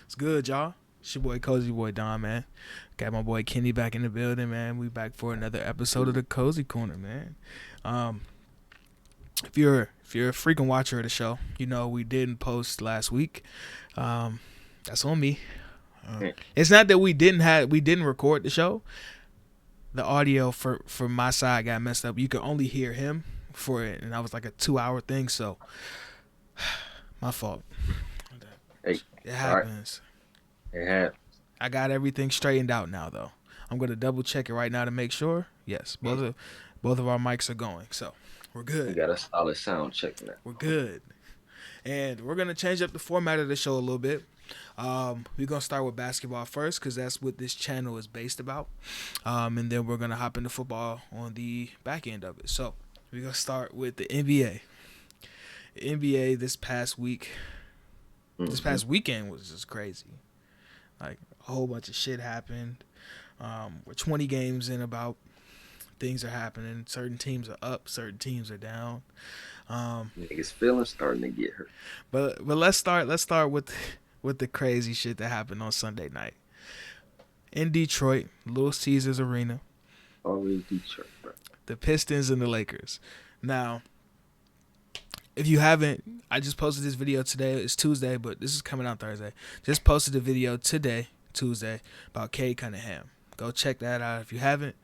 It's good, y'all. It's your boy Cozy Boy Don, man. Got my boy Kenny back in the building, man. We back for another episode of the Cozy Corner, man. If you're a frequent watcher of the show, you know we didn't post last week. That's on me. It's not that we didn't record the show. The audio for my side got messed up. You could only hear him for it, and that was like a 2-hour thing. So my fault. Hey, It happens. Right. It happens. I got everything straightened out now, though. I'm gonna double check it right now to make sure. Yes, both of our mics are going, so we're good. We got a solid sound check now. We're good, and we're gonna change up the format of the show a little bit. We're gonna start with basketball first because that's what this channel is based about, and then we're gonna hop into football on the back end of it. So we're gonna start with the NBA. The NBA this past weekend was just crazy. Like a whole bunch of shit happened. We're 20 games in about. Things are happening. Certain teams are up. Certain teams are down. Niggas feelings starting to get hurt. But let's start with the crazy shit that happened on Sunday night in Detroit, Little Caesars Arena. Always Detroit, bro. The Pistons and the Lakers. Now, if you haven't, I just posted this video today. It's Tuesday, but this is coming out Thursday. Just posted a video today, Tuesday, about Cade Cunningham. Go check that out if you haven't.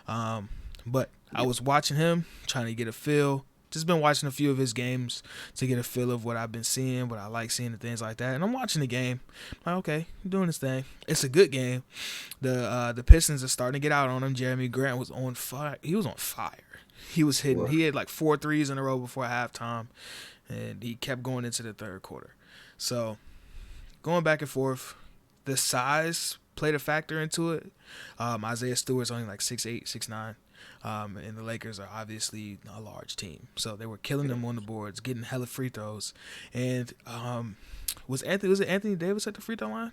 But I was watching him, trying to get a feel. Just been watching a few of his games to get a feel of what I've been seeing, what I like seeing, and things like that. And I'm watching the game. I'm like, okay, he's doing his thing. It's a good game. The Pistons are starting to get out on him. Jeremy Grant was on fire. He was on fire. He was hitting. What? He had like 4 threes in a row before halftime, and he kept going into the third quarter. So going back and forth, the size played a factor into it. Isaiah Stewart's only like 6'8", 6'9". And the Lakers are obviously a large team. So they were killing them on the boards, getting hella free throws. And was it Anthony Davis at the free throw line?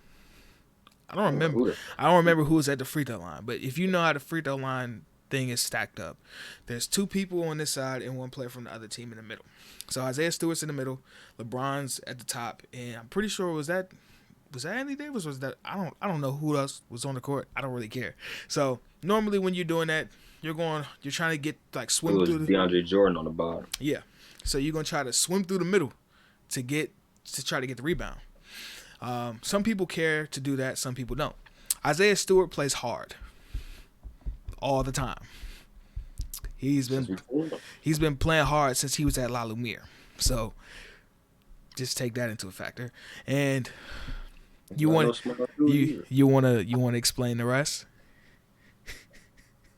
I don't remember who was at the free throw line. But if you know how the free throw line thing is stacked up, there's 2 people on this side and 1 player from the other team in the middle. So Isaiah Stewart's in the middle, LeBron's at the top, and I'm pretty sure was that Anthony Davis? Was that I don't know who else was on the court. I don't really care. So normally when you're doing that, you're trying to get like swim through the DeAndre Jordan on the bottom. Yeah. So you're gonna try to swim through the middle to try to get the rebound. Some people care to do that, some people don't. Isaiah Stewart plays hard all the time. He's been playing hard since he was at La Lumiere. So just take that into a factor. And you want to explain the rest?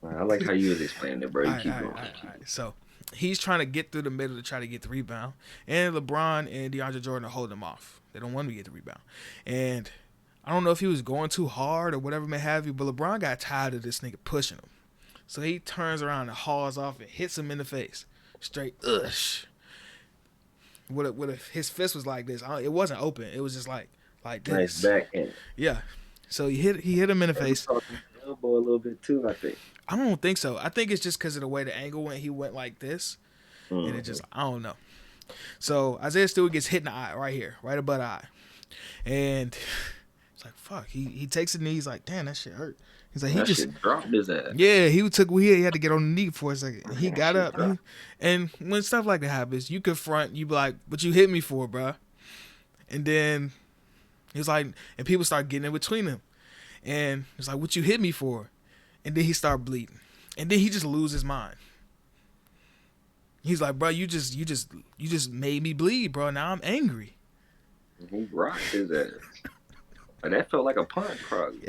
I like how you was explaining it, bro. You keep going. All right. So he's trying to get through the middle to try to get the rebound, and LeBron and DeAndre Jordan are holding him off. They don't want him to get the rebound, and I don't know if he was going too hard or whatever may have you, but LeBron got tired of this nigga pushing him, so he turns around and hauls off and hits him in the face, straight ush. What if his fist was like this? It wasn't open. It was just like this. Nice backhand. Yeah. So he hit him in the face. Elbow a little bit too, I think. I don't think so. I think it's just because of the way the angle went. He went like this, and it just I don't know. So Isaiah Stewart gets hit in the eye right here, right above the eye, and it's like fuck. He takes a knee. He's like, damn, that shit hurt. He's like, shit dropped his ass. Yeah, he had to get on the knee for a second. He got up, and when stuff like that happens, you confront. You be like, what you hit me for, bro? And then he's like, and people start getting in between him, and it's like, what you hit me for? And then he start bleeding, and then he just lose his mind. He's like, bro, you just made me bleed, bro. Now I'm angry. He rocked his ass. And that felt like a punch, probably.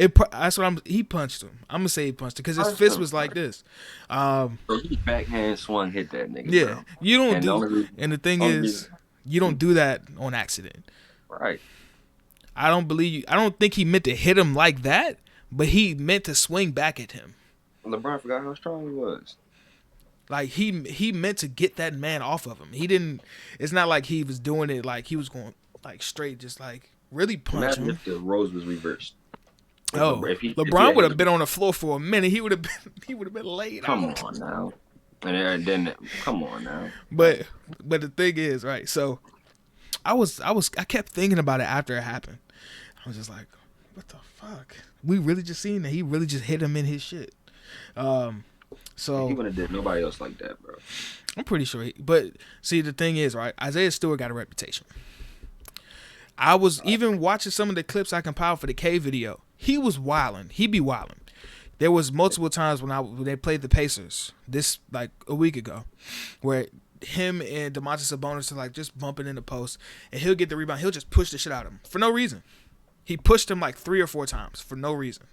He punched him. I'm gonna say he punched him because his fist was like this. So he backhand swung, hit that nigga. Yeah, bro. you don't and the thing is, you don't do that on accident. Right. I don't believe you. I don't think he meant to hit him like that, but he meant to swing back at him. LeBron forgot how strong he was. Like he meant to get that man off of him. He didn't. It's not like he was doing it like he was going like straight, just like really punch him. If the roles was reversed. LeBron would have been on the floor for a minute. He would have been laid Come out. on now. And then come on now. But the thing is, right? So I kept thinking about it after it happened. I was just like, what the fuck? We really just seen that he really just hit him in his shit. So he wouldn't have did nobody else like that, bro. I'm pretty sure. But see, the thing is, right? Isaiah Stewart got a reputation. I was even watching some of the clips I compiled for the K video. He was wilding. He be wilding. There was multiple times when they played the Pacers, this like a week ago, where him and Domantas Sabonis are like just bumping in the post, and he'll get the rebound. He'll just push the shit out of him for no reason. He pushed him like 3 or 4 times for no reason.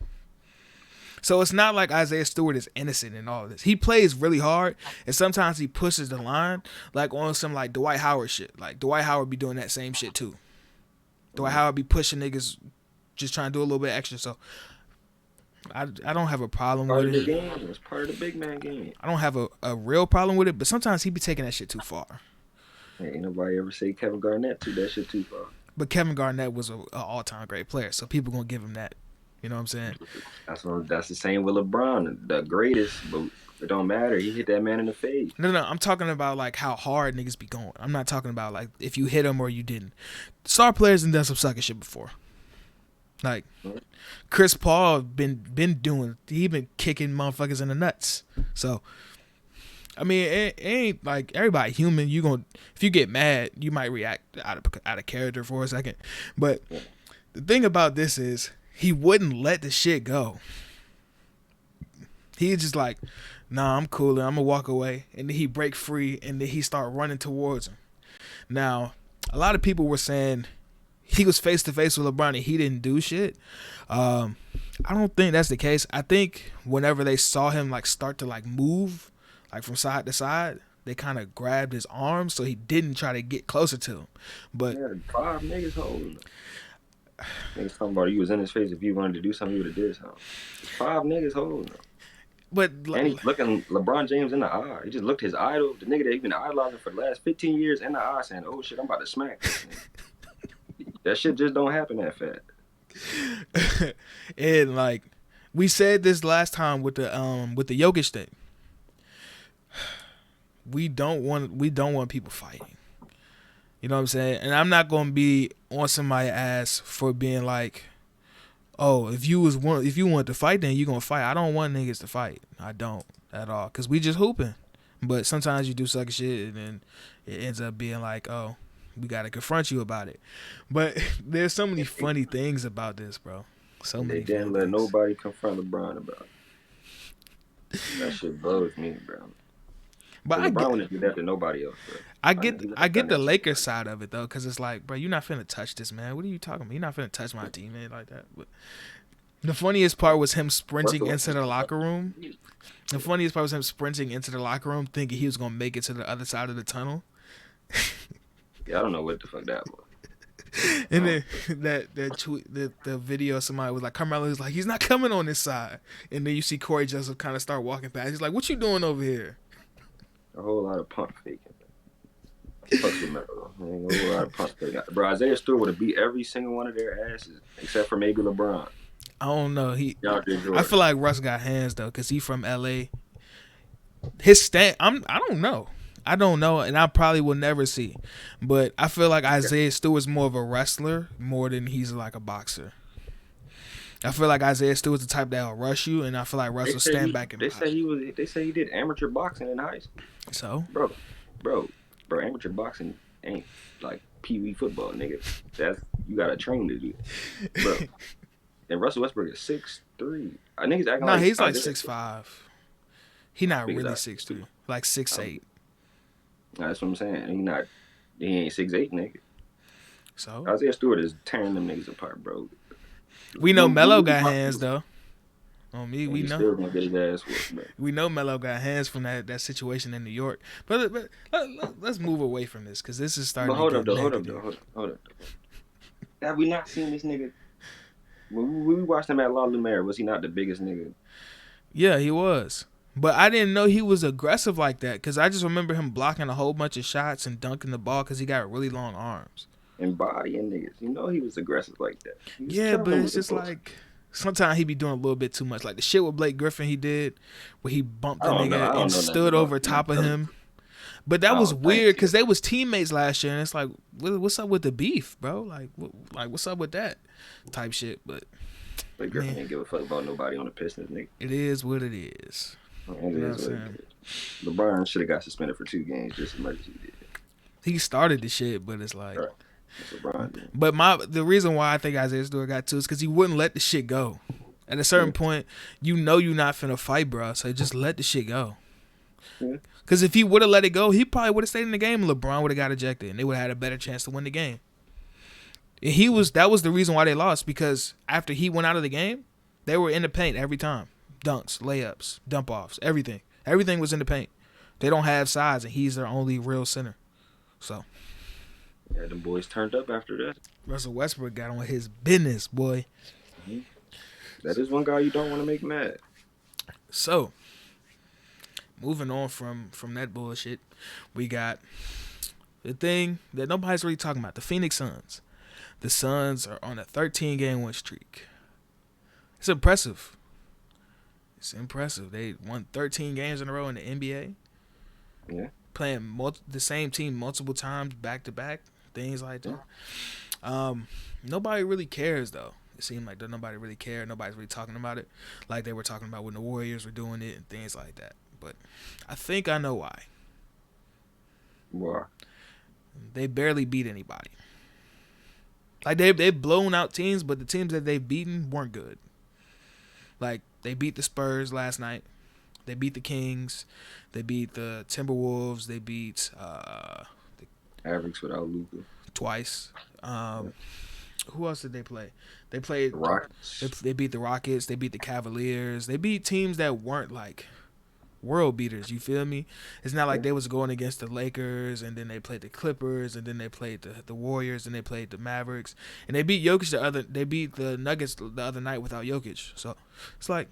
So it's not like Isaiah Stewart is innocent in all of this. He plays really hard, and sometimes he pushes the line like on some like Dwight Howard shit. Like Dwight Howard be doing that same shit too. Dwight Howard be pushing niggas, just trying to do a little bit extra. So I don't have a problem with it. It's part of the big man game. I don't have a real problem with it, but sometimes he be taking that shit too far. Ain't nobody ever say Kevin Garnett took that shit too far. But Kevin Garnett was an all-time great player, so people gonna give him that. You know what I'm saying? That's the same with LeBron, the greatest, but it don't matter. He hit that man in the face. No, I'm talking about like how hard niggas be going. I'm not talking about like if you hit him or you didn't. Star players have done some sucker shit before. Like Chris Paul been kicking motherfuckers in the nuts. So I mean, it ain't like everybody human. If you get mad, you might react out of character for a second. But the thing about this is he wouldn't let the shit go. He's just like, nah, I'm cool. I'm gonna walk away, and then he break free, and then he start running towards him. Now, a lot of people were saying he was face to face with LeBron and he didn't do shit. I don't think that's the case. I think whenever they saw him like start to like move, like from side to side, they kind of grabbed his arm so he didn't try to get closer to him. But 5 niggas holding him. Niggas talking about he was in his face. If you wanted to do something, you would have did something. 5 niggas holding him. But and he's looking LeBron James in the eye. He just looked his idol, the nigga that he's been idolizing for the last 15 years, in the eye, saying, "Oh shit, I'm about to smack this nigga." That shit just don't happen that fast. And like we said this last time with the Jokic thing, we don't want people fighting. You know what I'm saying? And I'm not gonna be on somebody's ass for being like, oh, if you want to fight, then you gonna fight. I don't want niggas to fight. I don't at all, cause we just hooping. But sometimes you do sucker shit, and then it ends up being like, oh, we gotta confront you about it. But there's so many funny things about this, bro. So many. They didn't let nobody confront LeBron about it. That shit blows me, bro. But LeBron wouldn't do that to nobody else, bro. I get the Lakers side of it though, because it's like, bro, you're not finna touch this, man. What are you talking about? You're not finna touch my teammate like that. But the funniest part was him sprinting into the locker room. The funniest part was him sprinting into the locker room, thinking he was gonna make it to the other side of the tunnel. Yeah, I don't know what the fuck that was. And then the video, somebody was like, Carmelo was like, he's not coming on this side. And then you see Corey Joseph kind of start walking past. He's like, what you doing over here? A whole lot of pump faking. Fuck with Melo. A whole lot of pump faking. Bro, Isaiah Stewart would have beat every single one of their asses, except for maybe LeBron. I don't know. I feel like Russ got hands though, cause he from LA. His stand, I don't know. I don't know, and I probably will never see. But I feel like Isaiah Stewart's more of a wrestler more than he's like a boxer. I feel like Isaiah Stewart's the type that'll rush you, and I feel like Russ will stand back and. They say he did amateur boxing in high school. So, bro, amateur boxing ain't like pee-wee football, nigga. You gotta train to do it, bro. And Russell Westbrook is 6'3". I think he's acting like he's like 6'5". He not really 6'3", like 6'8". That's what I'm saying. He ain't 6'8", nigga. So Isaiah Stewart is tearing them niggas apart, bro. We know Melo got hands though. On me, we know. Still gonna get his ass whooped, bro. We know Melo got hands from that situation in New York. But let's move away from this, because this is starting. But hold up. Have we not seen this nigga? When we watched him at La Lumiere, was he not the biggest nigga? Yeah, he was. But I didn't know he was aggressive like that, because I just remember him blocking a whole bunch of shots and dunking the ball because he got really long arms. And bodying niggas. He was aggressive like that. Yeah, but it's just like, sometimes he be doing a little bit too much. Like the shit with Blake Griffin he did, where he bumped the nigga and stood over top of him. But that I was don't think weird because so. they was teammates last year, and it's like, what's up with the beef, bro? Like what's up with that type shit? But Blake I Griffin mean, ain't give a fuck about nobody on the Pistons, nigga. it is what it is. It You know what is I'm what it saying? is. LeBron should have got suspended for 2 games just as much as he did. He started the shit, but it's like, Right. That's LeBron did. but the reason why I think Isaiah Stewart got two is because he wouldn't let the shit go. At a certain point, you know you're not finna fight, bro. So just let the shit go. Yeah. Because if he would have let it go, he probably would have stayed in the game. And LeBron would have got ejected, and they would have had a better chance to win the game. And that was the reason why they lost, because after he went out of the game, they were in the paint every time. Dunks, layups, dump offs, everything. Everything was in the paint. They don't have size, and he's their only real center. So Yeah, them boys turned up after that. Russell Westbrook got on his business, boy. Mm-hmm. That is one guy you don't want to make mad. So moving on from that bullshit, we got the thing that nobody's really talking about, the Phoenix Suns. The Suns are on a 13-game win streak. It's impressive. It's impressive. They won 13 games in a row in the NBA. Yeah. Playing the same team multiple times back to back, things like that. Nobody really cares, though. It seemed like nobody really cared. Nobody's really talking about it like they were talking about when the Warriors were doing it and things like that. But I think I know why. Why? They barely beat anybody. Like they've blown out teams, but the teams that they've beaten weren't good. Like they beat the Spurs last night. They beat the Kings. They beat the Timberwolves. They beat the Mavericks without Luka. Twice. Who else did they play? They played The Rockets. They beat the Rockets. They beat the Cavaliers. They beat teams that weren't like world beaters. You feel me? It's not like they was going against the Lakers and then they played the Clippers and then they played the Warriors and they played the Mavericks and they beat Jokic They beat the Nuggets the other night without Jokic. So it's like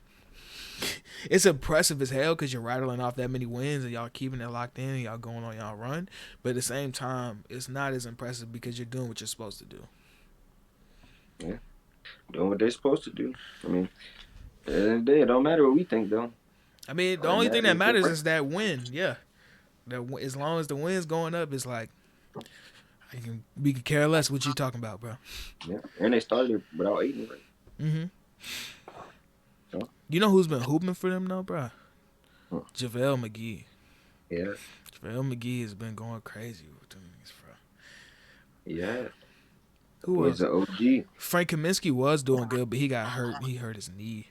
it's impressive as hell because you're rattling off that many wins and y'all keeping it locked in and y'all going on y'all run. But at the same time, it's not as impressive because you're doing what you're supposed to do. Yeah, doing what they're supposed to do. I mean, at the end of the day, it don't matter what we think, though. I mean, the only thing that matters is that win. Yeah, as long as the win's going up, it's like we could care less what you talking about, bro. Yeah, and they started without Aiden, right? Mm-hmm. So? You know who's been hooping for them, though, bro? Huh. JaVale McGee. Yeah. JaVale McGee has been going crazy with them niggas, bro. Yeah. Who was else? the OG. Frank Kaminsky was doing good, but he got hurt. He hurt his knee,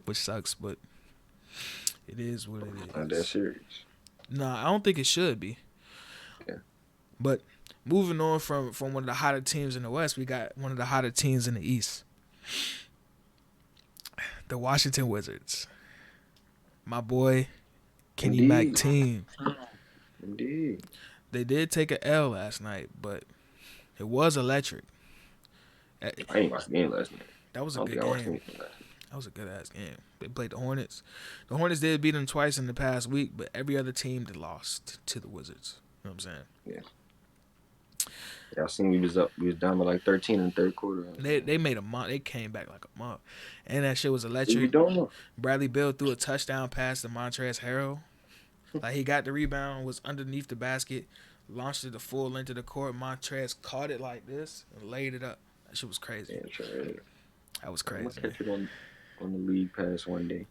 which sucks, but it is what it is. Not that serious. Nah, I don't think it should be. Yeah. But moving on from one of the hotter teams in the West, we got one of the hotter teams in the East. The Washington Wizards. My boy, Kenny Mack team. Indeed. They did take an L last night, but it was electric. I ain't watched the game last night. That was a good game. That was a good ass game. They played the Hornets. The Hornets did beat them twice in the past week, but every other team that lost to the Wizards. You know what I'm saying? Yeah, I seen we was down by like 13 in the third quarter. They made they came back like a month. And that shit was electric. Bradley Beal threw a touchdown pass to Montrezl Harrell. Like he got the rebound, was underneath the basket, launched it the full length of the court. Montrezl caught it like this and laid it up. That shit was crazy. Yeah, that was crazy. I'm gonna catch it on the league pass one day.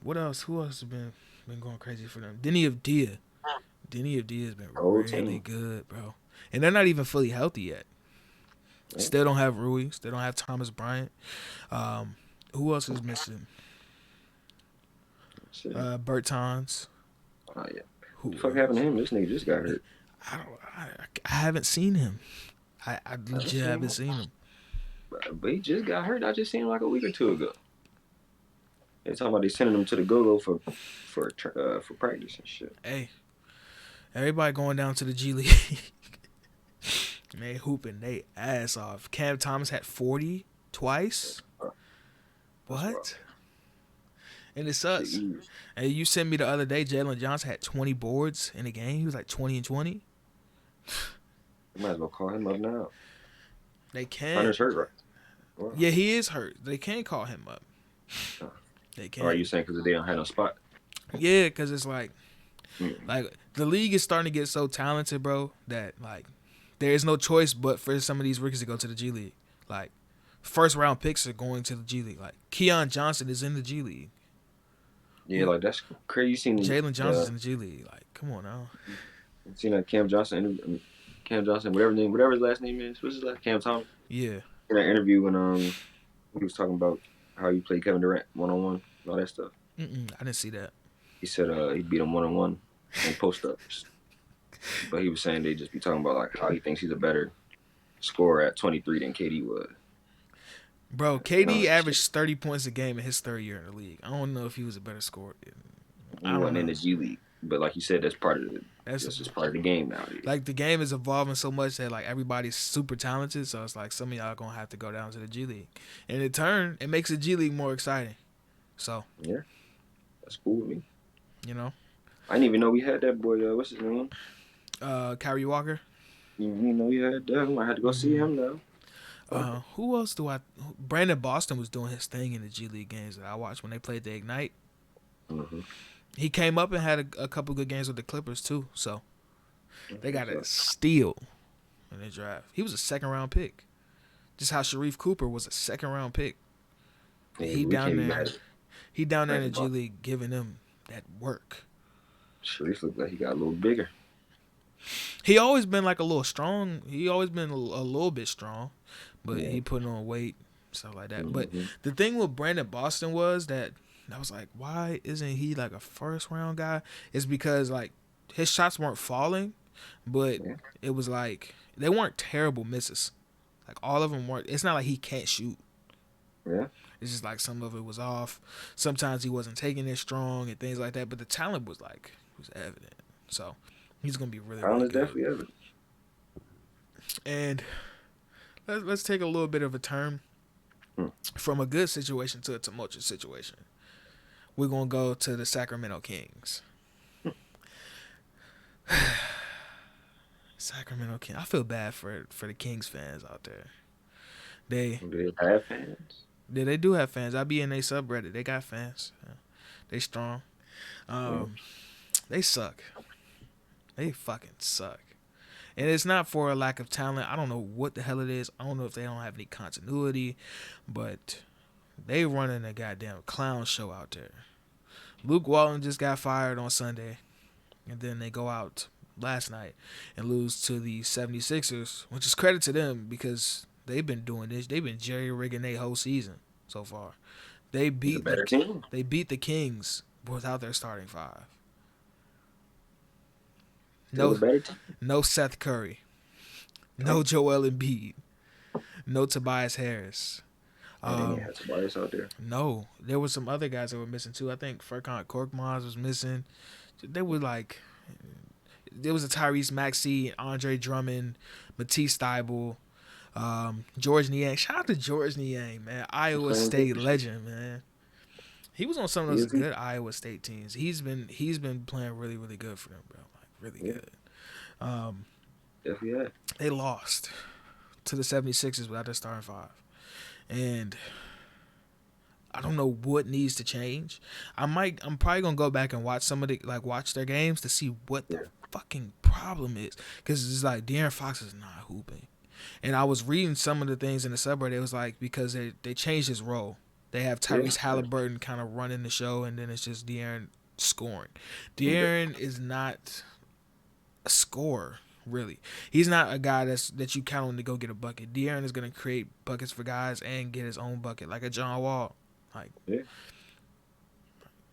What else? Who else has been going crazy for them? Denny Avdia. Denny Avdia has been really good, bro. And they're not even fully healthy yet. Yeah. Still don't have Rui. Still don't have Thomas Bryant. Who else is missing? Bertans. Oh yeah. What the fuck happened to him? This nigga just got hurt. I haven't seen him. I legit haven't seen him. But he just got hurt. I just seen him like a week or two ago. They talking about they sending him to the go-go for practice and shit. Hey, everybody going down to the G League. And they hooping they ass off. Cam Thomas had 40 twice. What? And it sucks. And you sent me the other day, Jalen Johnson had 20 boards in a game. He was like 20 and 20. You might as well call him up now. They can. Hunter's hurt, right? Wow. Yeah, he is hurt. They can call him up. They can. Or are you saying because they don't have no spot? Yeah, because it's like Like the league is starting to get so talented, bro, that like there is no choice but for some of these rookies to go to the G League. Like first round picks are going to the G League. Like Keon Johnson is in the G League. Yeah, like that's crazy. You seen Jalen Johnson's in the G League. Like, come on now. seen that Cam Johnson, Cam Johnson, whatever his last name is. What's his last? Cam Thomas. Yeah. In that interview when he was talking about how he played Kevin Durant 1-on-1 and all that stuff. I didn't see that. He said he beat him 1-on-1 on post ups, but he was saying they just be talking about like how he thinks he's a better scorer at 23 than KD was. Bro, KD averaged 30 points a game in his third year in the league. I don't know if he was a better scorer. He wasn't in the G League, but like you said, that's part of it. That's just part of the game now. Like the game is evolving so much that like everybody's super talented, so it's like some of y'all gonna have to go down to the G League, and in turn, it makes the G League more exciting. So yeah, that's cool with me. You know, I didn't even know we had that boy. What's his name? Kyrie Walker. You know we had that. I had to go see him now. Who else do I? Brandon Boston was doing his thing in the G League games that I watched when they played the Ignite. Mm-hmm. He came up and had a couple good games with the Clippers too. So they got a steal in the draft. He was a second round pick. Just how Sharif Cooper was a second round pick. Yeah, he down there. He down there in the G League giving them that work. Sharif looked like he got a little bigger. He always been like a little strong. He always been a little bit strong, but he putting on weight, stuff like that. Mm-hmm. But the thing with Brandon Boston was that I was like, why isn't he like a first round guy? It's because like his shots weren't falling, but it was like they weren't terrible misses. Like all of them weren't. It's not like he can't shoot. Yeah. It's just like some of it was off. Sometimes he wasn't taking it strong and things like that. But the talent was evident. So he's gonna be really, really good. Definitely evident. And let's take a little bit of a turn from a good situation to a tumultuous situation. We're gonna go to the Sacramento Kings. Sacramento Kings. I feel bad for the Kings fans out there. They have fans. Yeah, they do have fans. I be in their subreddit. They got fans. They strong. They suck. They fucking suck. And it's not for a lack of talent. I don't know what the hell it is. I don't know if they don't have any continuity, but they running a goddamn clown show out there. Luke Walton just got fired on Sunday, and then they go out last night and lose to the 76ers, which is credit to them because they've been doing this. They've been jerry-rigging their whole season so far. They beat the Kings without their starting five. No Seth Curry. No Joel Embiid. No Tobias Harris. Had Tobias out there. No. There were some other guys that were missing too. I think Furkan Korkmaz was missing. They were like... There was a Tyrese Maxey, Andre Drummond, Matisse Thybulle, George Niang. Shout out to George Niang, man. Iowa State legend, man. He was on some of those good Iowa State teams. He's been playing really, really good for them, bro. Like really good. Yeah. They lost to the 76ers without their starting five. And I don't know what needs to change. I'm probably gonna go back and watch watch their games to see what the fucking problem is. Because it's like De'Aaron Fox is not hooping. And I was reading some of the things in the subreddit. It was like because they changed his role. They have Tyrese Halliburton kind of running the show, and then it's just De'Aaron scoring. De'Aaron is not a scorer, really. He's not a guy that you count on to go get a bucket. De'Aaron is going to create buckets for guys and get his own bucket, like a John Wall.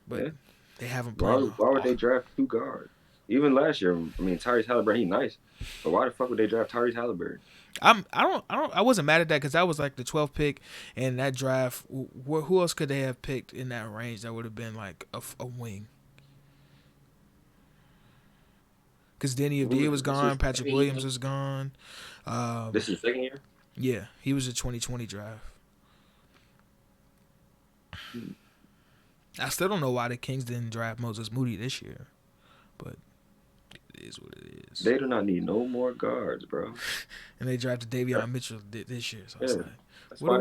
But they haven't played. Why would they draft two guards? Even last year, I mean, Tyrese Halliburton, he's nice, but why the fuck would they draft Tyrese Halliburton? I wasn't mad at that because that was like the 12th pick in that draft. Who else could they have picked in that range that would have been like a wing? Because Denny Avdija was gone, Patrick Williams was gone. This is second year? Yeah, he was a 2020 draft. I still don't know why the Kings didn't draft Moses Moody this year, but it is what it is. They do not need no more guards, bro. And they drafted Davion Mitchell this year, so I was like, that's why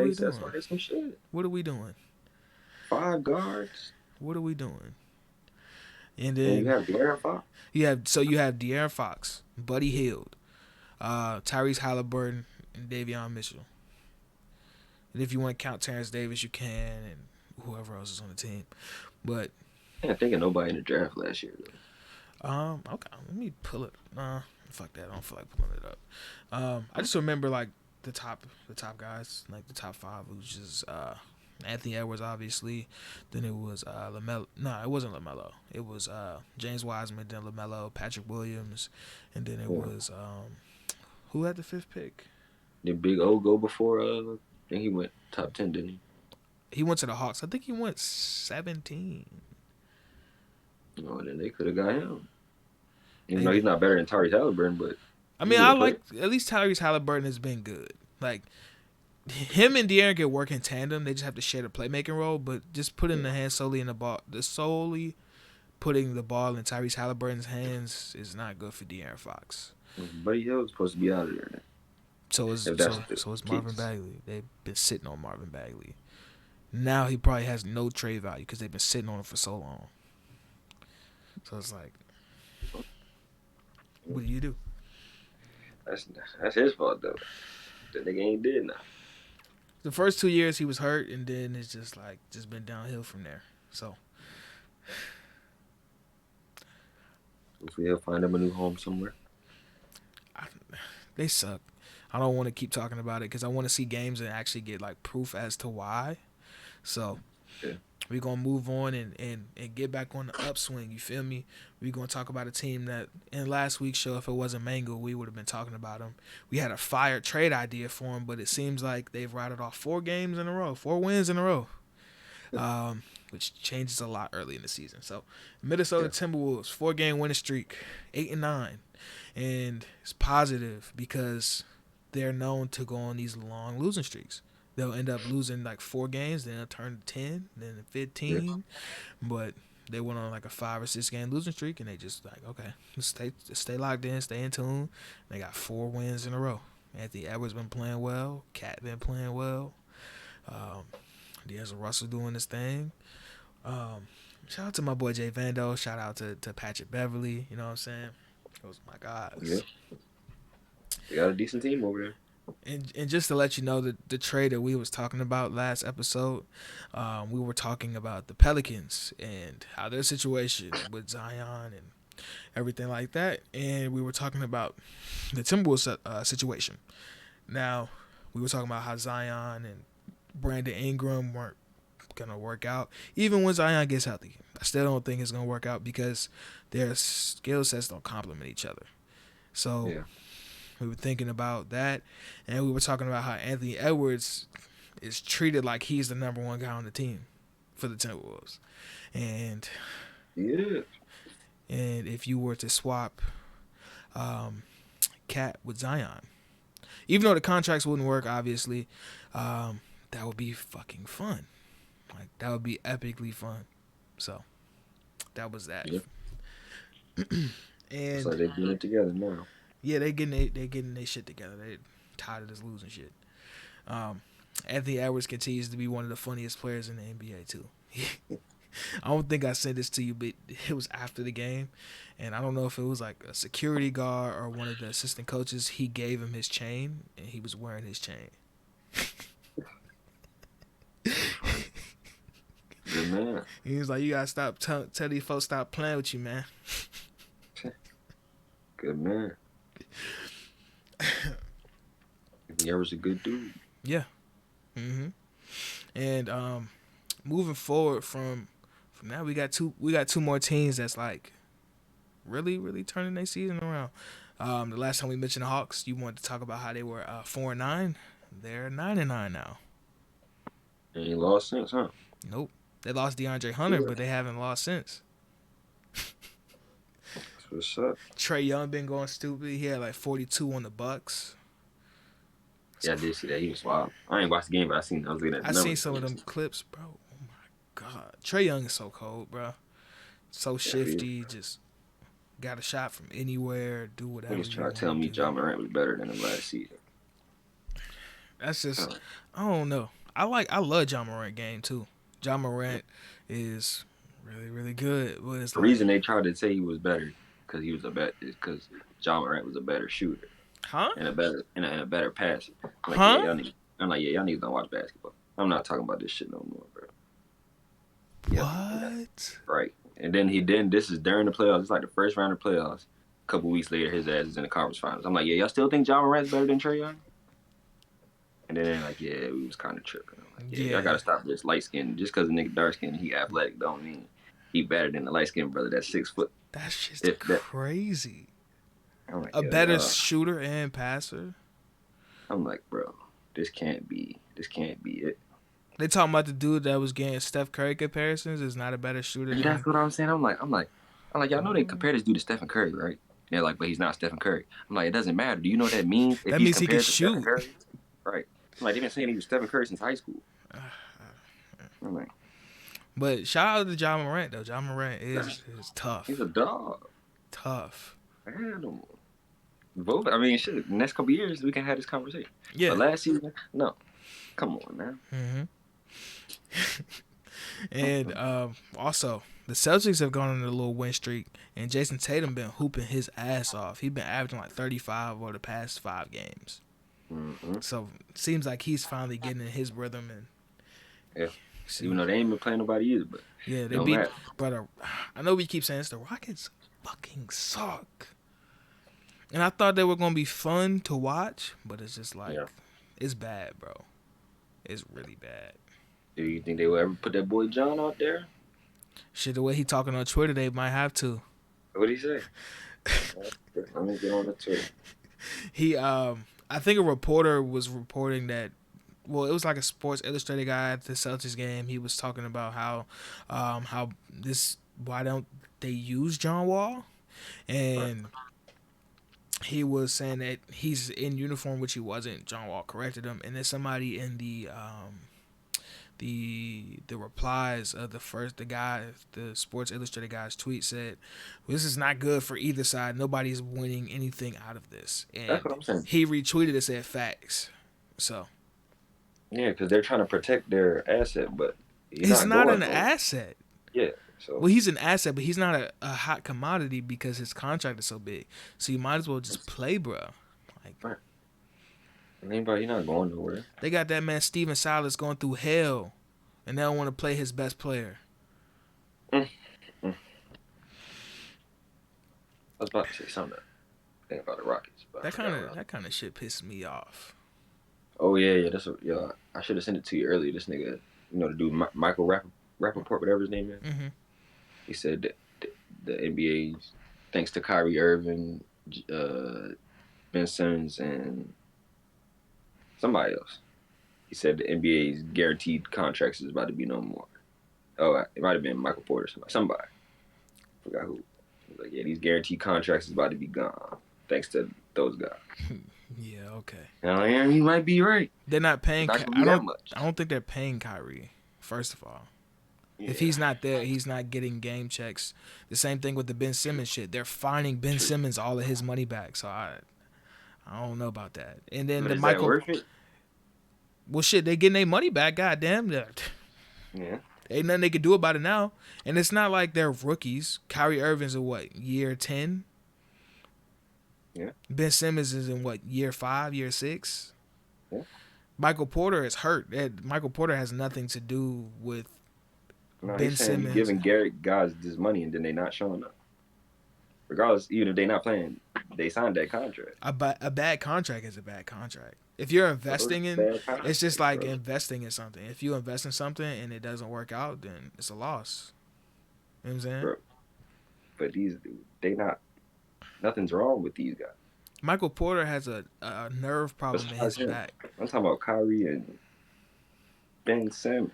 they some shit. What are we doing? 5 guards? What are we doing? And And you then have De'Aaron Fox. you have De'Aaron Fox, Buddy Hield, Tyrese Halliburton, and Davion Mitchell. And if you want to count Terrence Davis, you can, and whoever else is on the team. But I can't think of nobody in the draft last year though. okay, let me pull it. Fuck that. I don't feel like pulling it up. I just remember like the top guys, like the top five, which is Anthony Edwards, obviously. Then it was LaMelo. No, it wasn't LaMelo. It was James Wiseman, then LaMelo, Patrick Williams, and then it was who had the 5th pick? Did Big O go before? I think he went top 10, didn't he? He went to the Hawks. I think he went 17. Oh, then they could have got him. Even though he's not better than Tyrese Halliburton, but I mean, I like at least Tyrese Halliburton has been good. Like him and De'Aaron can work in tandem. They just have to share the playmaking role. But just putting the hands solely in the ball, putting the ball in Tyrese Halliburton's hands is not good for De'Aaron Fox. Buddy Hield's supposed to be out of there now. So is Marvin Bagley. They've been sitting on Marvin Bagley. Now he probably has no trade value because they've been sitting on him for so long. So it's like, what do you do? That's his fault though. That nigga ain't did nothing. The first 2 years he was hurt, and then it's just been downhill from there. So hopefully he'll find him a new home somewhere. They suck. I don't want to keep talking about it because I want to see games and actually get like proof as to why. So we're going to move on and get back on the upswing. You feel me? We're going to talk about a team that in last week's show, if it wasn't Mango, we would have been talking about them. We had a fire trade idea for them, but it seems like they've routed off 4 wins in a row, which changes a lot early in the season. So Minnesota Timberwolves, 4-game winning streak, 8-9. And it's positive because they're known to go on these long losing streaks. They'll end up losing like 4 games, then they'll turn to 10, then 15. But they went on like a 5 or 6 game losing streak, and they just like, okay, stay locked in, stay in tune. They got 4 wins in a row. Anthony Edwards been playing well. Cat been playing well. D'Angelo Russell doing his thing. Shout out to my boy Jay Vando. Shout out to Patrick Beverly. You know what I'm saying? Those my guys. Yeah. They got a decent team over there. And just to let you know, the trade that we was talking about last episode, we were talking about the Pelicans and how their situation with Zion and everything like that. And we were talking about the Timberwolves situation. Now, we were talking about how Zion and Brandon Ingram weren't going to work out. Even when Zion gets healthy, I still don't think it's going to work out because their skill sets don't complement each other. So we were thinking about that, and we were talking about how Anthony Edwards is treated like he's the number 1 guy on the team for the Timberwolves. And if you were to swap Cat with Zion, even though the contracts wouldn't work, obviously, that would be fucking fun. Like, that would be epically fun. So that was that. Yep. And so they're getting it together now. Yeah, they getting their shit together. They tired of this losing shit. Anthony Edwards continues to be one of the funniest players in the NBA too. I don't think I said this to you, but it was after the game, and I don't know if it was like a security guard or one of the assistant coaches. He gave him his chain, and he was wearing his chain. Good man. He was like, "You gotta stop. Tell these folks stop playing with you, man." Good man. He was a good dude. Yeah. And moving forward from that, we got two more teams that's like really turning their season around. The last time we mentioned the Hawks, you wanted to talk about how they were 4-9. They're 9-9 now. They ain't lost since, huh? Nope. They lost DeAndre Hunter, but they haven't lost since. That's what's up. Trae Young been going stupid. He had like 42 on the Bucks. Yeah, I did see that. He was wild. I ain't watched the game, but I was looking at the numbers. seen some of them clips, bro. Oh my God. Trae Young is so cold, bro. So shifty. Just got a shot from anywhere. Do whatever. He was trying to tell me Ja Morant was better than him last season. That's just, I don't know. I love Ja Morant game too. Ja Morant is really, really good. But it's The like, reason they tried to say he was better is because John Morant was a better shooter huh? and a better passer. Like, yeah, Huh? y'all niggas. I'm like, yeah, y'all niggas don't watch basketball. I'm not talking about this shit no more, bro. Yeah, What? right. And then this is during the playoffs. It's like the first round of playoffs. A couple weeks later, his ass is in the conference finals. I'm like, yeah, y'all still think John Morant's better than Trae Young? And then they're like, yeah, we was kind of tripping. I'm like, yeah, y'all Yeah. gotta stop this light skin. Just because a nigga dark skin, he athletic, don't mean he better than the light skinned brother that's 6 foot. That's just If that, crazy. I'm like, A yo, better shooter and passer. I'm like, bro, this can't be it. They talking about the dude that was getting Steph Curry comparisons is not a better shooter And than. that's what I'm saying. I'm like, y'all know they compare this dude to Stephen Curry, right? They're like, but he's not Stephen Curry. I'm like, it doesn't matter. Do you know what that means if That he's means he can compared to Stephen shoot. Curry? Right. I'm like, they've been saying he was Stephen Curry since high school. I'm like, But shout out to John Morant though. John Morant is tough. he's a dog. Tough. I had him. Both. I mean, shit. Next couple years, we can have this conversation. Yeah. But last season, no. Come on, man. And also, the Celtics have gone on a little win streak, and Jason Tatum been hooping his ass off. He's been averaging like 35 over the past 5 games. Mm-hmm. So it seems like he's finally getting in his rhythm. And Yeah. Even though they ain't been playing nobody either, but yeah, they beat. But I know we keep saying this. The Rockets fucking suck. And I thought they were gonna be fun to watch, but it's just like it's bad, bro. It's really bad. Do you think they will ever put that boy John out there? Shit, the way he talking on Twitter, they might have to. What'd he say? Let me get on the Twitter. I think a reporter was reporting that. Well, it was like a Sports Illustrated guy at the Celtics game. He was talking about why don't they use John Wall, and he was saying that he's in uniform, which he wasn't. John Wall corrected him, and then somebody in the replies of the Sports Illustrated guy's tweet said, "This is not good for either side. Nobody's winning anything out of this." And that's what I'm saying. He retweeted and said facts. So yeah, because they're trying to protect their asset, but he's not an asset. Yeah. So well, he's an asset, but he's not a hot commodity because his contract is so big. So you might as well just play, bro. Like, right. Anybody, you're not going nowhere. They got that man Steven Silas going through hell, and they don't want to play his best player. I was about to say something about the Rockets, but that kind of shit pisses me off. Oh yeah. I should have sent it to you earlier. This nigga, the dude Michael Rappaport, whatever his name is. Mm-hmm. He said that the NBA, thanks to Kyrie Irving, Ben Simmons, and somebody else, he said the NBA's guaranteed contracts is about to be no more. Oh, it might have been Michael Porter, somebody. I forgot who. He was like, yeah, these guaranteed contracts is about to be gone, thanks to those guys. Yeah, okay. And he might be right. They're not paying. I don't think they're paying Kyrie. First of all, yeah. If he's not there, he's not getting game checks. The same thing with the Ben Simmons shit. They're fining Ben Simmons all of his money back. So I don't know about that. And then but the is Michael. That worth it? Well, shit, they getting their money back. Goddamn. Yeah. Ain't nothing they can do about it now. And it's not like they're rookies. Kyrie Irving's in what, year 10? Yeah. Ben Simmons is in what, year 5, year 6? Yeah. Michael Porter is hurt. Michael Porter has nothing to do with Ben Simmons. Giving Garrett guys this money and then they not showing up. Regardless, even if they not playing, they signed that contract. A bad contract is a bad contract. If you're investing it's just like investing in something. If you invest in something and it doesn't work out, then it's a loss. You know what I'm saying? Bro. But nothing's wrong with these guys. Michael Porter has a nerve problem in his back. I'm talking about Kyrie and Ben Simmons.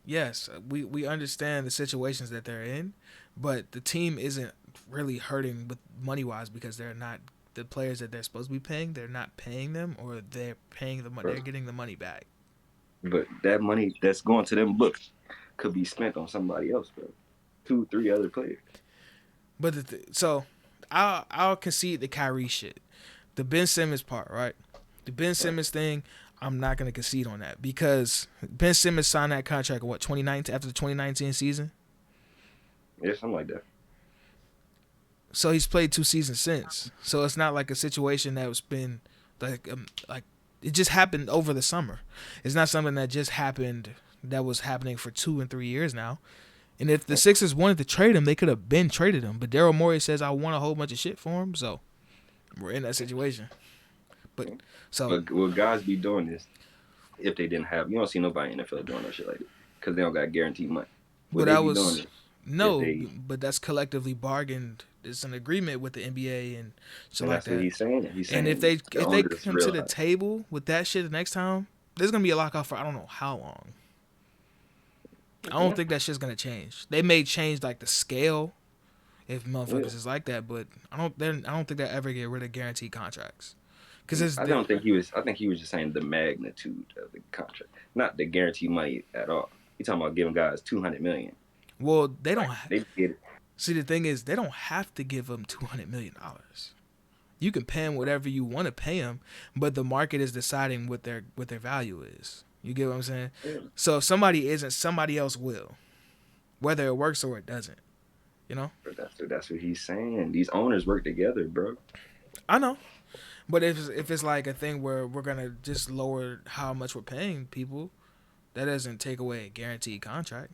Yes, we understand the situations that they're in, but the team isn't really hurting with money-wise because they're not the players that they're supposed to be paying. They're not paying them, or they're paying the money. They're getting the money back. But that money that's going to them books could be spent on somebody else, bro. 2, 3 other players. But so I'll concede the Kyrie shit. The Ben Simmons part, right? The Ben Simmons thing, I'm not going to concede on that because Ben Simmons signed that contract in 2019 after the 2019 season? Yeah, something like that. So he's played 2 seasons since. So it's not like a situation that's been like it just happened over the summer. It's not something that just happened that was happening for 2 and 3 years now. And if the Sixers wanted to trade him, they could have been traded him. But Daryl Morey says I want a whole bunch of shit for him, so we're in that situation. But will guys be doing this if they didn't have? You don't see nobody in the NFL doing no shit like this because they don't got guaranteed money. But but that's collectively bargained. It's an agreement with the NBA and shit like that. What he's saying. And if they come to the table with that shit the next time, there's gonna be a lockout for I don't know how long. I don't think that shit's gonna change. They may change like the scale if motherfuckers is like that, but I don't think they ever get rid of guaranteed contracts. I think he was just saying the magnitude of the contract, not the guaranteed money at all. He's talking about giving guys $200 million. Well, they don't. They get it. See, the thing is, they don't have to give them $200 million. You can pay them whatever you want to pay them, but the market is deciding what their value is. You get what I'm saying? Yeah. So if somebody isn't, somebody else will, whether it works or it doesn't. You know? But that's what he's saying. These owners work together, bro. I know, but if it's like a thing where we're gonna just lower how much we're paying people, that doesn't take away a guaranteed contract.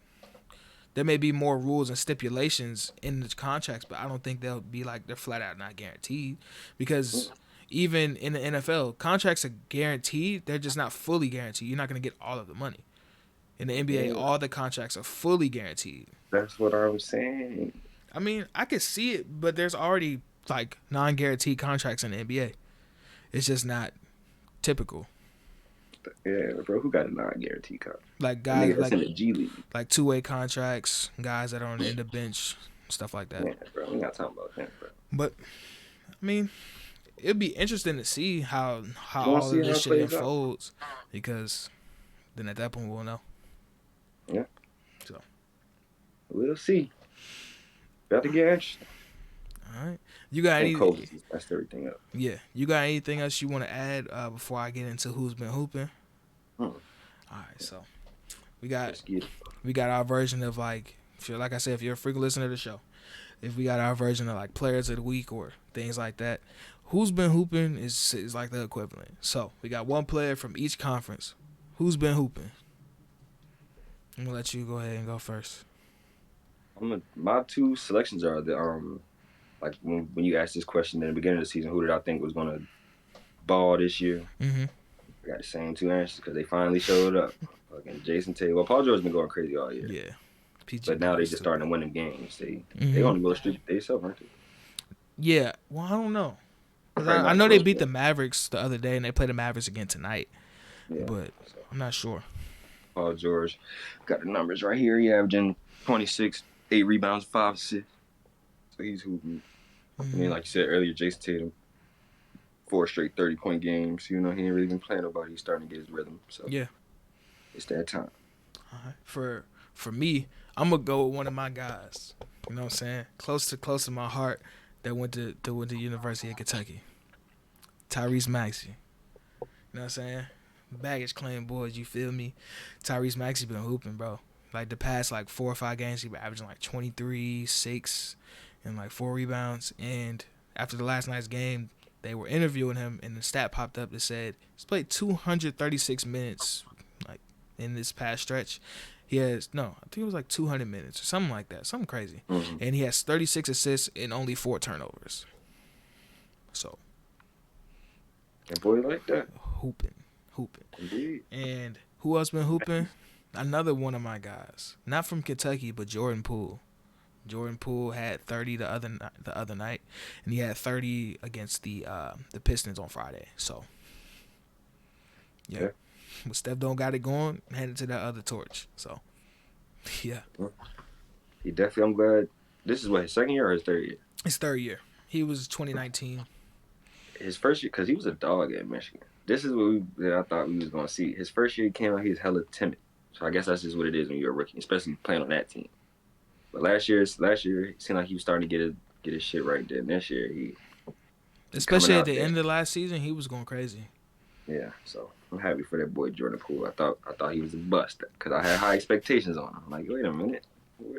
There may be more rules and stipulations in the contracts, but I don't think they'll be like they're flat out not guaranteed. Because even in the NFL, contracts are guaranteed. They're just not fully guaranteed. You're not going to get all of the money. In the NBA, all the contracts are fully guaranteed. That's what I was saying. I mean, I could see it, but there's already like non-guaranteed contracts in the NBA. It's just not typical. Yeah, bro, who got a non-guaranteed contract? Like guys like in the G League, like two-way contracts, guys that are on the end of bench, stuff like that. Yeah, bro, we're not talking about that, bro. But I mean, it'd be interesting to see how all of this shit unfolds, because then at that point we'll know. Yeah. So we'll see. Got to get interesting. All right. You got anything? Messed everything up. Yeah. You got anything else you want to add before I get into who's been hooping? All right. So we got our version of like I said, if you're a frequent listener to the show, if we got our version of like players of the week or things like that, who's been hooping is like the equivalent. So we got one player from each conference. Who's been hooping? I'm gonna let you go ahead and go first. My two selections are the like when you asked this question in the beginning of the season, who did I think was gonna ball this year? Mm-hmm. I got the same two answers because they finally showed up. Fucking Jason Tatum. Well, Paul George's been going crazy all year. Yeah. But now they just starting to win them games. They on the middle streak themselves, aren't they? Yeah. Well, I don't know. I know they beat the Mavericks the other day, and they play the Mavericks again tonight. Yeah, but I'm not sure. Paul George got the numbers right here. He averaging 26, 8 rebounds, 5 assists. So he's hooping. Mm-hmm. And then, like you said earlier, Jason Tatum, 4 straight 30-point games. You know, he ain't really been playing nobody. He's starting to get his rhythm. So yeah, it's that time. All right. For me, I'm gonna go with one of my guys. You know what I'm saying? Close to my heart. That went to University of Kentucky. Tyrese Maxey. You know what I'm saying? Baggage claim boys, you feel me? Tyrese Maxey been hooping, bro. Like the past 4 or 5 games, he been averaging 23, 6, and 4 rebounds. And after the last night's game, they were interviewing him, and the stat popped up that said he's played 236 minutes in this past stretch. He has, I think it was 200 minutes or something like that. Something crazy. Mm-hmm. And he has 36 assists and only 4 turnovers. So. And boy like that. Hooping. Indeed. And who else been hooping? Another one of my guys. Not from Kentucky, but Jordan Poole. Jordan Poole had 30 the other night. And he had 30 against the Pistons on Friday. So. Yeah. But Steph don't got it going, hand it to that other torch. So, yeah. He definitely, I'm glad. This is his second year or his third year? His third year. He was 2019. His first year, because he was a dog at Michigan. This is what I thought we was going to see. His first year he came out, he was hella timid. So I guess that's just what it is when you're a rookie, especially playing on that team. But last year, it seemed like he was starting to get his shit right there. And this year, especially at the end of last season, he was going crazy. Yeah, so I'm happy for that boy Jordan Poole. I thought he was a bust because I had high expectations on him. I'm like, wait a minute,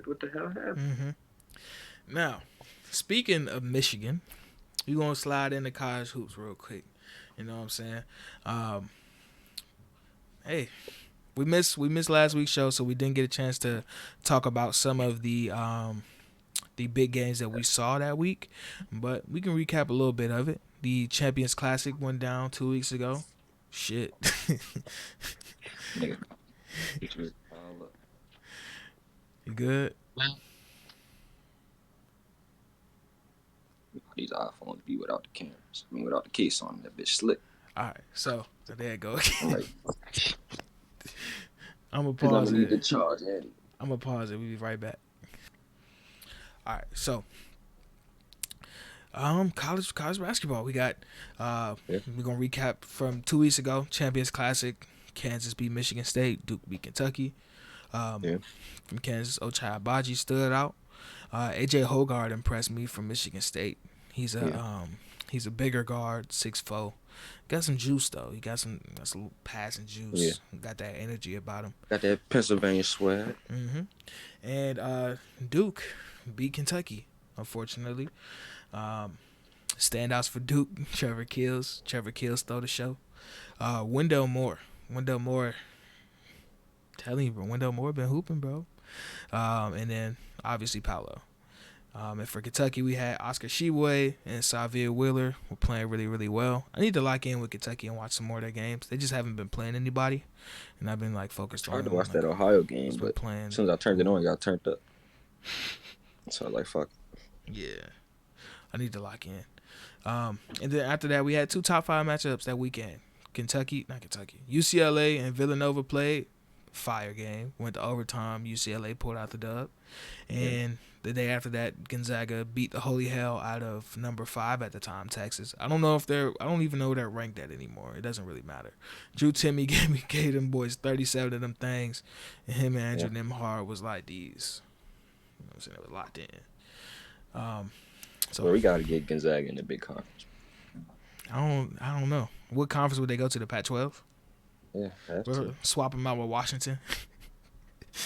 what the hell happened? Now, speaking of Michigan, we gonna slide into college hoops real quick. You know what I'm saying? Um, hey, we missed last week's show, so we didn't get a chance to talk about some of the big games that we saw that week. But we can recap a little bit of it. The Champions Classic went down 2 weeks ago. Shit. Nigga, it was all up. You good? These iPhones be without the cameras. I mean, without the case on them, that bitch slick. All right. So there you go. I'm like, I'm gonna cause I'm pause gonna need the it. charge, Eddie. I'm gonna pause it. We'll be right back. All right. So college basketball. We got we're gonna recap from 2 weeks ago. Champions Classic. Kansas beat Michigan State. Duke beat Kentucky. From Kansas, Ochai Agbaji stood out. AJ Hoggard impressed me from Michigan State. He's a bigger guard, 6'4". Got some juice though. He got some little passing juice. Yeah. Got that energy about him. Got that Pennsylvania swag. And Duke beat Kentucky, unfortunately. Standouts for Duke, Trevor Keels. Trevor Keels stole the show. Wendell Moore, telling you, bro, Wendell Moore been hooping, bro. And then obviously Paolo. And for Kentucky, we had Oscar Tshiebwe and Xavier Wheeler were playing really, really well. I need to lock in with Kentucky and watch some more of their games. They just haven't been playing anybody, and I've been focused on. I tried to watch that Ohio game, but as soon as I turned it on, it got turned up. So I was like, fuck. Yeah, I need to lock in. And then after that, we had 2 top 5 matchups that weekend. UCLA and Villanova played. Fire game. Went to overtime. UCLA pulled out the dub. And the day after that, Gonzaga beat the holy hell out of number 5 at the time, Texas. I don't even know where they're ranked at anymore. It doesn't really matter. Drew Timme gave them boys 37 of them things. And him and Andrew Nembhard was like these. You know what I'm saying? They were locked in. So we got to get Gonzaga in the big conference. I don't know. What conference would they go to? The Pac-12? Yeah, have to. Swap them out with Washington.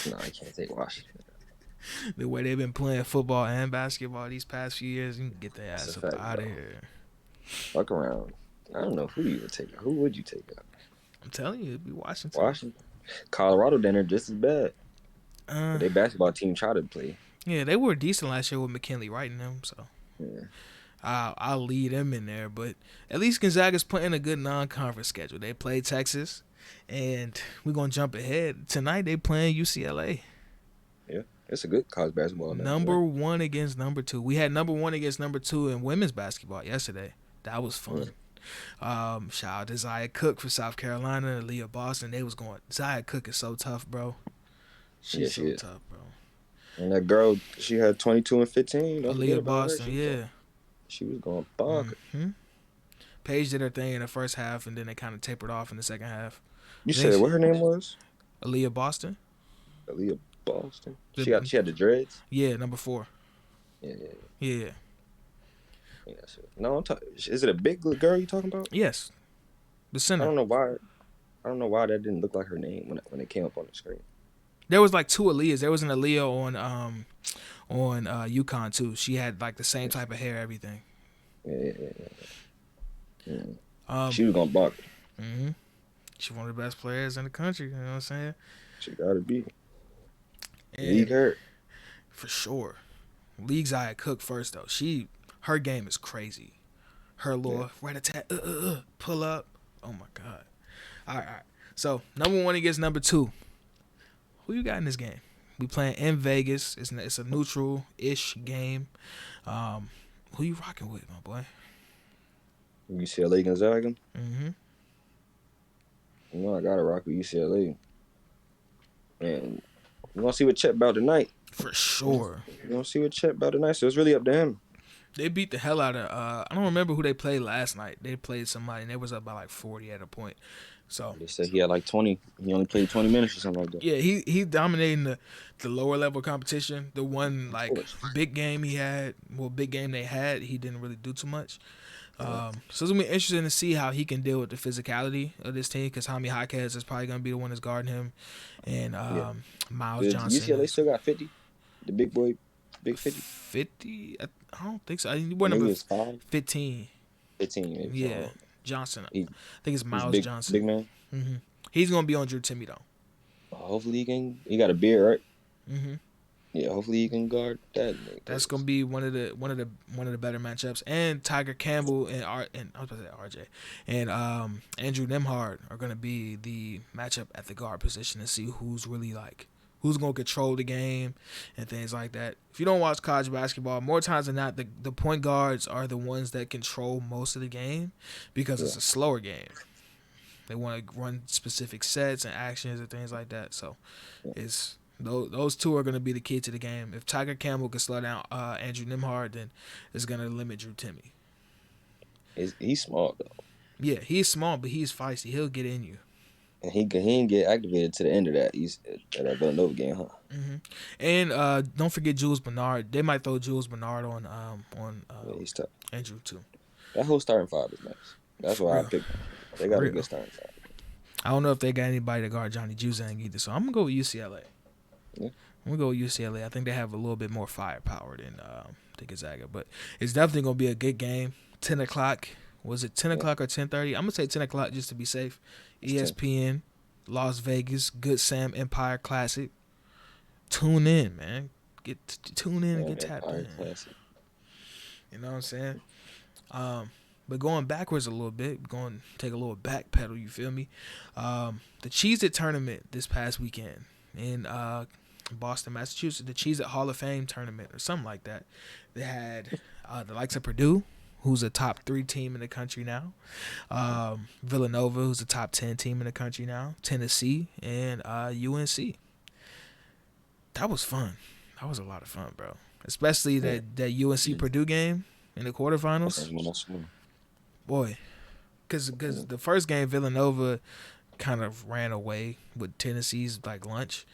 No, I can't take Washington. The way they've been playing football and basketball these past few years, you can get their ass up out of here. Fuck around. I don't know who you would take out. Who would you take out? I'm telling you, it'd be Washington. Colorado down there just as bad. But their basketball team tried to play. Yeah, they were decent last year with McKinley writing them, so yeah. I'll lead them in there. But at least Gonzaga's playing a good non-conference schedule. They play Texas, and we're going to jump ahead. Tonight they playing UCLA. Yeah, it's a good college basketball. Number 1 against number 2. We had number 1 against number 2 in women's basketball yesterday. That was fun. Shout out to Zia Cook for South Carolina and Leah Boston. They was going. Zia Cook is so tough, bro. She's so tough, bro. And that girl, she had 22 and 15. Leah Boston, yeah. She was going bonkers. Paige did her thing in the first half, and then they kind of tapered off in the second half. You said what her name was? Aaliyah Boston. Aaliyah Boston. She had the dreads. Yeah, number 4. Yeah. No, is it a big girl you talking about? Yes, the center. I don't know why that didn't look like her name when it came up on the screen. There was 2 Aaliyahs. There was an Aaliyah on UConn too. She had the same type of hair, everything. Yeah. She was gonna bark. She's one of the best players in the country. You know what I'm saying? She gotta be. League her. For sure. League Zia Cook first though. Her game is crazy. Her little rat-a-tat, pull up. Oh my God. All right. So number 1 against number 2. Who you got in this game? We playing in Vegas. It's a neutral-ish game. Who you rocking with, my boy? UCLA Gonzaga. You know I gotta rock with UCLA. And you want to see what Chet about tonight? For sure. You want to see what Chet about tonight? So it's really up to him. They beat the hell out of. I don't remember who they played last night. They played somebody, and they was up by 40 at a point. So they said he had 20. He only played 20 minutes or something like that. Yeah, he dominating the lower level competition. The one big game they had, he didn't really do too much. So it's gonna be interesting to see how he can deal with the physicality of this team, because Jaime Jaquez is probably gonna be the one that's guarding him, and Miles Johnson. UCLA still got 50, the big boy Big 50? 50? I don't think so. He wore Maybe number it's 5? 15. 15, maybe. Yeah, Johnson. I He, think it's he's Miles big, Johnson. big man. hmm He's gonna be on Drew Timmy though. Hopefully he got a beard, right? hmm Yeah, hopefully he can guard that nigga. That's gonna be one of the better matchups. And Tiger Campbell and I was about to say RJ and Andrew Nemhard are gonna be the matchup at the guard position to see who's really like who's gonna control the game and things like that. If you don't watch college basketball, more times than not, the point guards are the ones that control most of the game because it's a slower game. They want to run specific sets and actions and things like that. So it's those two are going to be the key to the game. If Tiger Campbell can slow down Andrew Nemhard, then it's going to limit Drew Timmy. He's small though. Yeah, he's small, but he's feisty. He'll get in you. And he didn't get activated to the end of that that Villanova game, huh? Mm-hmm. And don't forget Jules Bernard. They might throw Jules Bernard on He's tough. Andrew too. That whole starting five is nice. That's why I picked them. They got a good starting five. I don't know if they got anybody to guard Johnny Juzang either, so I'm gonna go with UCLA. Yeah. I'm gonna go with UCLA. I think they have a little bit more firepower than Gonzaga, but it's definitely gonna be a good game. 10 o'clock. Was it 10 o'clock or 10:30? I'm gonna say 10 o'clock just to be safe. ESPN, Las Vegas, Good Sam Empire Classic. Tune in, man. Tune in and get tapped in. Classic. You know what I'm saying? But going backwards a little bit, going to take a little back pedal, you feel me? The Cheez-It tournament this past weekend in Boston, Massachusetts, the Cheez-It Hall of Fame tournament or something like that. They had the likes of Purdue, who's a top 3 team in the country now, Villanova, who's a top 10 team in the country now, Tennessee, and UNC. That was fun. That was a lot of fun, bro. Especially that UNC Purdue game in the quarterfinals. Boy, because the first game Villanova kind of ran away with Tennessee's like lunch.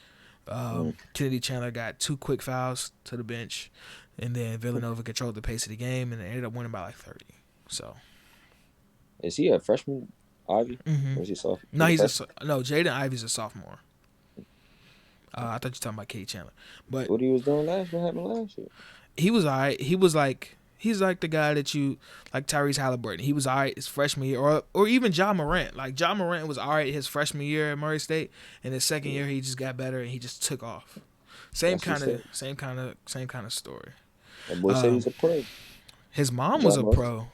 Kennedy Chandler got 2 quick fouls to the bench, and then Villanova controlled the pace of the game, and they ended up winning by like 30. So, is he a freshman, Ivy? Mm-hmm. Or is he sophomore? No, Jaden Ivey's a sophomore. I thought you were talking about Kate Chandler, but what he was doing what happened last year? He was alright. He's like the guy that you like, Tyrese Halliburton. He was alright his freshman year, or even Ja Morant. Like Ja Morant was alright his freshman year at Murray State, and his second year he just got better and he just took off. Same kind of story. That boy said he's a pro. His mom was a pro.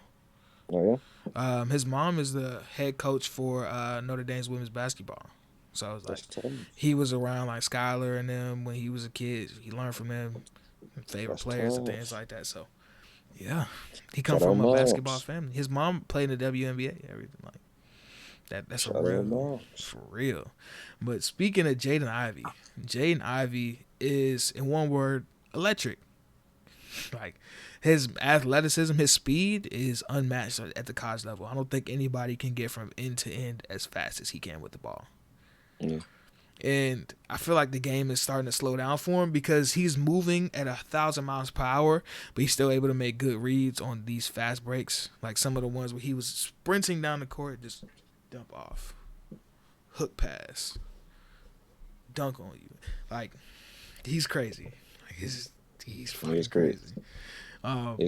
Oh yeah. His mom is the head coach for Notre Dame's women's basketball. So I was like, he was around like Skylar and them when he was a kid. He learned from them, favorite players and things like that. So, yeah, he come from a basketball family. His mom played in the WNBA, everything like that. That's a real, for real. But speaking of Jaden Ivey is, in one word, electric. Like, his athleticism, his speed is unmatched at the college level. I don't think anybody can get from end to end as fast as he can with the ball. Yeah. And I feel like the game is starting to slow down for him because he's moving at 1,000 miles per hour, but he's still able to make good reads on these fast breaks. Like some of the ones where he was sprinting down the court, just dump off, hook pass, dunk on you. Like, he's crazy. Like, he's fucking crazy. It's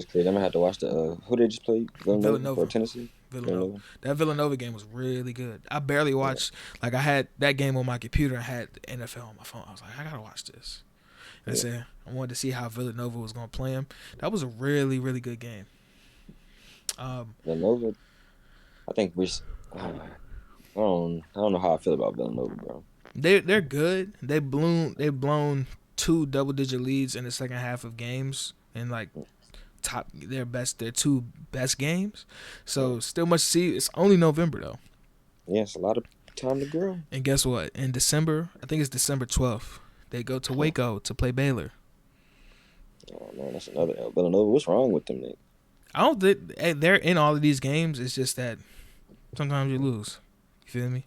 crazy. I'm gonna have to watch the who they just played, Villanova or Tennessee. Villanova. That Villanova game was really good. I barely watched. Like, I had that game on my computer and had the NFL on my phone. I was like, I gotta watch this. And I wanted to see how Villanova was gonna play him. That was a really, really good game. Villanova, I think I don't know how I feel about Villanova, bro. They're good. They've blown 2 double-digit leads in the second half of games, and like their 2 best games. So still much to see. It's only November though. Yeah, it's a lot of time to grow. And guess what? In December, I think it's December 12th, they go to Waco to play Baylor. Oh man, that's another Villanova. What's wrong with them, Nick? I don't think they're in all of these games. It's just that sometimes you lose. You feel me?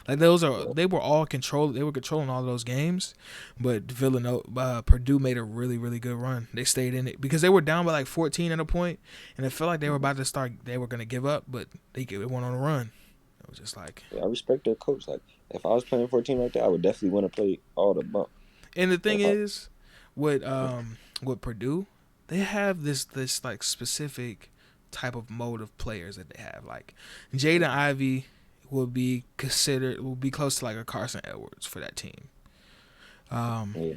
Like they were all controlled. They were controlling all of those games, but Purdue made a really, really good run. They stayed in it because they were down by like 14 at a point, and it felt like they were about to start. They were going to give up, but they went on a run. It was just like, I respect their coach. Like, if I was playing for a team like that, I would definitely want to play all the bump. And the thing is, what with Purdue, they have this like specific type of mode of players that they have. Like Jaden Ivey will be close to like a Carson Edwards for that team. Yeah.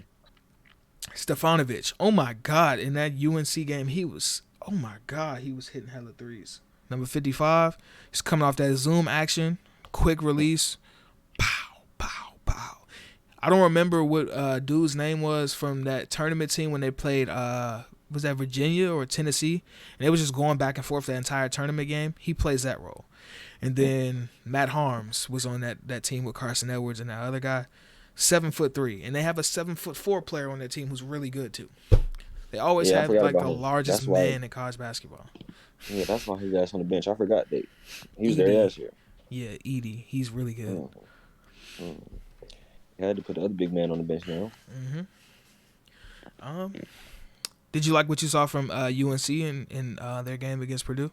Stefanovic, oh my God, in that UNC game, he was hitting hella threes. Number 55, he's coming off that zoom action, quick release, pow, pow, pow. I don't remember what dude's name was from that tournament team when they played, was that Virginia or Tennessee? And they was just going back and forth the entire tournament game. He plays that role. And then Matt Harms was on that team with Carson Edwards and that other guy. 7'3", and they have a 7'4" player on their team who's really good too. They always have like the largest man in college basketball. Yeah, that's why he got on the bench. I forgot that he was there last year. Yeah, Edie, he's really good. He had to put the other big man on the bench now. Did you like what you saw from UNC in their game against Purdue?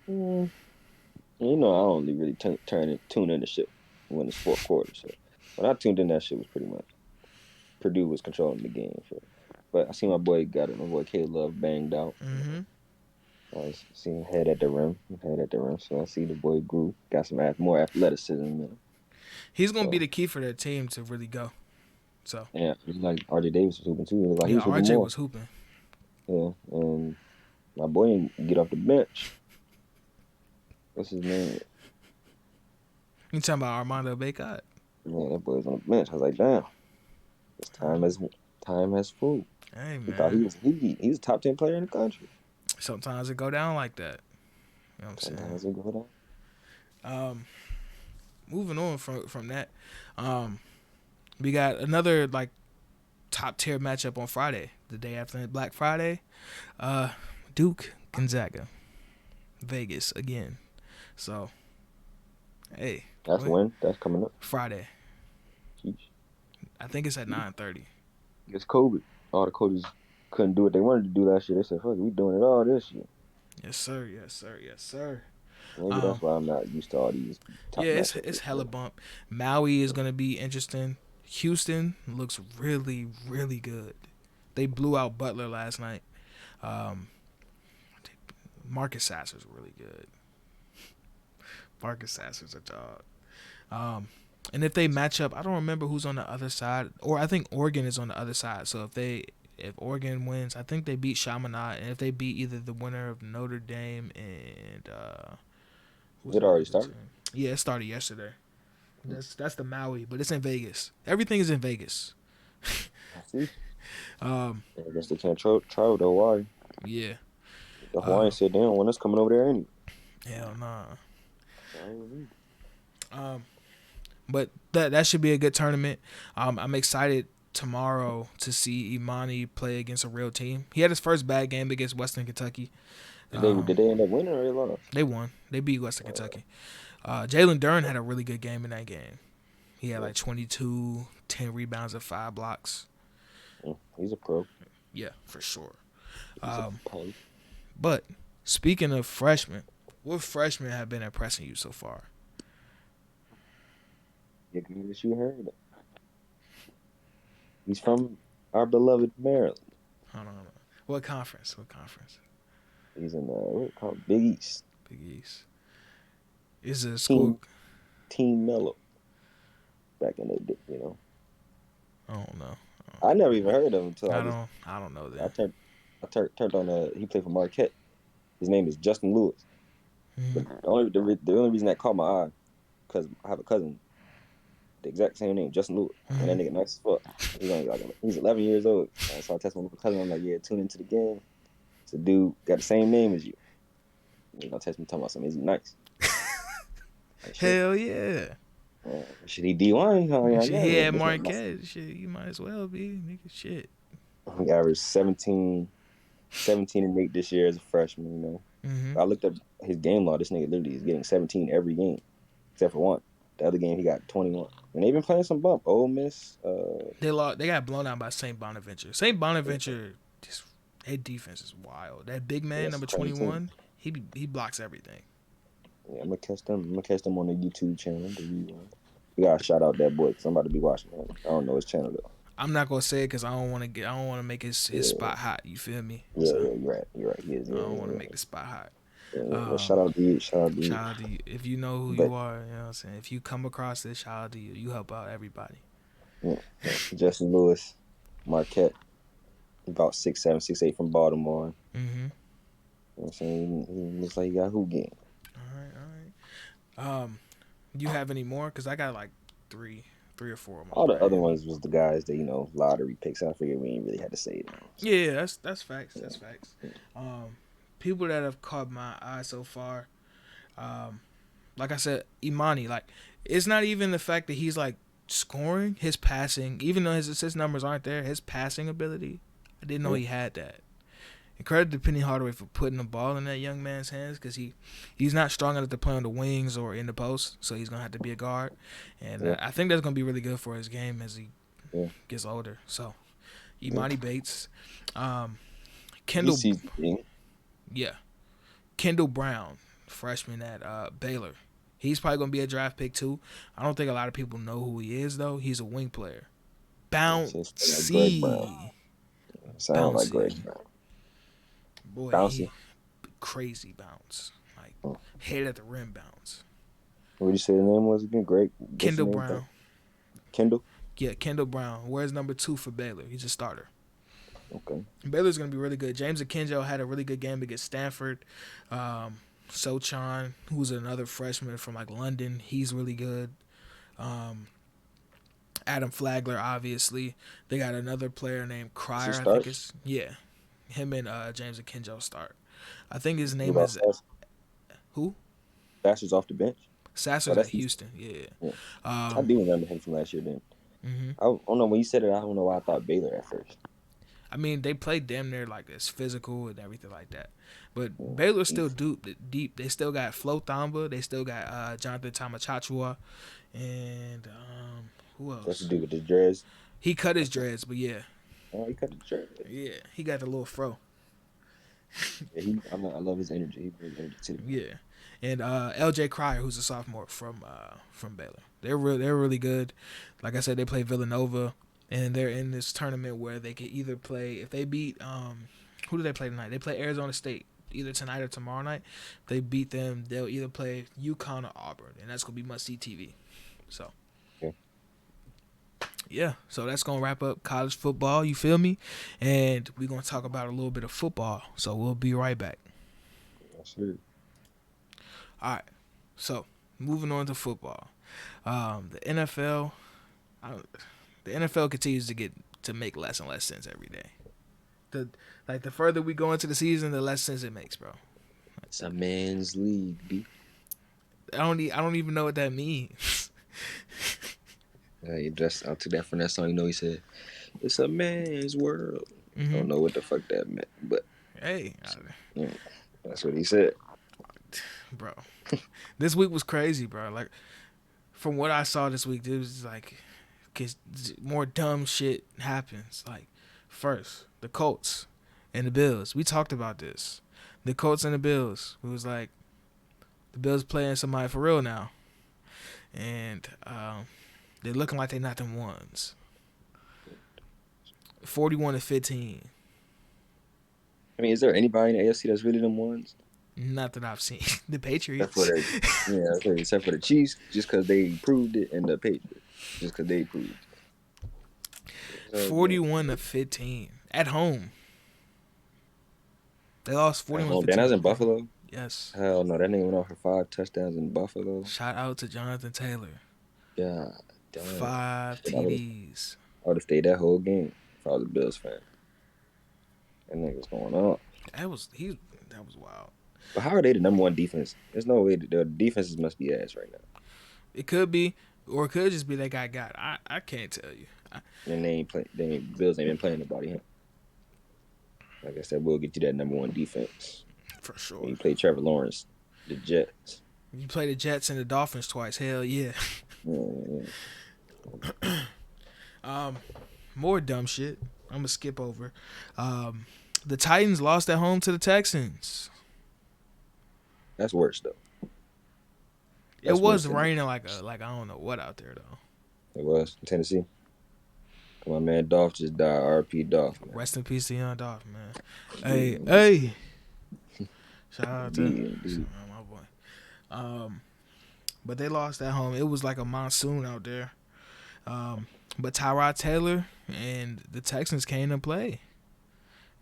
You know, I only really tune in the shit when it's fourth quarter. So when I tuned in, that shit was pretty much Purdue was controlling the game. So. But I see my boy Caleb Love banged out. I see him head at the rim. So I see the boy grew, got some more athleticism in him. He's gonna be the key for their team to really go. So yeah, like RJ Davis was hooping too. Like RJ was hooping. Yeah, and my boy didn't get off the bench. What's his name? You talking about Armando Bacot? Yeah, that boy was on the bench. I was like, damn, this time has flew. Hey man, he thought he was a top 10 player in the country. Sometimes it go down like that. You know what I'm saying? Sometimes it go down. Moving on from that, we got another like top tier matchup on Friday, the day after Black Friday. Duke Gonzaga, Vegas again. So, hey, that's when that's coming up. Friday. Jeez. I think it's at 9:30. It's COVID. All the coaches couldn't do what they wanted to do last year. They said, "Fuck, we doing it all this year." Yes, sir. Yes, sir. Yes, sir. Maybe that's why I'm not used to all these. It's hella bump. Maui is gonna be interesting. Houston looks really, really good. They blew out Butler last night. Marcus Sasser's really good. Marcus Sasser's a dog. And if they match up, I don't remember who's on the other side, or I think Oregon is on the other side. So if Oregon wins, I think they beat Chaminade, and if they beat either the winner of Notre Dame and it already started? Yeah, it started yesterday. That's the Maui, but it's in Vegas. Everything is in Vegas. I see. I guess they can't travel to Hawaii. Yeah. The Hawaiians said they don't want us coming over there anyway. Hell nah. But that should be a good tournament. I'm excited tomorrow to see Imani play against a real team. He had his first bad game against Western Kentucky. Did they end up winning or they lost? They won. They beat Western Kentucky. Jalen Duren had a really good game in that game. He had like 22, 10 rebounds and 5 blocks. He's a pro. Yeah, for sure. Pro. But speaking of freshmen, what freshmen have been impressing you so far? Yeah, you heard. He's from our beloved Maryland. I don't know. What conference? He's in what's it called? Big East. Big East. Is a school Team Mello. Back in the day, you know. I don't know. I never even heard of him until I don't know that. I turned on he played for Marquette. His name is Justin Lewis. Mm-hmm. But the only reason that caught my eye, because I have a cousin, the exact same name, Justin Lewis, and that nigga nice as fuck. He's 11 years old. So I texted my cousin. I'm like, yeah, tune into the game. It's a dude got the same name as you. You know, text me talking about something. Is he nice? Like, hell yeah. Should he D1? He had Marquette. Shit, you might as well be. Nigga, shit. He averaged 17 and 8 this year as a freshman, you know. Mm-hmm. I looked up his game log. This nigga literally is getting 17 every game, except for one. The other game, he got 21. And they've been playing some bump. Ole Miss. They got blown out by St. Bonaventure. St. Bonaventure, their defense is wild. That big man, number 21, he blocks everything. Yeah, I'm gonna catch them on the YouTube channel. We gotta shout out that boy because I'm about to be watching him. I don't know his channel though. I'm not gonna say it because I don't want to make his Yeah, spot hot. You feel me? yeah, So yeah. You're right. You're right. He is. I Yeah, don't want to yeah, make the spot hot. yeah. Yeah. Well, Um, shout out to you. Shout out to you. Shout out to you. If you know who But you are, you know what I'm saying? If you come across this, shout out to you. You help out everybody. yeah, yeah. Justin Lewis, Marquette, about 6'7", 6'8" from Baltimore. Mm-hmm. You know what I'm saying? He looks like he got hoop game. All right, all right. Do you have any more? Because I got like three or four on my All the other brain. ones was the guys that, lottery picks. I figured we ain't really had to say it. So, Yeah, that's facts. yeah, That's facts. yeah. People that have caught my eye so far, um, like I said, Imani. Like, it's not even the fact that he's like scoring, his passing. Even though his assist numbers aren't there, his passing ability, I didn't know Yeah. he had that. And credit to Penny Hardaway for putting the ball in that young man's hands because he's not strong enough to play on the wings or in the post, so he's gonna have to be a guard. And Yeah. I think that's gonna be really good for his game as he Yeah. gets older. So, Yeah. Imani Bates, He Kendall, sees the thing. yeah, Kendall Brown, freshman at Baylor. He's probably gonna be a draft pick too. I don't think a lot of people know who he is though. He's a wing player. It's just like Greg Brown. Bouncy, Sound like Greg bouncy. Brown. Boy, Bouncy. he crazy bounce, like Oh. head at the rim bounce. What did you say the name was again? Greg. What's the Kendall name? Brown. Kendall. Yeah, Kendall Brown. Where's number 2 for Baylor? He's a starter. Okay. Baylor's going to be really good. James Akinjo had a really good game against Stanford. Sochan, who's another freshman from like London, he's really good. Adam Flagler, obviously. They got another player named Cryer. I think it's him and James Akinjo start. I think his name is who? Sasser's off the bench. Sasser's at Houston. Yeah. I do remember him from last year. Then I don't know when you said it. I don't know why I thought Baylor at first. I mean, they play damn near like it's physical and everything like that. But Baylor's still deep. They still got Flo Thamba. They still got Jonathan Tamachachua. And who else? What's to do with the dreads? He cut his dreads, but yeah. Oh, he cut the dreads. Yeah, he got the little fro. Yeah, I love his energy. He brings energy too. Yeah. And L.J. Cryer, who's a sophomore from Baylor. They're really good. Like I said, they play Villanova. And they're in this tournament where they can either play, if they beat, who do they play tonight? They play Arizona State either tonight or tomorrow night. If they beat them, they'll either play UConn or Auburn, and that's going to be must-see TV. So, yeah, so that's going to wrap up college football, you feel me? And we're going to talk about a little bit of football, so we'll be right back. That's it. All right, so moving on to football. The NFL... The NFL continues to make less and less sense every day. The further we go into the season, the less sense it makes, bro. It's a man's league, B. I don't even know what that means. You just I took that from that song. He said, "It's a man's world." Mm-hmm. I don't know what the fuck that meant, but hey, that's what he said, bro. This week was crazy, bro. Like from what I saw this week, it was like. Cause more dumb shit happens. Like, first, the Colts and the Bills. We talked about this. The Colts and the Bills. It was like, the Bills playing somebody for real now. And they're looking like they're not them ones. 41-15. I mean, is there anybody in the AFC that's really them ones? Not that I've seen. The Patriots. Except for the Chiefs, just because they proved it, and the Patriots. Just because they proved. 41-15 at home. They lost 41-15. That was in Buffalo. Yes. Hell no, that nigga went off for 5 touchdowns in Buffalo. Shout out to Jonathan Taylor. Yeah, damn. 5 TDs. I would have stayed that whole game if I was a Bills fan. That nigga's going on. That was wild. But how are they the number one defense? There's no way their defenses must be ass right now. It could be, or it could just be that guy got. I can't tell you. And Bills ain't been playing nobody. Huh? Like I said, we'll get you that number one defense. For sure. When you play Trevor Lawrence, the Jets. You play the Jets and the Dolphins twice. Hell yeah. More dumb shit. I'm gonna skip over. The Titans lost at home to the Texans. That's worse though. It was raining like I don't know what out there though. It was in Tennessee. My man Dolph just died. R.P. Dolph, man. Rest in peace to young Dolph, man. Yeah, Hey. Shout out to indeed. my boy. But they lost at home. It was like a monsoon out there. But Tyrod Taylor and the Texans came to play.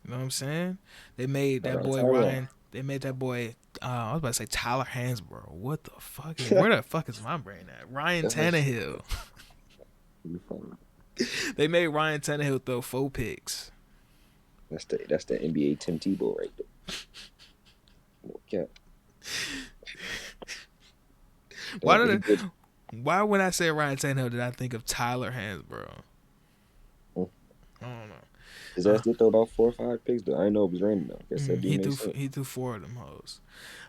You know what I'm saying? They made that boy Ryan. They made that boy. I was about to say Tyler Hansbrough. What the fuck? Where the fuck is my brain at? Ryan Tannehill. They made Ryan Tannehill throw 4 picks. That's the NBA Tim Tebow right there. Okay. Why when I say Ryan Tannehill did I think of Tyler Hansbrough? I don't know. His ass did throw about 4 or 5 picks though. I didn't know it was raining though. Guess that he threw 4 of them hoes.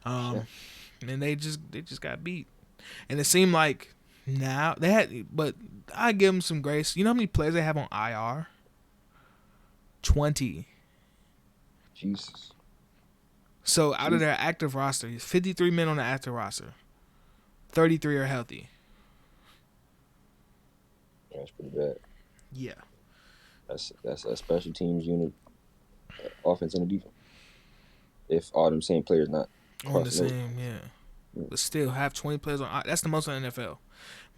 And they just got beat. And it seemed like now they had, but I give them some grace. You know how many players they have on IR? 20. Jesus. So out of their active roster, 53 men on the active roster. 33 are healthy. That's pretty bad. Yeah. That's a special teams unit, offense and defense. If all them same players not on the same, but still have 20 players on. That's the most in the NFL.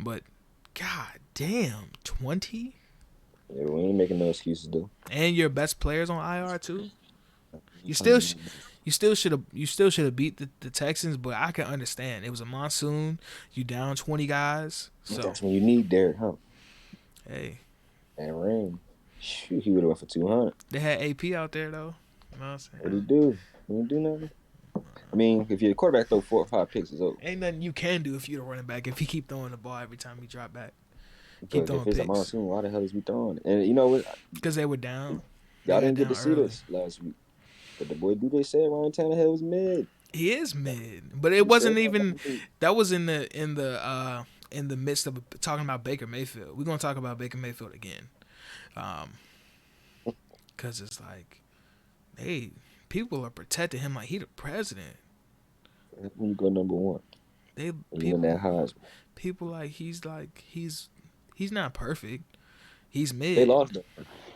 But god damn, 20. Yeah, we ain't making no excuses though. And your best players on IR too. You still should have beat the Texans, but I can understand it was a monsoon. You down 20 guys, so that's when you need Derek, huh? Hey, and rain. Shoot, he would have went for 200. They had AP out there though. You know what I'm saying? What'd he do? He didn't do nothing. I mean, if your quarterback throw 4 or 5 picks, it's over. Ain't nothing you can do if you're the running back. If he keep throwing the ball every time he drop back, keep throwing picks. If it's a monsoon, why the hell is we throwing? And you know what? Because they were down. Y'all didn't get to see this last week. But the boy DJ said Ryan Tannehill was mid. He is mid, but it wasn't even. That was in the midst of talking about Baker Mayfield. We're gonna talk about Baker Mayfield again, because it's like, hey, people are protecting him like he the president. When you go number 1, people that Heisman. People he's not perfect. He's mid. They lost them.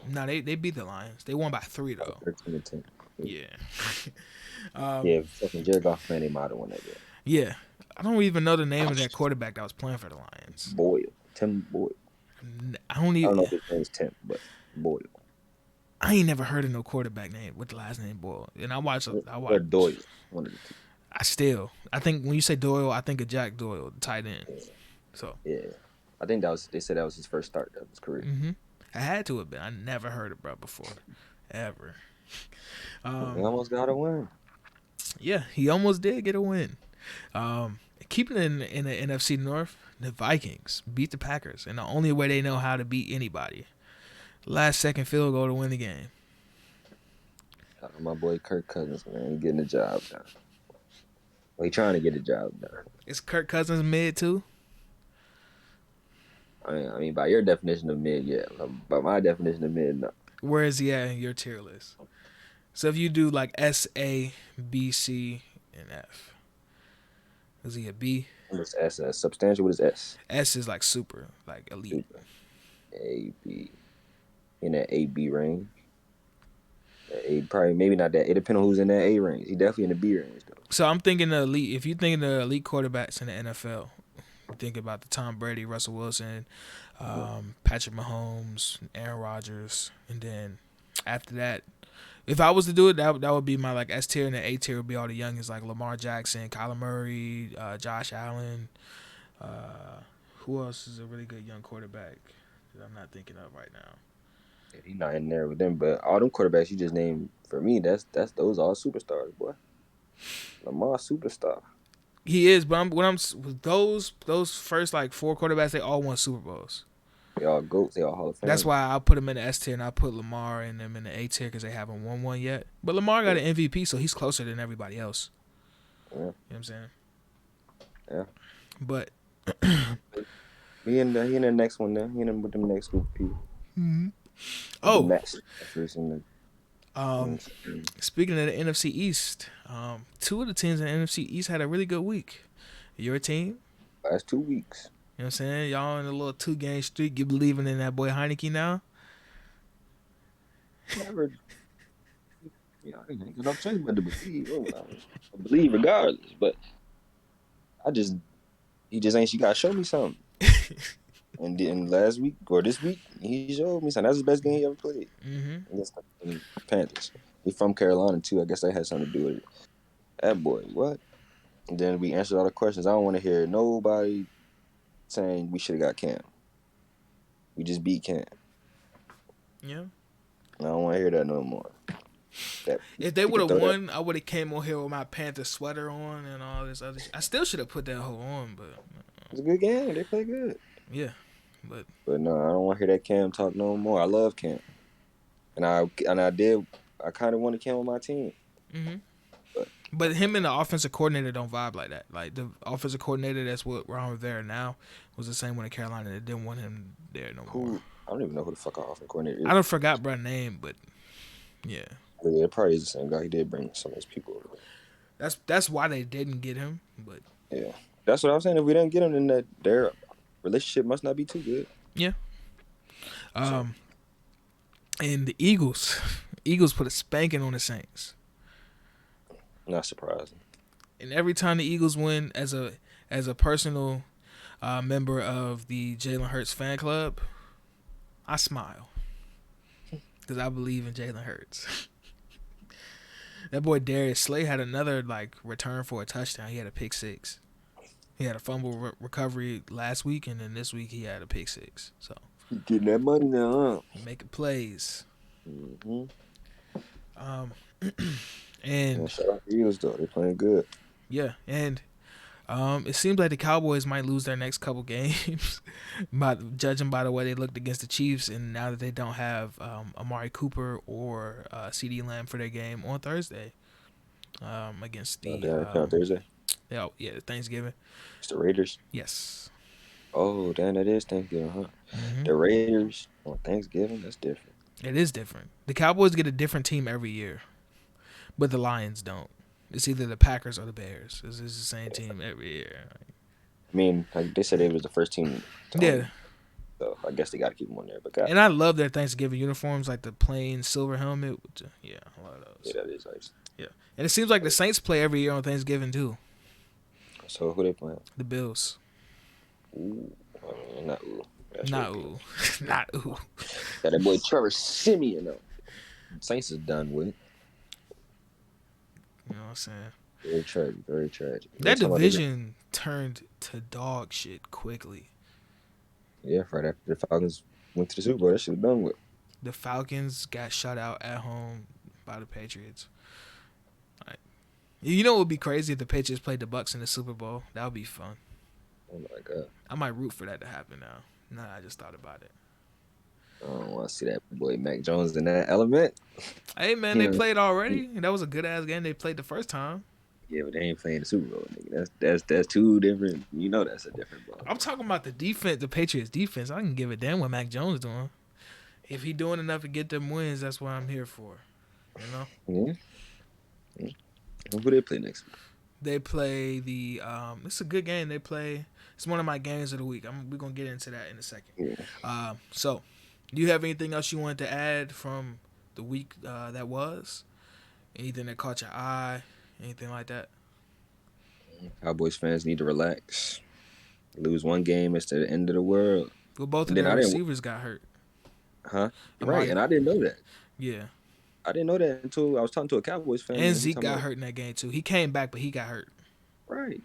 No, they beat the Lions. They won by 3 though. 13-10. Yeah. Fucking Jared Goff fan, they might have won that game. Yeah. I don't even know the name of that quarterback that was playing for the Lions. Tim Boyle. I don't know if his name's Tim, but Boyle. I ain't never heard of no quarterback name with the last name Boyle. And I watched or Doyle, one of the two. I think when you say Doyle, I think of Jack Doyle, the tight end. Yeah. So yeah, I think they said that was his first start of his career. Mm-hmm. I had to have been. I never heard of bro before, ever. He almost got a win. Yeah, he almost did get a win. Keeping it in the NFC North, the Vikings beat the Packers, and the only way they know how to beat anybody, last second field goal to win the game. My boy Kirk Cousins, man, he getting the job done. Well, he trying to get the job done. Is Kirk Cousins mid too? I mean, by your definition of mid, yeah. By my definition of mid, no. Where is he at in your tier list? So if you do like S, A, B, C, and F, is he a B? What's S? Substantial. What is S? S is like super, like elite. Super. A, B. In that A, B range. A, probably, maybe not that. It depends on who's in that A range. He definitely in the B range, though. So I'm thinking the elite. If you think the elite quarterbacks in the NFL, think about the Tom Brady, Russell Wilson, Patrick Mahomes, Aaron Rodgers, and then after that, if I was to do it, that would be my like S tier, and the A tier would be all the youngest like Lamar Jackson, Kyler Murray, Josh Allen. Who else is a really good young quarterback that I'm not thinking of right now? Yeah, he's not in there with them, but all them quarterbacks you just named for me, those all superstars, boy. Lamar superstar. He is, but those first like 4 quarterbacks, they all won Super Bowls. They all GOATs. They all Hall of Fame. That's why I put them in the S tier and I put Lamar and them in the A tier because they haven't won one yet. But Lamar got an MVP, so he's closer than everybody else. Yeah. You know what I'm saying? Yeah. But he in the next one now. He in with them next group of people. Mm-hmm. Speaking of the NFC East, 2 of the teams in the NFC East had a really good week. Your team? Last 2 weeks. You know what I'm saying? Y'all in a little 2-game streak. You believing in that boy Heineke now? Never. Yeah, I ain't got no choice but to believe. I believe regardless, but I just he just ain't. She got to show me something. And then last week or this week, he showed me something. That's the best game he ever played against the Panthers. He's from Carolina too. I guess that had something to do with it. That boy, what? And then we answered all the questions. I don't want to hear nobody saying we should have got Cam. We just beat Cam. Yeah. I don't want to hear that no more. That If they we would could have throw that. won, I would have came on here with my Panther sweater on and all this other shit. I still should have put that hoe on, but It's a good game. They play good. yeah. But no, I don't want to hear that Cam talk no more. I love Cam, and I kind of wanted Cam on my team. But him and the offensive coordinator don't vibe like that. Like the offensive coordinator that's what Ron Rivera now was the same one in Carolina. They didn't want him there no more. I don't even know who the fuck our offensive coordinator is. I don't forgot bruh's name, but yeah. Yeah, it probably is the same guy. He did bring some of his people over there. That's why they didn't get him. But yeah, that's what I was saying. If we didn't get him, then their relationship must not be too good. Yeah. And the Eagles put a spanking on the Saints. Not surprising. And every time the Eagles win, as a personal member of the Jalen Hurts fan club, I smile because I believe in Jalen Hurts. That boy Darius Slay had another return for a touchdown. He had a pick six. He had a fumble recovery last week, and then this week he had a pick six. So getting that money now, huh? Making plays. Mm-hmm. And shout out to the Eagles though, they're playing good. Yeah, and it seems like the Cowboys might lose their next couple games, judging by the way they looked against the Chiefs, and now that they don't have Amari Cooper or CD Lamb for their game on Thursday against the Thursday. Yeah, Thanksgiving. It's the Raiders. Yes. Oh, damn, that is Thanksgiving, huh? Mm-hmm. The Raiders on Thanksgiving, that's different. It is different. The Cowboys get a different team every year, but the Lions don't. It's either the Packers or the Bears. It's the same team every year. I mean, they said it was the first team. Yeah. So I guess they got to keep them on there. But and I love their Thanksgiving uniforms, like the plain silver helmet. Yeah, I love those. Yeah, that is nice. Yeah, and it seems like the Saints play every year on Thanksgiving too. So who they playing? The Bills. Ooh, I mean, not ooh. That's not ooh. Not ooh. Got that boy Trevor Siemian though. Saints is done with. You know what I'm saying? Very tragic. Very tragic. That division turned to dog shit quickly. Yeah, right after the Falcons went to the Super Bowl, that shit was done with. The Falcons got shut out at home by the Patriots. You know what would be crazy if the Patriots played the Bucs in the Super Bowl? That would be fun. Oh my god. I might root for that to happen now. Nah, I just thought about it. I don't want to see that boy Mac Jones in that element. Hey man, they played already. That was a good ass game. They played the first time. Yeah, but they ain't playing the Super Bowl, nigga. That's two different. You know, that's a different ball. I'm talking about the defense, the Patriots defense. I can give a damn what Mac Jones doing. If he doing enough to get them wins, that's what I'm here for. You know. Yeah. Who they play next week? They play the. It's a good game. They play. It's one of my games of the week. We're gonna get into that in a second. Yeah. So, do you have anything else you wanted to add from the week that was? Anything that caught your eye? Anything like that? Cowboys fans need to relax. Lose one game, it's the end of the world. Well, both of their receivers got hurt. Huh? Right, and I didn't know that. Yeah. I didn't know that until I was talking to a Cowboys fan. And Zeke got hurt in that game, too. He came back, but he got hurt. Right.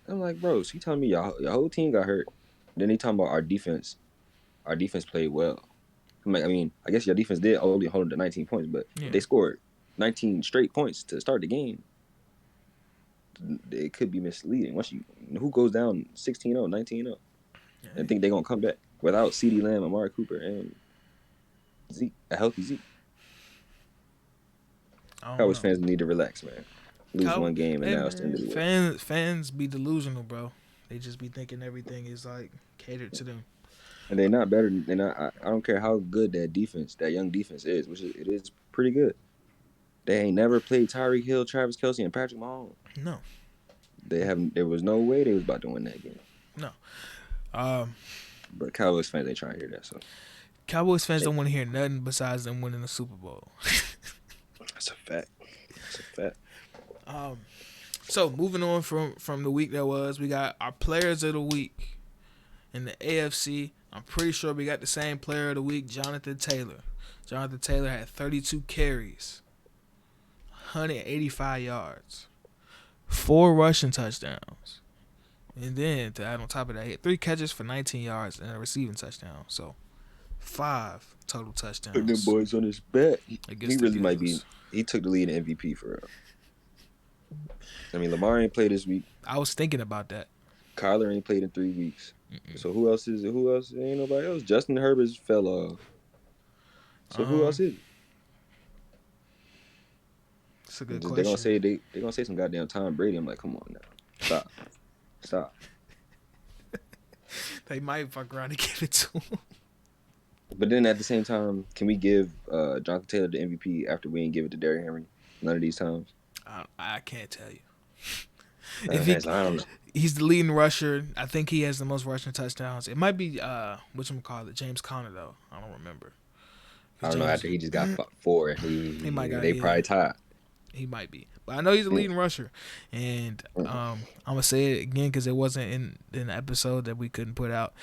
I'm like, bro, so he telling me your whole team got hurt. Then he talking about our defense. Our defense played well. I mean, I guess your defense did only hold to 19 points, but they scored 19 straight points to start the game. It could be misleading. Who goes down 16-0, 19-0, and think they're going to come back without CeeDee Lamb, Amari Cooper, and Zeke, a healthy Zeke. Cowboys fans need to relax, man. Lose one game and now it's the end of the world. Fans be delusional, bro. They just be thinking everything is catered to them. And they're not better. I don't care how good that young defense is, which it is pretty good. They ain't never played Tyreek Hill, Travis Kelce, and Patrick Mahomes. No. There was no way they was about to win that game. No. But Cowboys fans ain't trying to hear that. So Cowboys fans don't want to hear nothing besides them winning the Super Bowl. That's a fact. That's a fact. So moving on from the week that was, we got our players of the week in the AFC. I'm pretty sure we got the same player of the week, Jonathan Taylor. Jonathan Taylor had 32 carries, 185 yards, 4 rushing touchdowns, and then to add on top of that, he had 3 catches for 19 yards and a receiving touchdown. So 5 total touchdowns. Put them boys on his back. He really might be. Bills. He took the lead in MVP for real. I mean, Lamar ain't played this week. I was thinking about that. Kyler ain't played in 3 weeks. So who else is it? Who else? Ain't nobody else. Justin Herbert's fell off. So who else is it? That's a good They're question. gonna say some goddamn Tom Brady. I'm like, come on now, stop. They might fuck around and give it to him. But then at the same time, can we give Jonathan Taylor the MVP after we ain't give it to Derrick Henry none of these times? I can't tell you. I don't know. He's the leading rusher. I think he has the most rushing touchdowns. It might be whatchamacallit, James Conner though. I don't remember. I don't know. After he just got 4, he might got. They probably tied. He might be, but I know he's the leading rusher. And I'm gonna say it again because it wasn't in the episode that we couldn't put out.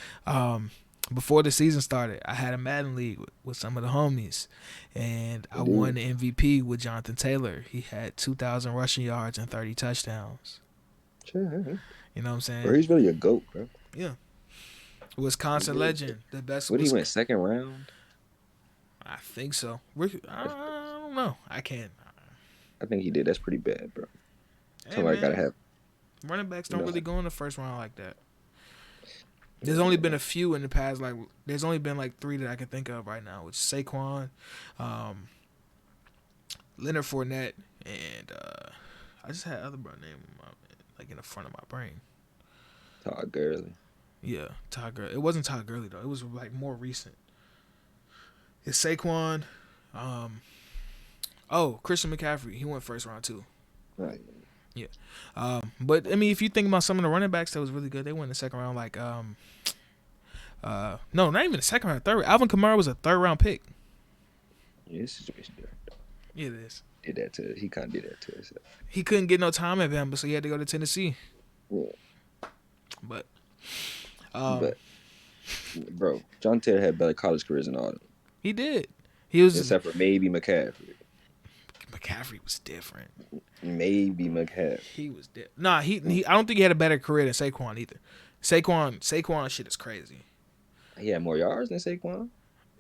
Before the season started, I had a Madden league with some of the homies, and I won the MVP with Jonathan Taylor. He had 2,000 rushing yards and 30 touchdowns. Sure. You know what I'm saying? Bro, he's really a GOAT, bro. Yeah. Wisconsin legend. The best. What, he went second round? I think so. I don't know. I can't. I think he did. That's pretty bad, bro. Hey, Somebody got to have. Running backs don't really go in the first round like that. There's only been a few in the past. There's only been 3 that I can think of right now, which is Saquon, Leonard Fournette, and I just had other bro name in the front of my brain. Todd Gurley. Yeah, Todd Gurley. It wasn't Todd Gurley though. It was more recent. It's Saquon. Christian McCaffrey. He went first round too. Right. Yeah. But I mean, if you think about some of the running backs that was really good, they went in the second round. No, not even the second round. Third. Alvin Kamara was a 3rd round pick. Yeah, this situation different. Yeah, it is. He kind of did that to us. He couldn't get no time at Bama, so he had to go to Tennessee. Yeah. But bro, John Taylor had better college careers than all of them. He did. He was except for maybe McCaffrey. McCaffrey was different. Maybe McCaffrey. He was different. Nah, he. I don't think he had a better career than Saquon either. Saquon shit is crazy. He had more yards than Saquon.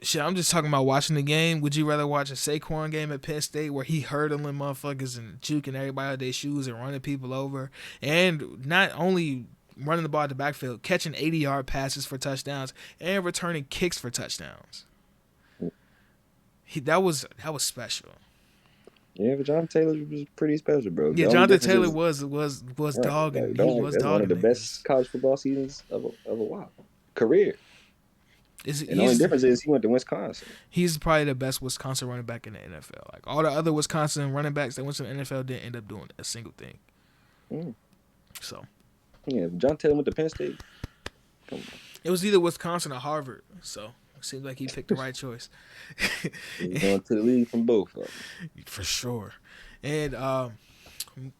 Shit, I'm just talking about watching the game. Would you rather watch a Saquon game at Penn State where he hurdling motherfuckers and juking everybody out their shoes and running people over, and not only running the ball at the backfield, catching 80-yard passes for touchdowns and returning kicks for touchdowns? That was special. Yeah, but Jonathan Taylor was pretty special, bro. Yeah, Jonathan Taylor was dogging. He was dogging. One of the best college football seasons of a while. Career. The only difference is he went to Wisconsin. He's probably the best Wisconsin running back in the NFL. All the other Wisconsin running backs that went to the NFL didn't end up doing a single thing. So. Yeah, John Taylor went to Penn State. Come on. It was either Wisconsin or Harvard, so it seems like he picked the right choice. He's going to the league from both of them. For sure. And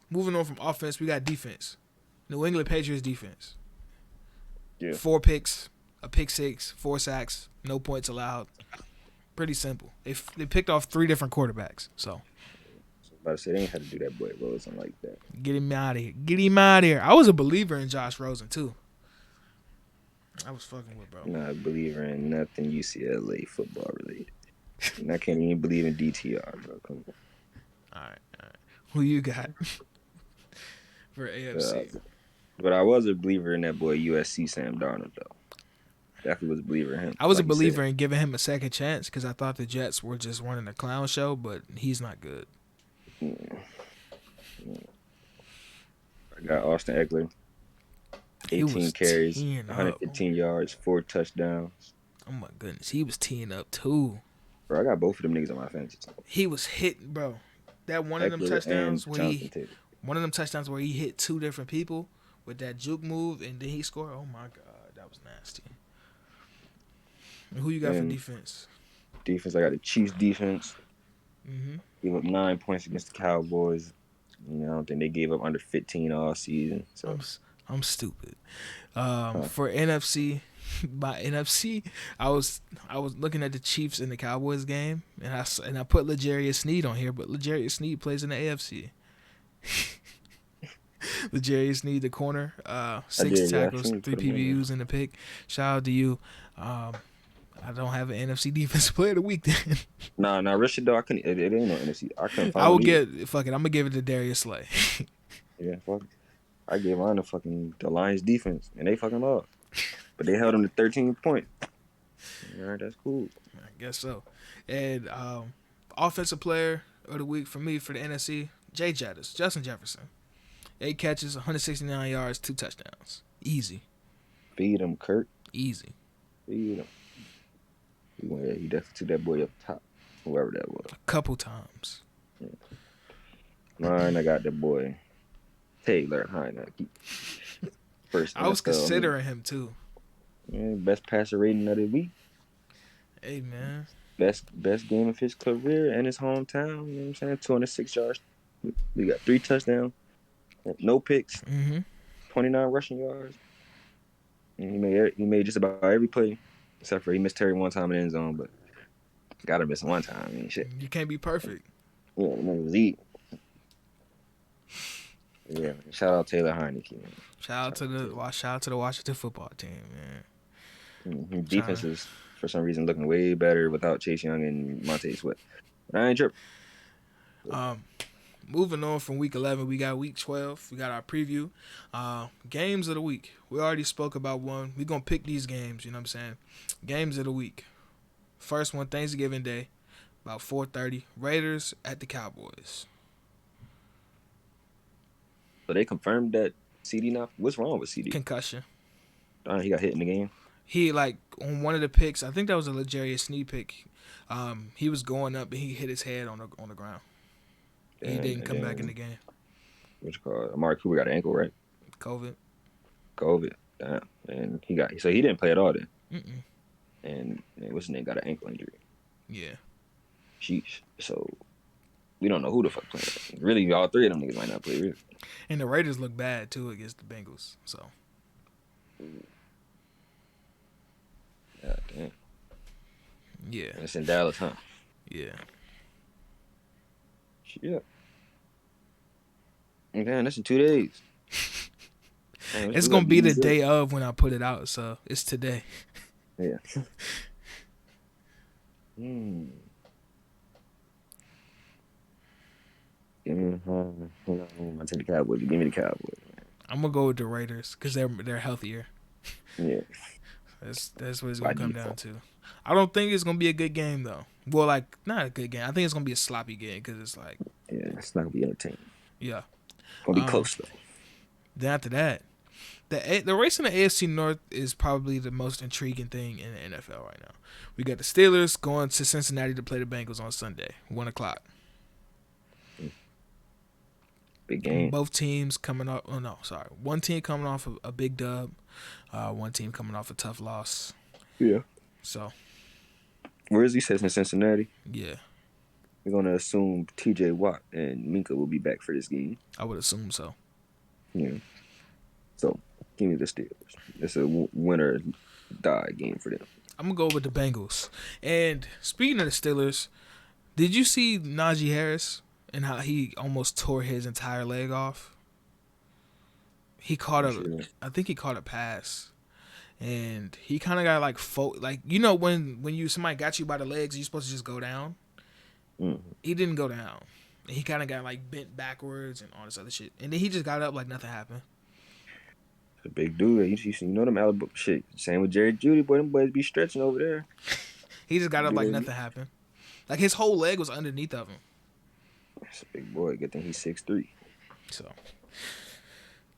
moving on from offense, we got defense. New England Patriots defense. Yeah. 4 picks, a pick 6, 4 sacks, no points allowed. Pretty simple. They picked off 3 different quarterbacks. So. I was about to say, they ain't had to do that boy Rosen like that. Get him out of here. Get him out of here. I was a believer in Josh Rosen, too. I was fucking with, bro. Not a believer in nothing UCLA football related. And I can't even believe in DTR, bro. Come on. All right. Who you got for AFC? But I was a believer in that boy USC Sam Darnold, though. Definitely was a believer in him. I was a believer in giving him a second chance because I thought the Jets were just running a clown show, but he's not good. I got Austin Eckler. 18 carries, 115 yards, 4 touchdowns. Oh my goodness, he was teeing up too. Bro, I got both of them niggas on my fantasy team. He was hitting, bro. That one of them touchdowns where he hit 2 different people with that juke move and then he scored. Oh my god, that was nasty. Who you got for And defense? defense, I got the Chiefs defense. Mm-hmm. Gave up 9 points against the Cowboys. I don't think they gave up under 15 all season. So, I'm stupid. huh. For NFC, by NFC, I was looking at the Chiefs and the Cowboys game, and I put L'Jarius Sneed on here, but L'Jarius Sneed plays in the AFC. L'Jarius Sneed, the corner, I 6 did, yeah. I tackles, seen you 3 put them in there. PBUs in the pick. Shout out to you. I don't have an NFC Defensive Player of the Week then. Nah, Richard though, I couldn't. It ain't no NFC. I couldn't I find will one either. fuck it. I'm gonna give it to Darius Slay. Yeah, fuck. I gave on the Lions defense, and they fucking lost. But they held them to 13 points. All right, that's cool. I guess so. And offensive player of the week for me for the NFC, Jay Jettis, Justin Jefferson. 8 catches, 169 yards, 2 touchdowns. Easy. Feed him, Kurt. Easy. Feed him. He definitely took that boy up top, whoever that was. A couple times. Yeah. Mine, I got that boy, Taylor Heineke. First I was NFL, considering him too. Yeah, best passer rating of the week. Hey, man. Best game of his career and his hometown. You know what I'm saying? 206 yards. We got 3 touchdowns. No picks. Mm-hmm. 29 rushing yards. And he made just about every play, except for he missed Terry one time in the end zone, but gotta miss him one time. I mean, shit. You can't be perfect. Yeah, the man was eating. Yeah, shout out Taylor Heineke, man. Shout out to the Washington football team, man. Mm-hmm. Defense is, for some reason, looking way better without Chase Young and Montez Sweat. But I ain't tripping. Moving on from week 11, we got week 12. We got our preview. Games of the week. We already spoke about one. We're going to pick these games, you know what I'm saying? Games of the week. First one, Thanksgiving Day, about 4:30. Raiders at the Cowboys. So they confirmed that CD not. What's wrong with CD? Concussion. He got hit in the game. He, on one of the picks, I think that was a L'Jarius Sneed pick, he was going up and he hit his head on the ground. He didn't come back in the game. What you call it? Amari Cooper got an ankle, right? COVID. Damn. And he didn't play at all then. Mm-mm. And what's his name got an ankle injury. Yeah. Sheesh. So we don't know who the fuck playing. Really, all 3 of them niggas might not play. Really. And the Raiders look bad too against the Bengals. So. God damn. Yeah. And it's in Dallas, huh? Yeah. Yeah. Man, that's in 2 days. Man, It's gonna be the day of when I put it out, so it's today. Yeah. Give me I take the Cowboys. Give me the Cowboys. I'm gonna go with the Raiders because they're healthier. Yeah. That's what it's gonna come down to. I don't think it's gonna be a good game though. Well, not a good game. I think it's gonna be a sloppy game because it's like. Yeah, it's not gonna be entertaining. Yeah. It's gonna be close though. Then after that, the race in the AFC North is probably the most intriguing thing in the NFL right now. We got the Steelers going to Cincinnati to play the Bengals on Sunday, 1:00. Big game. Both teams coming off. Oh no, sorry. One team coming off a big dub. One team coming off a tough loss. Yeah. So. Where is he? Says in Cincinnati. Yeah. We're gonna assume T.J. Watt and Minka will be back for this game. I would assume so. Yeah. So give me the Steelers. It's a winner die game for them. I'm gonna go with the Bengals. And speaking of the Steelers, did you see Najee Harris and how he almost tore his entire leg off? He caught I think he caught a pass, and he kind of got when somebody got you by the legs, you're supposed to just go down. Mm-hmm. He didn't go down. He kind of got bent backwards and all this other shit, and then he just got up like nothing happened. A big dude. You know them Alabama shit. Same with Jerry Judy, boy. Them boys be stretching over there. He just got up like nothing happened. Like his whole leg was underneath of him. That's a big boy. Good thing he's 6'3". So,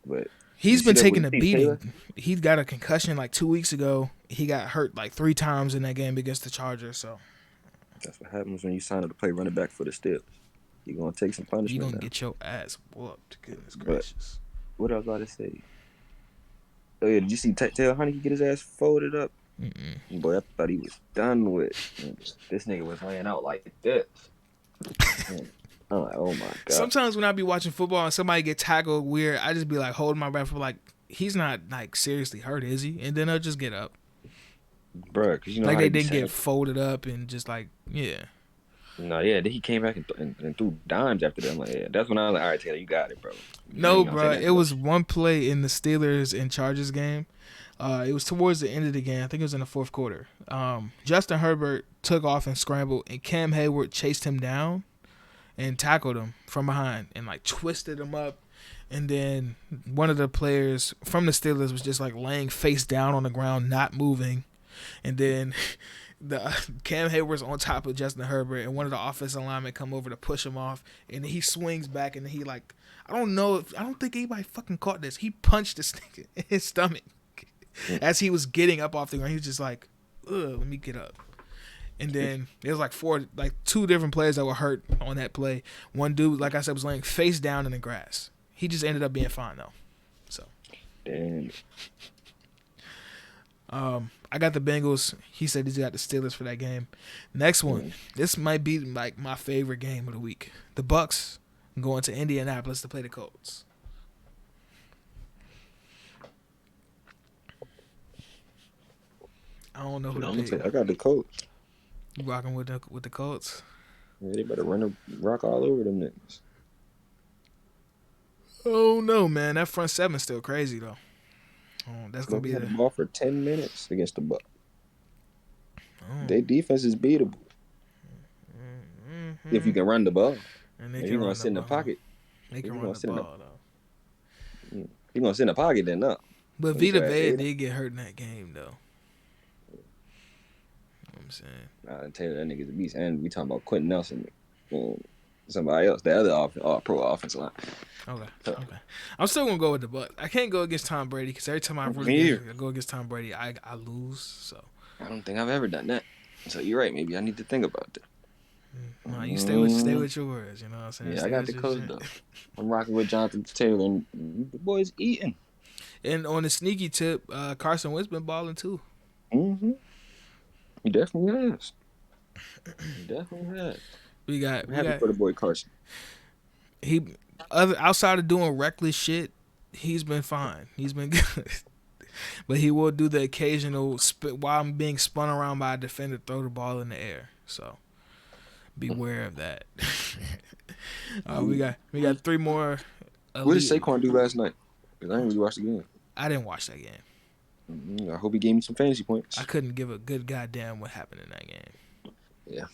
but he's been taking a beating. He got a concussion 2 weeks ago. He got hurt 3 times in that game against the Chargers. So that's what happens when you sign up to play running back for the Steelers. You're gonna take some punishment. You're gonna get your ass whooped. Goodness gracious. What I was about to say. Oh yeah, did you see Taylor Heineke get his ass folded up Boy, I thought he was done with. This nigga was laying out like this. I'm like, oh my god. Sometimes when I be watching football and somebody get tackled weird, I just be like holding my breath. Like, he's not like seriously hurt, is he? And then I'll just get up. Bruh, because you know Like how they they be didn't saying. get folded up and just like, yeah. No, yeah, then he came back and threw dimes after that. I'm like, yeah, that's when I was like, all right, Taylor, you got it, bro. No, You know what I'm bro. saying? It was one play in the Steelers and Chargers game. It was towards the end of the game. I think it was in the fourth quarter. Justin Herbert took off and scrambled, and Cam Hayward chased him down and tackled him from behind and like twisted him up. And then one of the players from the Steelers was just like laying face down on the ground, not moving. And then the Cam Hayward's on top of Justin Herbert, and one of the offensive linemen come over to push him off, and he swings back, and he like, I don't think anybody fucking caught this. He punched this nigga in his stomach as he was getting up off the ground. He was just like, ugh, let me get up. And then there was like two different players that were hurt on that play. One dude, like I said, was laying face down in the grass. He just ended up being fine though. So, Damn. I got the Bengals. He said he's got the Steelers for that game. Next one, this might be like my favorite game of the week. The Bucks going to Indianapolis to play the Colts. I don't know who to pick. I got the Colts. You rocking with the Colts? Yeah, they better run the rock all over them niggas. Oh no, man! That front seven's still crazy though. Oh, that's gonna be the ball for 10 minutes against the Bucks. Oh. Their defense is beatable if you can run the ball. And if you're gonna sit in the pocket, they can run the ball though. You're gonna sit in the pocket then, no. But Vita Vea did get hurt in that game though. You know what I'm saying? Taylor, that nigga's a beast, and we talking about Quentin Nelson and somebody else, the other pro offensive line. Okay. I'm still gonna go with the Bucks. I can't go against Tom Brady because every time I go against Tom Brady, I lose. So I don't think I've ever done that. So you're right. Maybe I need to think about that. No, you stay with your words. You know what I'm saying? Yeah, stay I got the coach though. I'm rocking with Jonathan Taylor, and the boy's eating. And on the sneaky tip, Carson Wentz been balling too. He definitely has. We got for the boy Carson. Outside of doing reckless shit, he's been fine. He's been good. But he will do the occasional while I'm being spun around by a defender, throw the ball in the air. So beware of that. We got three more. What did Saquon do last night? Because I didn't really watch the game. I didn't watch that game. I hope he gave me some fantasy points. I couldn't give a good goddamn what happened in that game. Yeah.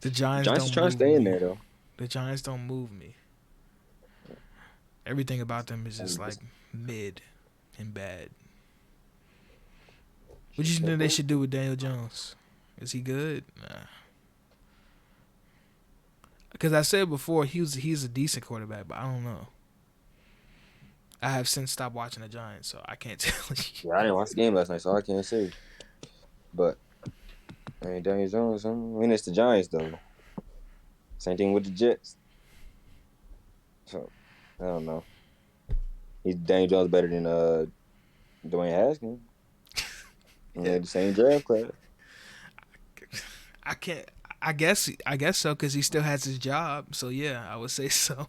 The Giants are trying to stay in there though. The Giants don't move me. Everything about them is just like mid and bad. What do you think they should do with Daniel Jones? Is he good? Nah. Because I said before he's a decent quarterback, but I don't know. I have since stopped watching the Giants, so I can't tell you. Yeah, I didn't watch the game last night, so I can't say. But I mean, Daniel Jones. I mean, it's the Giants though. Same thing with the Jets. So I don't know. Daniel Jones better than Dwayne Haskins. They're the same draft class. I can't. I guess so because he still has his job. So yeah, I would say so.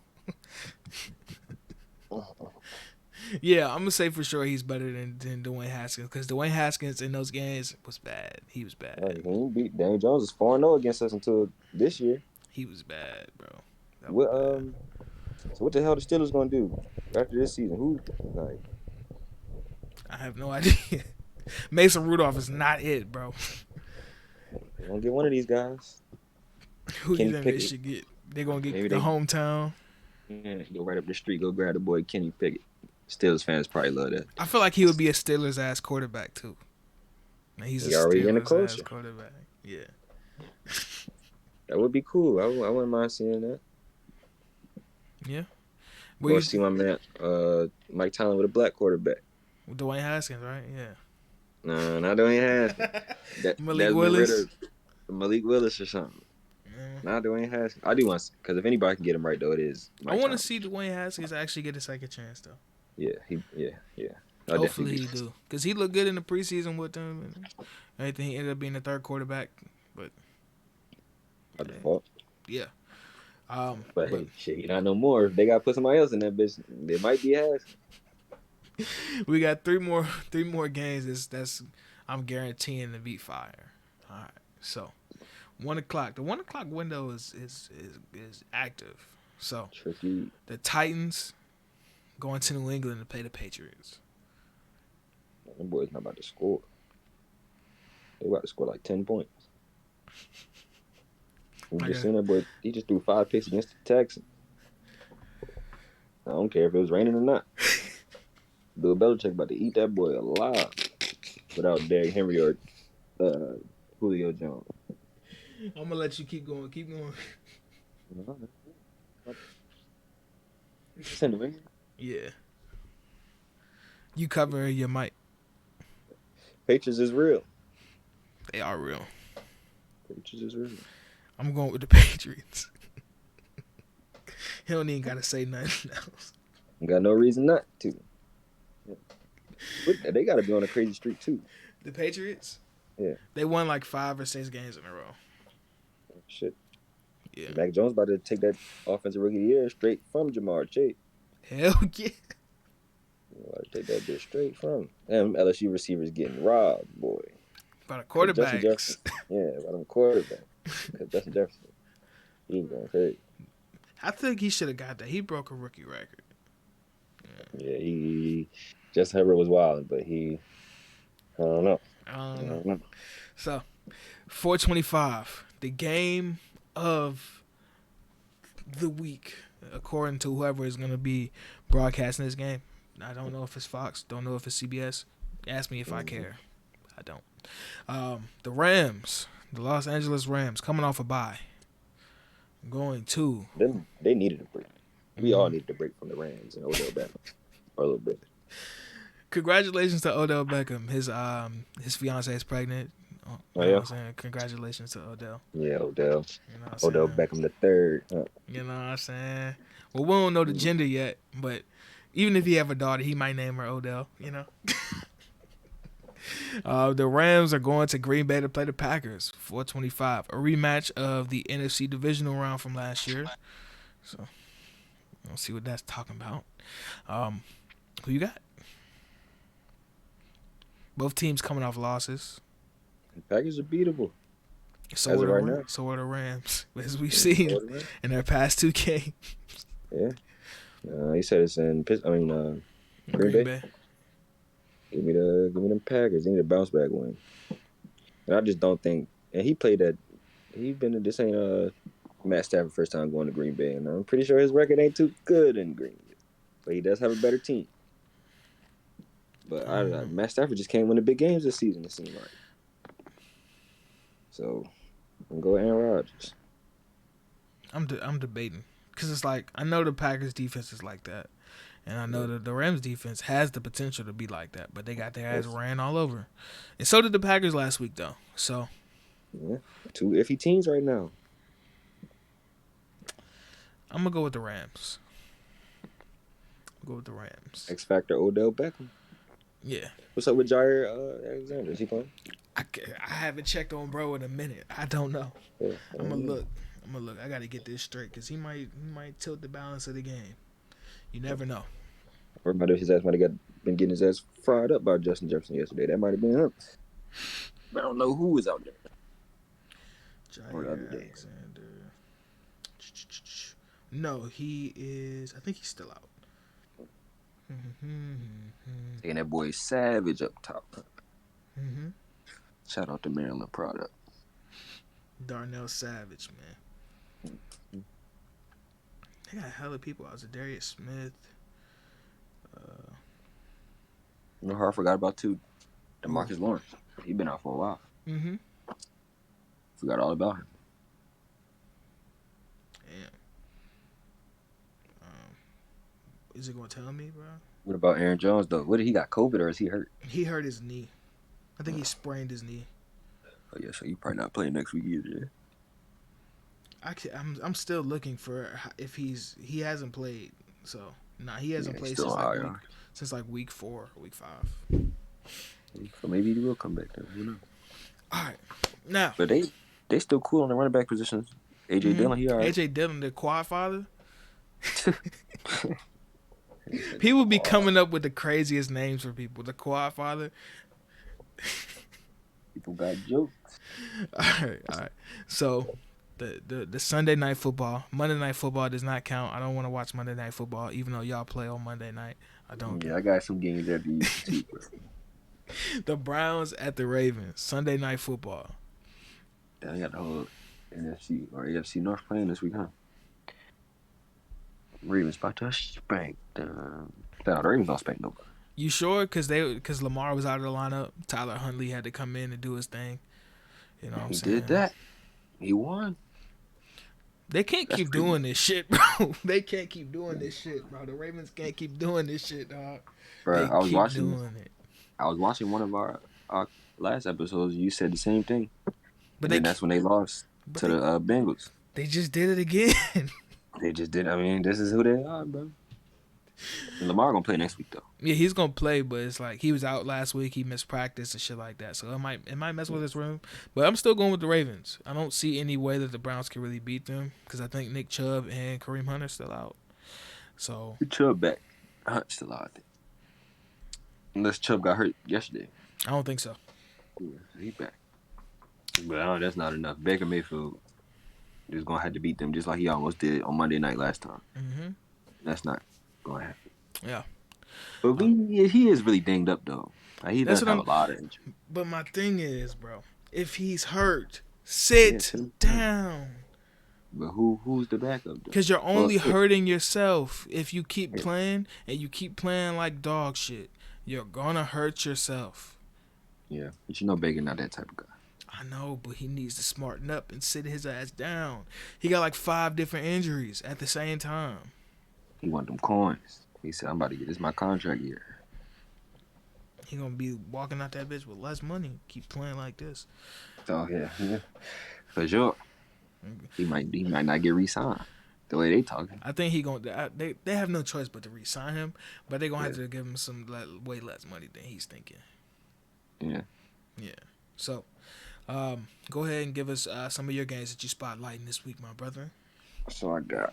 Yeah, I'm gonna say for sure he's better than Dwayne Haskins because Dwayne Haskins in those games was bad. He was bad. Right, he beat Daniel Jones is 4-0 against us until this year. He was bad, bro. So what the hell the Steelers gonna do after this season? I have no idea. Mason Rudolph is not it, bro. They're gonna get one of these guys. Who do you think they should get? They're gonna get the hometown. Yeah, go right up the street, go grab the boy Kenny Pickett. Steelers fans probably love that. I feel like he would be a Steelers ass quarterback too. He's already in the culture. Quarterback. Yeah. That would be cool. I wouldn't mind seeing that. Yeah. Or see my man Mike Tomlin with a black quarterback. With Dwayne Haskins, right? Yeah. No, not Dwayne Haskins. Malik Willis. Malik Willis or something. Yeah. Not Dwayne Haskins. I do want because if anybody can get him right though, it is Mike I want to see Dwayne Haskins actually get a second chance though. Yeah. I'll Hopefully definitely he do, because he looked good in the preseason with them. And everything, he ended up being the third quarterback. But by default. yeah, But but hey, shit, not no more. If they got to put somebody else in that bitch, it might be ass. we got three more games. That's I'm guaranteeing to beat fire. All right, so 1 o'clock. The 1 o'clock window is active. So Tricky. the Titans going to New England to play the Patriots. Them boys not about to score. They about to score like 10 points. We Like just a, seen that boy. He just threw 5 picks against the Texans. I don't care if it was raining or not. Bill Belichick about to eat that boy alive without Derrick Henry or Julio Jones. I'm gonna let you keep going. Keep going. Send him in. Yeah, you cover your mic. Patriots is real. They are real. Patriots is real. I'm going with the Patriots. He don't even gotta say nothing else. Got no reason not to. But they got to be on a crazy streak too. The Patriots? Yeah. They won like 5 or 6 games in a row. Shit. Yeah. Mac Jones about to take that offensive rookie of the year straight from Jamar Chase. Hell yeah. About to take that bitch straight from him. Them LSU receivers getting robbed, boy. By the Justin quarterbacks. Jefferson. Yeah, by them quarterbacks. Because Justin Jefferson, he was going crazy. I think he should have got that. He broke a rookie record. Yeah, he Justin Herbert was wild, but I don't know. I don't know. So, 425, the game of the week, according to whoever is going to be broadcasting this game. I don't know if it's Fox. Don't know if it's CBS. Ask me if I care. I don't. The Rams, the Los Angeles Rams, coming off a bye. Going to. They needed a break. We all needed a break from the Rams and Odell Beckham. Or a little bit. Congratulations to Odell Beckham. His fiance is pregnant. Oh, yeah? I'm saying? Congratulations to Odell. Yeah, Odell. You know what Odell I'm saying? Beckham the third. You know what I'm saying? Well, we don't know the gender yet, but even if he have a daughter, he might name her Odell, you know? The Rams are going to Green Bay to play the Packers, 425. A rematch of the NFC divisional round from last year. So, we'll see what that's talking about. Who you got? Both teams coming off losses. The Packers are beatable. So As are of right now. So are the Rams, as we've seen in their past 2 games. Yeah. He said it's in Green Bay. Give me them Packers. They need a bounce back win. And I just don't think. And he played that. This ain't Matt Stafford first time going to Green Bay, and I'm pretty sure his record ain't too good in Green Bay. But he does have a better team. But Matt Stafford just can't win the big games this season, it seems like. So, I'm going to Aaron Rodgers. I'm debating. Because it's like, I know the Packers defense is like that. And I know that the Rams defense has the potential to be like that. But they got their ass ran all over. And so did the Packers last week, though. So. Yeah. 2 iffy teams right now. I'm going to go with the Rams. X Factor Odell Beckham. Yeah. What's up with Jair Alexander? Is he playing? I haven't checked on bro in a minute. I don't know. Yeah, I'm going to look. I got to get this straight because he might tilt the balance of the game. You never know. Everybody, his ass might have been getting his ass fried up by Justin Jefferson yesterday. That might have been him. But I don't know who was out there. Jair Alexander. No, he is. I think he's still out. Taking that boy Savage up top. Mm-hmm. Shout out to Maryland product. Darnell Savage, man. They got hella people out there. Darius Smith. You know who I forgot about too? DeMarcus Lawrence. He been out for a while. Mm-hmm. Forgot all about him. Damn. Is it gonna tell me, bro? What about Aaron Jones though? What did he got? COVID or is he hurt? He hurt his knee. I think he sprained his knee. Oh yeah, so he probably not playing next week either. I'm still looking for if he hasn't played. So Nah, he hasn't Yeah, he's played still on IR. since like week 4 or week 5. So maybe he will come back then. Who knows? All right, now. But they still cool on the running back positions. AJ Dillon, he all right. AJ Dillon, the quad father. People be coming up with the craziest names for people. The quad father. People got jokes. All right. So, the Sunday night football, Monday night football does not count. I don't want to watch Monday night football, even though y'all play on Monday night. I don't. Yeah, I got some games there to use too. The Browns at the Ravens, Sunday night football. Yeah, I got the whole NFC or AFC North playing this week, huh? Ravens about to spank them. No, the Ravens don't spank nobody. You sure? Because Lamar was out of the lineup. Tyler Huntley had to come in and do his thing. You know what I'm saying? He did that. He won. They can't keep doing this shit, bro. They can't keep doing this shit, bro. The Ravens can't keep doing this shit, dog. Bro, I was watching one of our last episodes. You said the same thing. But that's when they lost to the Bengals. They just did it again. They just did. I mean, this is who they are, bro. And Lamar gonna play next week though. Yeah, he's gonna play, but it's like he was out last week. He missed practice and shit like that, so it might mess with his rhythm. But I'm still going with the Ravens. I don't see any way that the Browns can really beat them because I think Nick Chubb and Kareem Hunt are still out. So Chubb back, Hunt's still out. I think. Unless Chubb got hurt yesterday. I don't think so. Yeah, he back. But that's not enough. Baker Mayfield is gonna have to beat them just like he almost did on Monday night last time. Mm-hmm. That's not gonna happen. Yeah. But he is really dinged up though. Like, he does have a lot of injury. But my thing is, bro, if he's hurt, sit down. But who's the backup though? Because you're only hurting yourself if you keep playing and you keep playing like dog shit. You're gonna hurt yourself. Yeah, but you know Baker not that type of guy. I know, but he needs to smarten up and sit his ass down. He got like 5 different injuries at the same time. He want them coins. He said, I'm about to get this my contract year. He gonna be walking out that bitch with less money. Keep playing like this. Oh yeah. For sure. He might not get re-signed. The way they talking. I think they have no choice but to re-sign him, but they're gonna have to give him some way less money than he's thinking. Yeah. Yeah. So, go ahead and give us some of your games that you spotlighting this week, my brother. So I got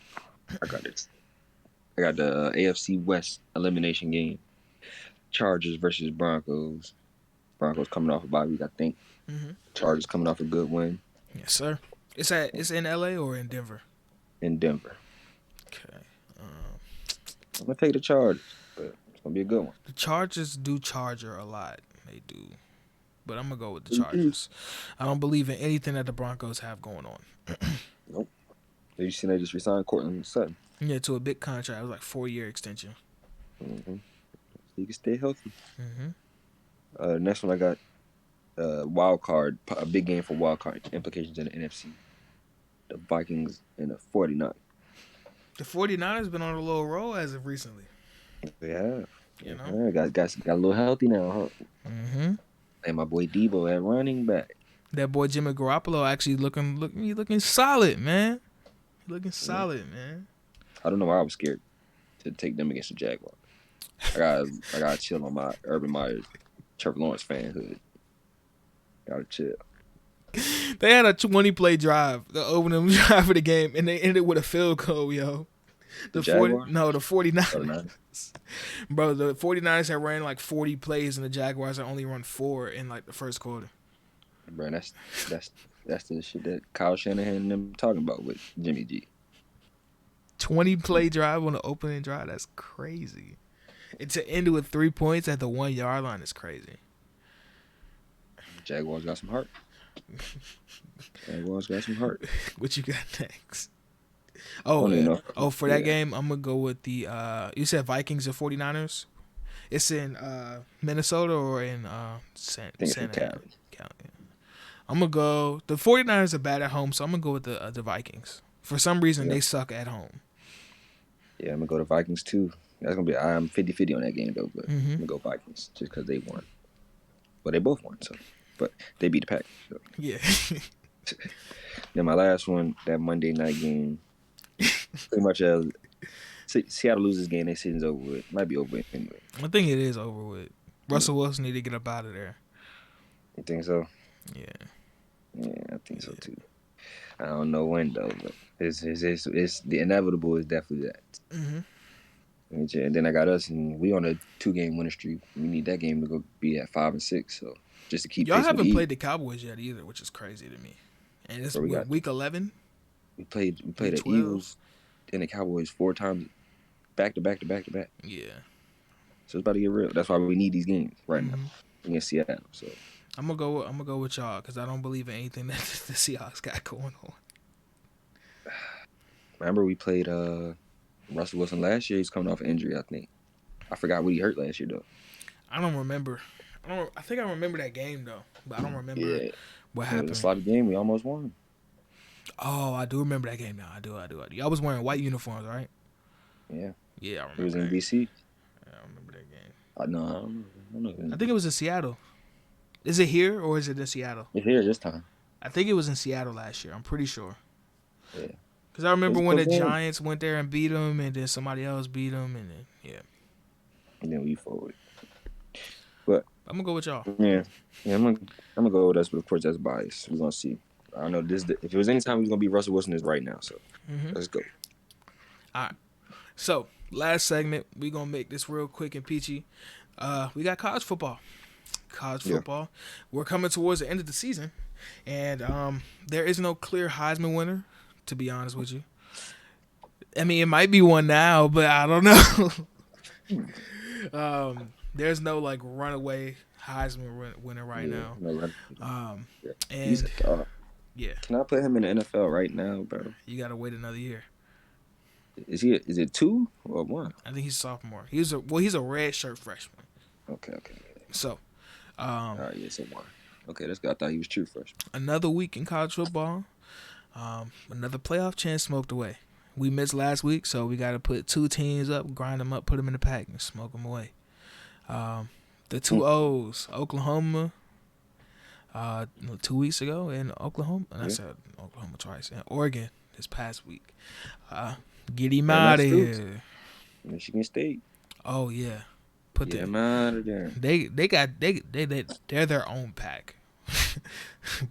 this. I got the AFC West elimination game. Chargers versus Broncos. Broncos coming off a bye week, I think. Mm-hmm. Chargers coming off a good win. Yes, sir. It's in LA or in Denver? In Denver. Okay. I'm gonna take the Chargers, but it's gonna be a good one. The Chargers do charger a lot. They do. But I'm gonna go with the Chargers. I don't believe in anything that the Broncos have going on. Nope. Have you seen they just resigned Cortland Sutton? Yeah, to a big contract. It was like 4-year extension. Mm-hmm. So you can stay healthy. Mm-hmm. Next one I got wild card, a big game for wild card implications in the NFC. The Vikings and the 49ers. The 49ers been on a little roll as of recently. They have. You know? Got a little healthy now, huh? Mm-hmm. And my boy Debo at running back. That boy Jimmy Garoppolo actually looking solid, man. Looking solid, man. I don't know why I was scared to take them against the Jaguars. I gotta chill on my Urban Meyer, Trevor Lawrence fanhood. Gotta chill. They had a 20-play drive, the opening drive of the game, and they ended with a field goal, yo. The 49ers. Bro, the 49ers had ran like 40 plays, and the Jaguars had only run 4 in like the first quarter. Bro, that's the shit that Kyle Shanahan and them talking about with Jimmy G. 20-play drive on the opening drive, that's crazy. And to end it with 3 points at the 1-yard line is crazy. Jaguars got some heart. What you got next? For that game, I'm going to go with the, you said Vikings and 49ers? It's in Minnesota or in San Cali. I'm going to go, the 49ers are bad at home, so I'm going to go with the Vikings. For some reason, they suck at home. Yeah, I'm going to go to Vikings too. That's going to be, I'm 50-50 on that game though, but I'm going to go Vikings just because they won. Well, they both won, so. But they beat the Packers. So. Yeah. Then my last one, that Monday night game, pretty much as Seattle loses game, their season's over with. Might be over with anyway. I think it is over with. Russell Wilson need to get up out of there. You think so? Yeah. Yeah, I think so too. I don't know when though, but it's the inevitable is definitely that. Mm-hmm. And then I got us, and we on a 2-game winning streak. We need that game to go be at 5 and 6. So just to keep. Y'all haven't played the Cowboys yet either, which is crazy to me. And it's week 11. We played the Eagles and the Cowboys 4 times, back to back. Yeah. So it's about to get real. That's why we need these games right now against Seattle. So I'm gonna go with y'all because I don't believe in anything that the Seahawks got going on. Remember we played Russell Wilson last year. He's coming off an injury, I think. I forgot what he hurt last year though. I don't remember. I think I remember that game though, but I don't remember what happened. It was a slotted game. We almost won. Oh, I do remember that game now. I do. Y'all was wearing white uniforms, right? Yeah. Yeah, I remember. It was in DC. Yeah, I remember that game. No, I don't know. I think it was in Seattle. Is it here or is it in Seattle? It's here this time. I think it was in Seattle last year. I'm pretty sure. Yeah. Because I remember when the Giants went there and beat them, and then somebody else beat them, and then, yeah. And then we forward. But I'm going to go with y'all. Yeah, I'm gonna go with us, but of course that's biased. We're going to see. I don't know. If it was any time we was going to beat Russell Wilson, it's right now. So let's go. All right. So, last segment, we're going to make this real quick and peachy. We got college football. We're coming towards the end of the season, and there is no clear Heisman winner, to be honest with you. I mean, it might be one now, but I don't know. There's no like runaway Heisman winner right now. And can I put him in the NFL right now, bro? You gotta wait another year. Is it 2 or 1? I think he's a sophomore. He's a redshirt freshman. Okay. So, all right, yeah, so 1. Okay, that's good. I thought he was true freshman. Another week in college football. Another playoff chance smoked away. We missed last week, so we got to put 2 teams up, grind them up, put them in the pack, and smoke them away. The 2 O's, Oklahoma, 2 weeks ago, and Oklahoma. And I said Oklahoma twice. And Oregon this past week. Get him out of here. Michigan State. Oh yeah, Get them out of there. They're their own pack.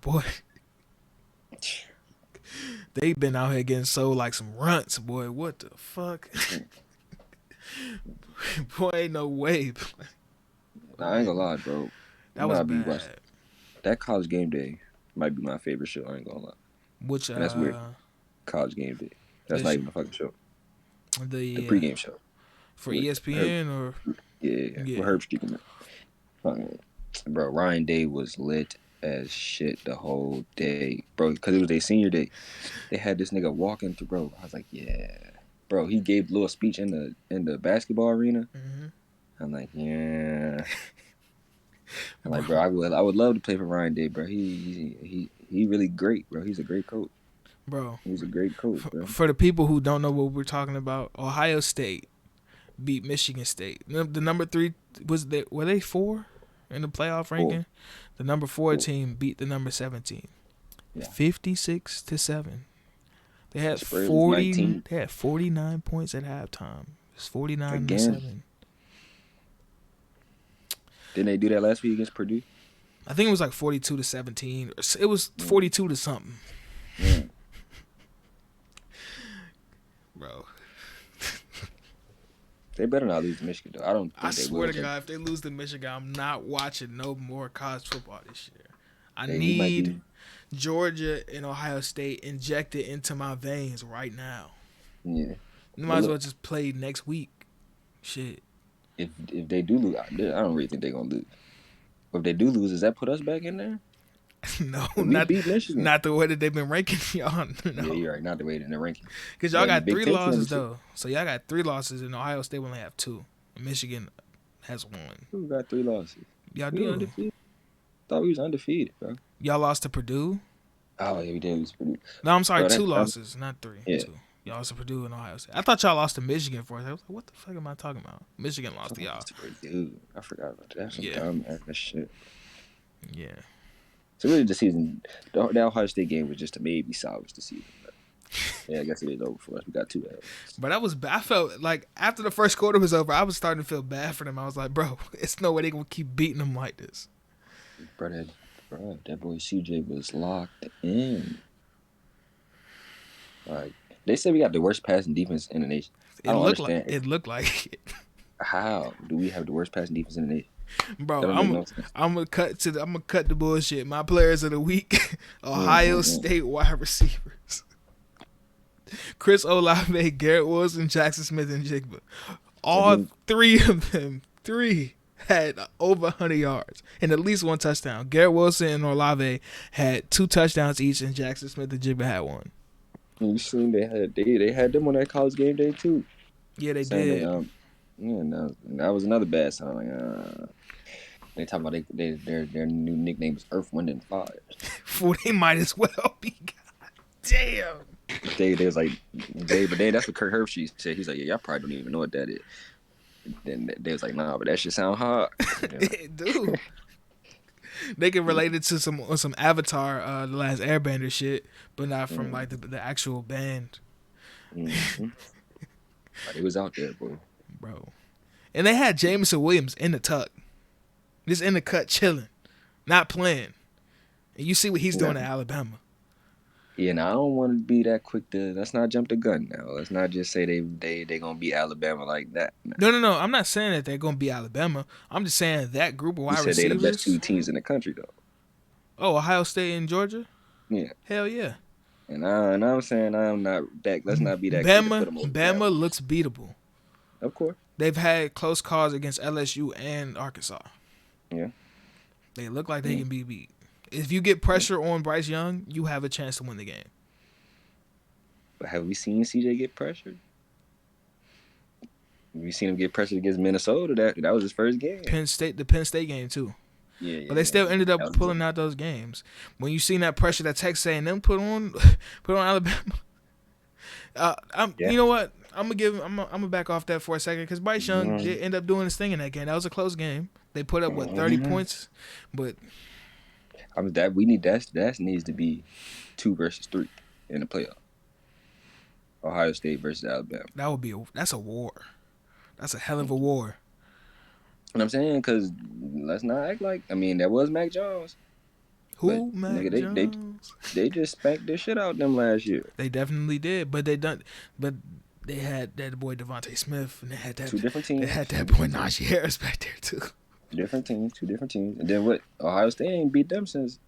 Boy. They've been out here getting sold like some runts, boy. What the fuck? Boy, ain't no way. I ain't gonna lie, bro. That was bad. That College Game Day might be my favorite show. I ain't gonna lie. Which that's weird. College Game Day. That's not even a fucking show. The pregame show for ESPN or with Herb Streaking. Bro, Ryan Day was lit as shit the whole day, bro, because it was their senior day. They had this nigga walking through, bro. I was like, yeah, bro. He gave a little speech in the basketball arena. I'm like, yeah. I'm like, bro, I would love to play for Ryan Day, bro. He really great, bro. He's a great coach, bro. He's a great coach, bro. For the people who don't know what we're talking about, Ohio State beat Michigan State. The number 3 were they 4 in the playoff ranking? 4. The number 4 team beat the number 17, 56-7. They had 40. They had 49 points at halftime. It's 49-7. Didn't they do that last week against Purdue? I think it was like 42-17. It was 42 to something. Yeah. Bro. They better not lose to Michigan, though. I swear to God, if they lose to Michigan, I'm not watching no more college football this year. I need Georgia and Ohio State injected into my veins right now. Yeah. You might as well just play next week. Shit. If they do lose, I don't really think they're going to lose. But if they do lose, does that put us back in there? No, not the way that they've been ranking y'all. No. Yeah, you're right. Not the way that they're ranking. Because y'all got 3 losses, though. So y'all got 3 losses, and Ohio State will only have 2. And Michigan has 1. Who got 3 losses? Y'all do. Undefeated. Thought we was undefeated, bro. Y'all lost to Purdue? Oh, yeah, we did lose to Purdue. No, I'm sorry, 2 losses, not 3. Yeah. 2. Y'all lost to Purdue and Ohio State. I thought y'all lost to Michigan for us. I was like, what the fuck am I talking about? Michigan lost to y'all. Dude, I forgot about that. That's some dumb ass shit. Yeah. So really, the season, the Ohio State game was just to maybe salvage the season. But Yeah, I guess it is over for us. We got 2 L's. But that was bad. I felt like after the first quarter was over, I was starting to feel bad for them. I was like, bro, it's no way they gonna keep beating them like this. Bro, that boy CJ was locked in. Like they said, we got the worst passing defense in the nation. I don't understand. It looked like it. How do we have the worst passing defense in the nation? Bro, That don't make no sense. I'm gonna cut the bullshit. My players of the week: Ohio State wide receivers, Chris Olave, Garrett Wilson, Jackson Smith, and Jigba. All 3 of them, had over 100 yards and at least 1 touchdown. Garrett Wilson and Olave had 2 touchdowns each, and Jackson Smith and Jigba had 1. You seen they had them on that college game day too. Yeah, they did. That was another bad sign. They talking about their new nickname is Earth, Wind, and Fire. Fool, they might as well be. God damn. They was like, but then that's what Kirk Herbstreit said. He's like, yeah, y'all probably don't even know what that is. Then they was like, nah, but that shit sound hard. Dude. They can relate it to some Avatar, the last Airbender shit, but not from like the actual band. Mm-hmm. It was out there, bro. And they had Jameson Williams in the tuck, just in the cut, chilling, not playing. And you see what he's doing at Alabama. Yeah, and I don't want to be that quick to. Let's not jump the gun now. Let's not just say they gonna beat Alabama like that. No. I'm not saying that they're gonna beat Alabama. I'm just saying that group of wide receivers. They the best 2 teams in the country, though. Oh, Ohio State and Georgia. Yeah. Hell yeah. And I'm saying I'm not that. Let's not be that. Bama looks beatable. Of course. They've had close calls against LSU and Arkansas. Yeah. They look like they can be beat. If you get pressure on Bryce Young, you have a chance to win the game. But have we seen CJ get pressured? We seen him get pressured against Minnesota. That was his first game. The Penn State game too. Yeah. But they still ended up pulling out those games. When you seen that pressure that Texas A&M put on Alabama. You know what? I'm gonna back off that for a second because Bryce Young did end up doing his thing in that game. That was a close game. They put up 30 points, but. That needs to be 2 versus 3 in the playoff. Ohio State versus Alabama. That's a war. That's a hell of a war. And I'm saying because let's not act like that was Mac Jones. Who Mac Jones? They just spanked the shit out them last year. They definitely did, but they had that boy Devontae Smith and they had that 2 different teams. They had that boy Najee Harris back there too. 2 different teams. And then what? Ohio State ain't beat them since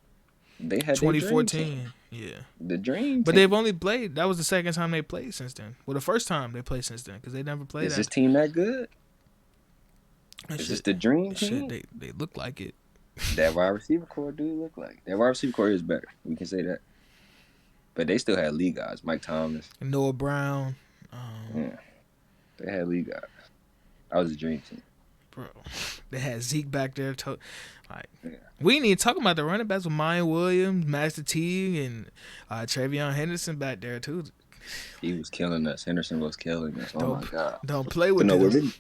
they had 2014. Yeah. The dream. But they've only played. That was the second time they played since then. Well, the first time they played since then because they never played. Is this team that good? Is this the dream team? They look like it. That wide receiver core do look like. That wide receiver core is better. We can say that. But they still had league guys. Mike Thomas. Noah Brown. Yeah. They had league guys. I was a dream team. Bro, they had Zeke back there. We need to talk about the running backs with Mayan Williams, Master Teague, and Travion Henderson back there too. He was killing us. Henderson was killing us. Oh my god! Don't play with him.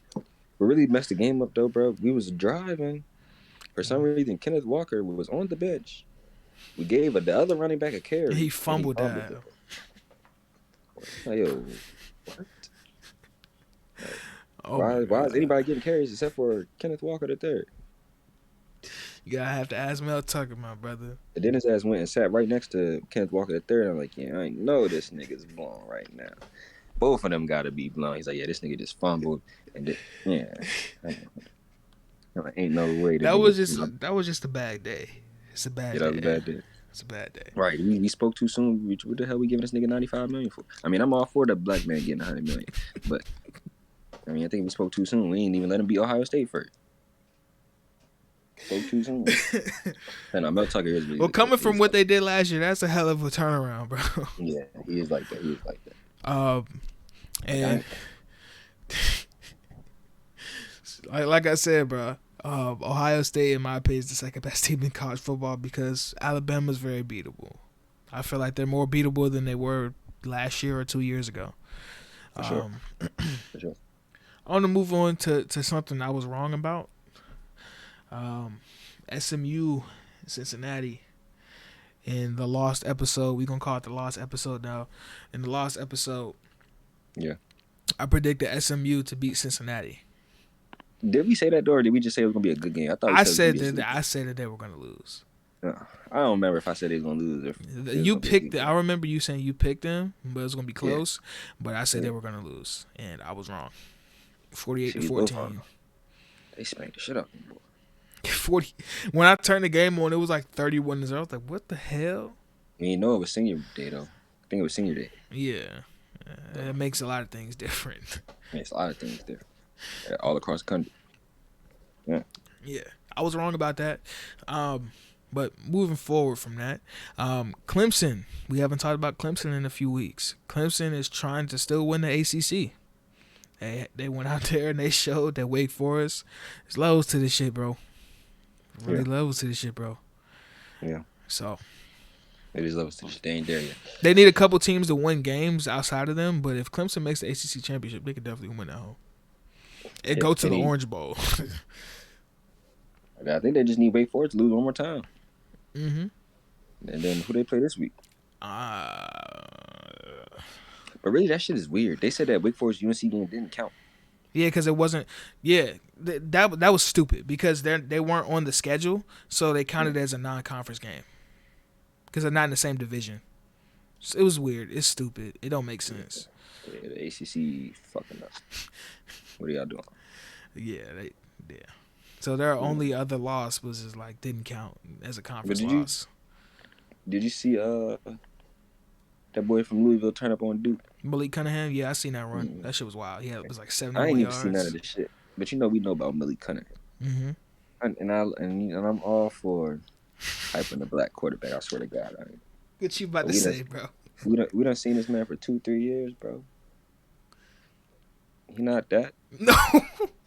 We really messed the game up though, bro. We was driving. For some reason, Kenneth Walker was on the bench. We gave the other running back a carry. He fumbled that. Like, yo, what? Why is anybody getting carries except for Kenneth Walker III? You gotta have to ask Mel Tucker, my brother. And then his ass went and sat right next to Kenneth Walker III. And I'm like, yeah, I know this nigga's blown right now. Both of them gotta be blown. He's like, yeah, this nigga just fumbled, and ain't no way. That was just a bad day. It's a bad day. That was a bad day. It's a bad day. Right. We spoke too soon. What the hell we giving this nigga $95 million for? I'm all for the black man getting $100 million, but. I think we spoke too soon. We ain't even let him beat Ohio State first. Spoke too soon. And Mel Tucker is. Well, coming from what they did last year, that's a hell of a turnaround, bro. Yeah, he is like that. And like I said, bro, Ohio State, in my opinion, is the second best team in college football because Alabama's very beatable. I feel like they're more beatable than they were last year or 2 years ago. For sure. I want to move on to something I was wrong about. SMU, Cincinnati. in the lost episode. We're going to call it the lost episode now. In the lost episode, Yeah. I predicted SMU to beat Cincinnati. Did we say that, or did we just say it was gonna be a good game? I thought we said it was I said that they were going to lose. I don't remember if I said they was gonna lose. You picked. I remember you saying you picked them, but it was gonna be close. Yeah. But I said they were gonna lose, and I was wrong. 48-14. They spanked the shit out of them, boy. 40. When I turned the game on, it was like 31-0. I was like, "What the hell?" You know, it was senior day though. I think it was senior day. Yeah, it makes a lot of things different. It makes a lot of things different. All across the country. Yeah. Yeah, I was wrong about that. But moving forward from that, Clemson. We haven't talked about Clemson in a few weeks. Clemson is trying to still win the ACC. They went out there and they showed that Wake Forest is levels to this shit, bro. Really levels to this shit, bro. Yeah. So. It is levels to this shit. They ain't there yet. They need a couple teams to win games outside of them, but if Clemson makes the ACC championship, they could definitely win at home. And go to the Orange Bowl. I think they just need Wake Forest to lose one more time. Mm-hmm. And then who they play this week? But really, that shit is weird. They said that Wake Forest UNC game didn't count. Yeah, because it wasn't. Yeah, that was stupid because they weren't on the schedule, so they counted it as a non-conference game because they're not in the same division. So it was weird. It's stupid. It don't make sense. Yeah, the ACC fucking up. What are y'all doing? Yeah. So their only other loss was just like didn't count as a conference loss. Did you see that boy from Louisville turn up on Duke? Malik Cunningham? Yeah, I seen that run. Mm-hmm. That shit was wild. Yeah, it was like 71 yards. I ain't even seen none of this shit. But we know about Malik Cunningham. Mm-hmm. And I'm all for hyping the black quarterback. I swear to God. What you about to say, bro? We done seen this man for 2-3 years, bro. He not that. No.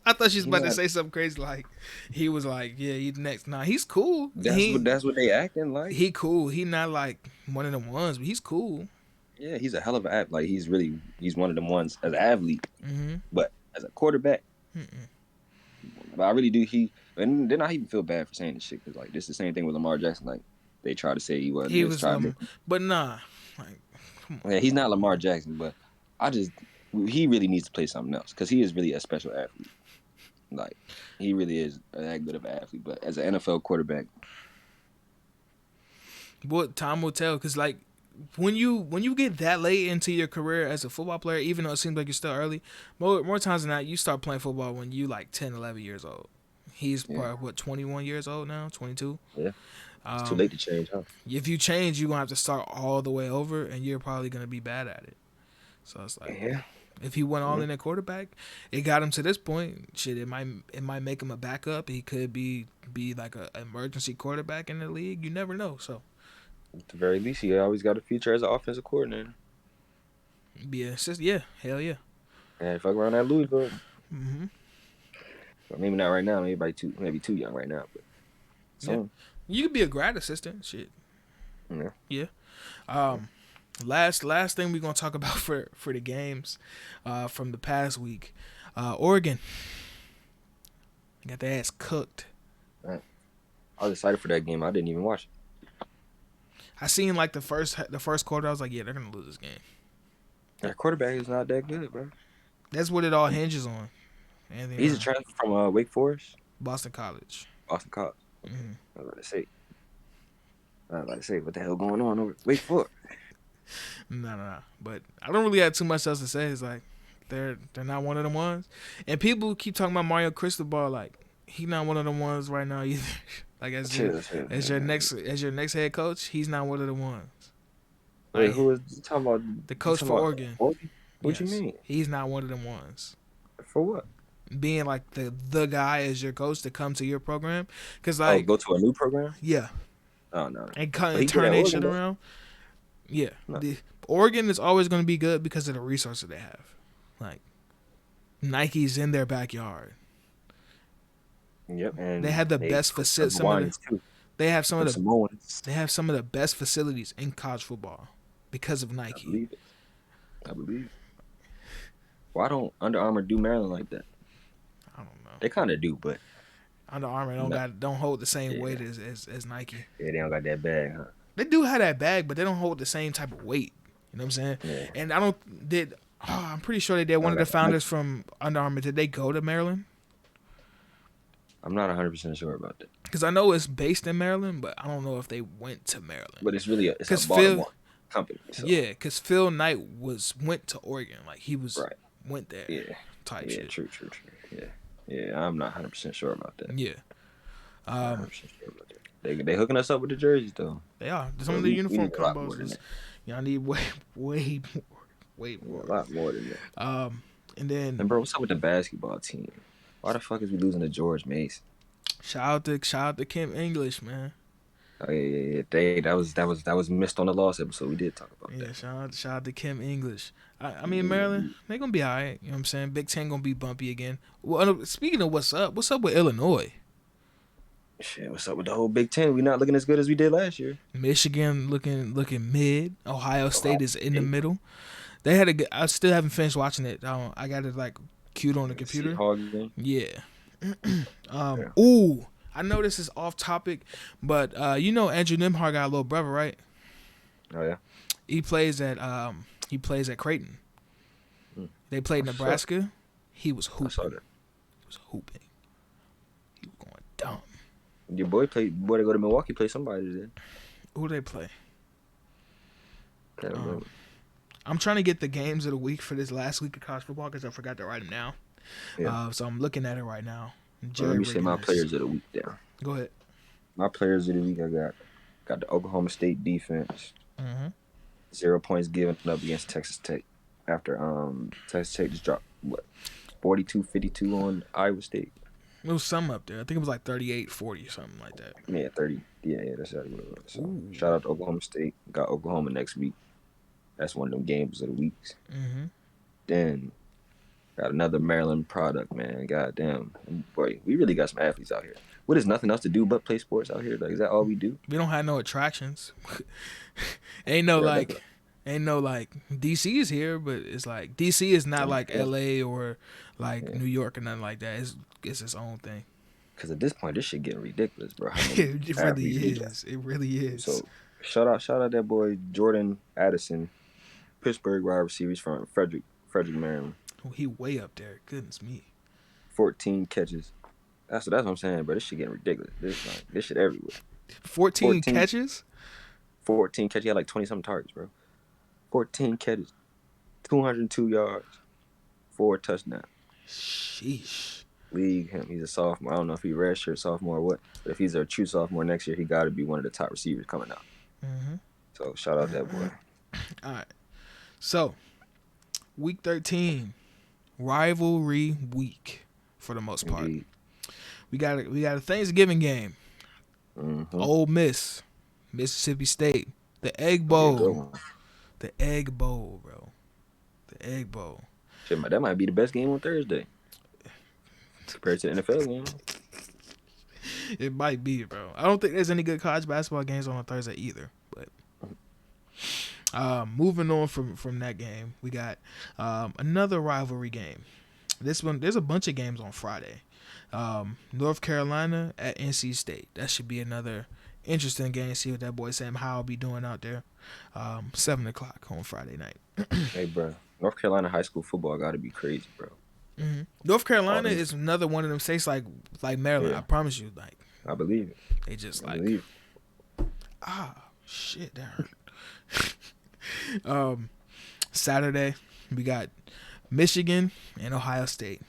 I thought she was about to say something crazy like he was like, yeah, he's next. Nah, he's cool. That's what they acting like. He cool. He not like one of them ones, but he's cool. Yeah, he's a hell of an athlete. Like he's one of them ones as an athlete. Mm-hmm. But as a quarterback, but I really do. And then I even feel bad for saying this shit because like this is the same thing with Lamar Jackson. Like they try to say he was. But nah, like come on. Yeah, he's not Lamar Jackson, but he really needs to play something else because he is really a special athlete. Like he really is that good of an athlete, but as an NFL quarterback, what time will tell. Because like when you get that late into your career as a football player, even though it seems like you're still early, more times than not, you start playing football when you like 10, 11 years old. He's probably 21 years old now, 22. Yeah, it's too late to change, huh? If you change, you're gonna have to start all the way over, and you're probably gonna be bad at it. So it's like, if he went all in at quarterback, it got him to this point. Shit, it might make him a backup. He could be like an emergency quarterback in the league. You never know. So at the very least, he always got a future as an offensive coordinator. Yeah, hell yeah. And fuck around that Louisville. Mm-hmm. Well, maybe not right now. Maybe too young right now. But soon. Yeah. You could be a grad assistant. Shit. Yeah. Last thing we're gonna talk about for the games from the past week. Oregon got their ass cooked. Right. I was excited for that game. I didn't even watch it. I seen like the first quarter. I was like, yeah, they're gonna lose this game. Their quarterback is not that good, bro. That's what it all hinges on. He's a transfer from Wake Forest, Boston College. Mm-hmm. I was about to say, what the hell going on over Wake Forest? No. But I don't really have too much else to say. It's like they're not one of them ones. And people keep talking about Mario Cristobal like he's not one of them ones right now either. Like as your next head coach, he's not one of the ones. Wait, like, who was talking about the coach for Oregon? What you mean? He's not one of them ones. For what? Being like the guy as your coach to come to your program, because like go to a new program. Yeah. Oh no. And turn that shit around. Yeah. No. Oregon is always going to be good because of the resources they have. Like Nike's in their backyard. Yep. And they have the best facilities. They have some of the best facilities in college football because of Nike. I believe it. Why don't Under Armour do Maryland like that? I don't know. They kind of do, but Under Armour don't hold the same weight as Nike. Yeah, they don't got that bag, huh? They do have that bag, but they don't hold the same type of weight. You know what I'm saying? Yeah. And I'm pretty sure they did. One of the founders from Under Armour, did they go to Maryland? I'm not 100% sure about that. Because I know it's based in Maryland, but I don't know if they went to Maryland. But it's really a Baltimore company. So. Yeah, because Phil Knight went to Oregon. Like, he went there. Yeah. Type shit. True. Yeah, I'm not 100% sure about that. Yeah. Sure about that. They hooking us up with the jerseys, though. They are. Some of the uniform combos. Y'all need way more. A lot more than that. And bro, what's up with the basketball team? Why the fuck is we losing to George Mason? Shout out to Kim English, man. Oh yeah. That was missed on the loss episode. We did talk about that. Yeah, shout out to Kim English. I mean, Maryland, they gonna be all right. You know what I'm saying? Big Ten gonna be bumpy again. Well, speaking of what's up with Illinois? Shit, what's up with the whole Big Ten? We not looking as good as we did last year. Michigan looking mid. Ohio State is in the middle. They had I still haven't finished watching it. I got it like queued on the computer. Yeah. Ooh, I know this is off topic, but you know Andrew Nimhart got a little brother, right? Oh yeah. He plays at Creighton. They played Nebraska. He was hooping. I saw that. He was hooping. He was going dumb. Your boy they go to Milwaukee, play somebody today. Who they play? Can't remember. I'm trying to get the games of the week for this last week of college football because I forgot to write them down. Yeah. So I'm looking at it right now. Let me say my players of the week down. Go ahead. My players of the week, I got the Oklahoma State defense. 0 points given up against Texas Tech after Texas Tech just dropped 42-52 on Iowa State. It was some up there. I think it was like 38-40, something like that. Yeah, 30. Yeah, that's how it was. So, shout out to Oklahoma State. Got Oklahoma next week. That's one of them games of the weeks. Then got another Maryland product, man. Goddamn. Boy, we really got some athletes out here. What is nothing else to do but play sports out here? Like, is that all we do? We don't have no attractions. ain't no like DC is here, but it's like DC is not like LA or like New York or nothing like that. It's its own thing. Because at this point, this shit getting ridiculous, bro. It really is. It really is. So shout out that boy Jordan Addison, Pittsburgh wide receivers from Frederick, Maryland. Oh, he way up there. Goodness me. 14 catches. That's what I'm saying, bro. This shit getting ridiculous. This shit everywhere. 14 catches? 14 catches. He had like 20-something targets, bro. 14 catches. 202 yards. 4 touchdowns. Sheesh. League him. He's a sophomore. I don't know if he's redshirt sophomore or what. But if he's a true sophomore next year, he got to be one of the top receivers coming out. So shout out that boy. All right. So, week 13, rivalry week for the most part. Indeed. We got a Thanksgiving game. Ole Miss, Mississippi State, the Egg Bowl. The Egg Bowl, bro. The Egg Bowl. Shit, that might be the best game on Thursday compared to the NFL game. It might be, bro. I don't think there's any good college basketball games on Thursday either. But moving on from that game, we got another rivalry game. This one, there's a bunch of games on Friday. North Carolina at NC State. That should be another interesting game. See what that boy Sam Howell be doing out there. 7 o'clock on Friday night. Hey, bro. North Carolina high school football got to be crazy, bro. North Carolina is another one of them states like Maryland. Yeah. I promise you. Like, I believe it. They just shit, that hurt. Saturday, we got Michigan and Ohio State.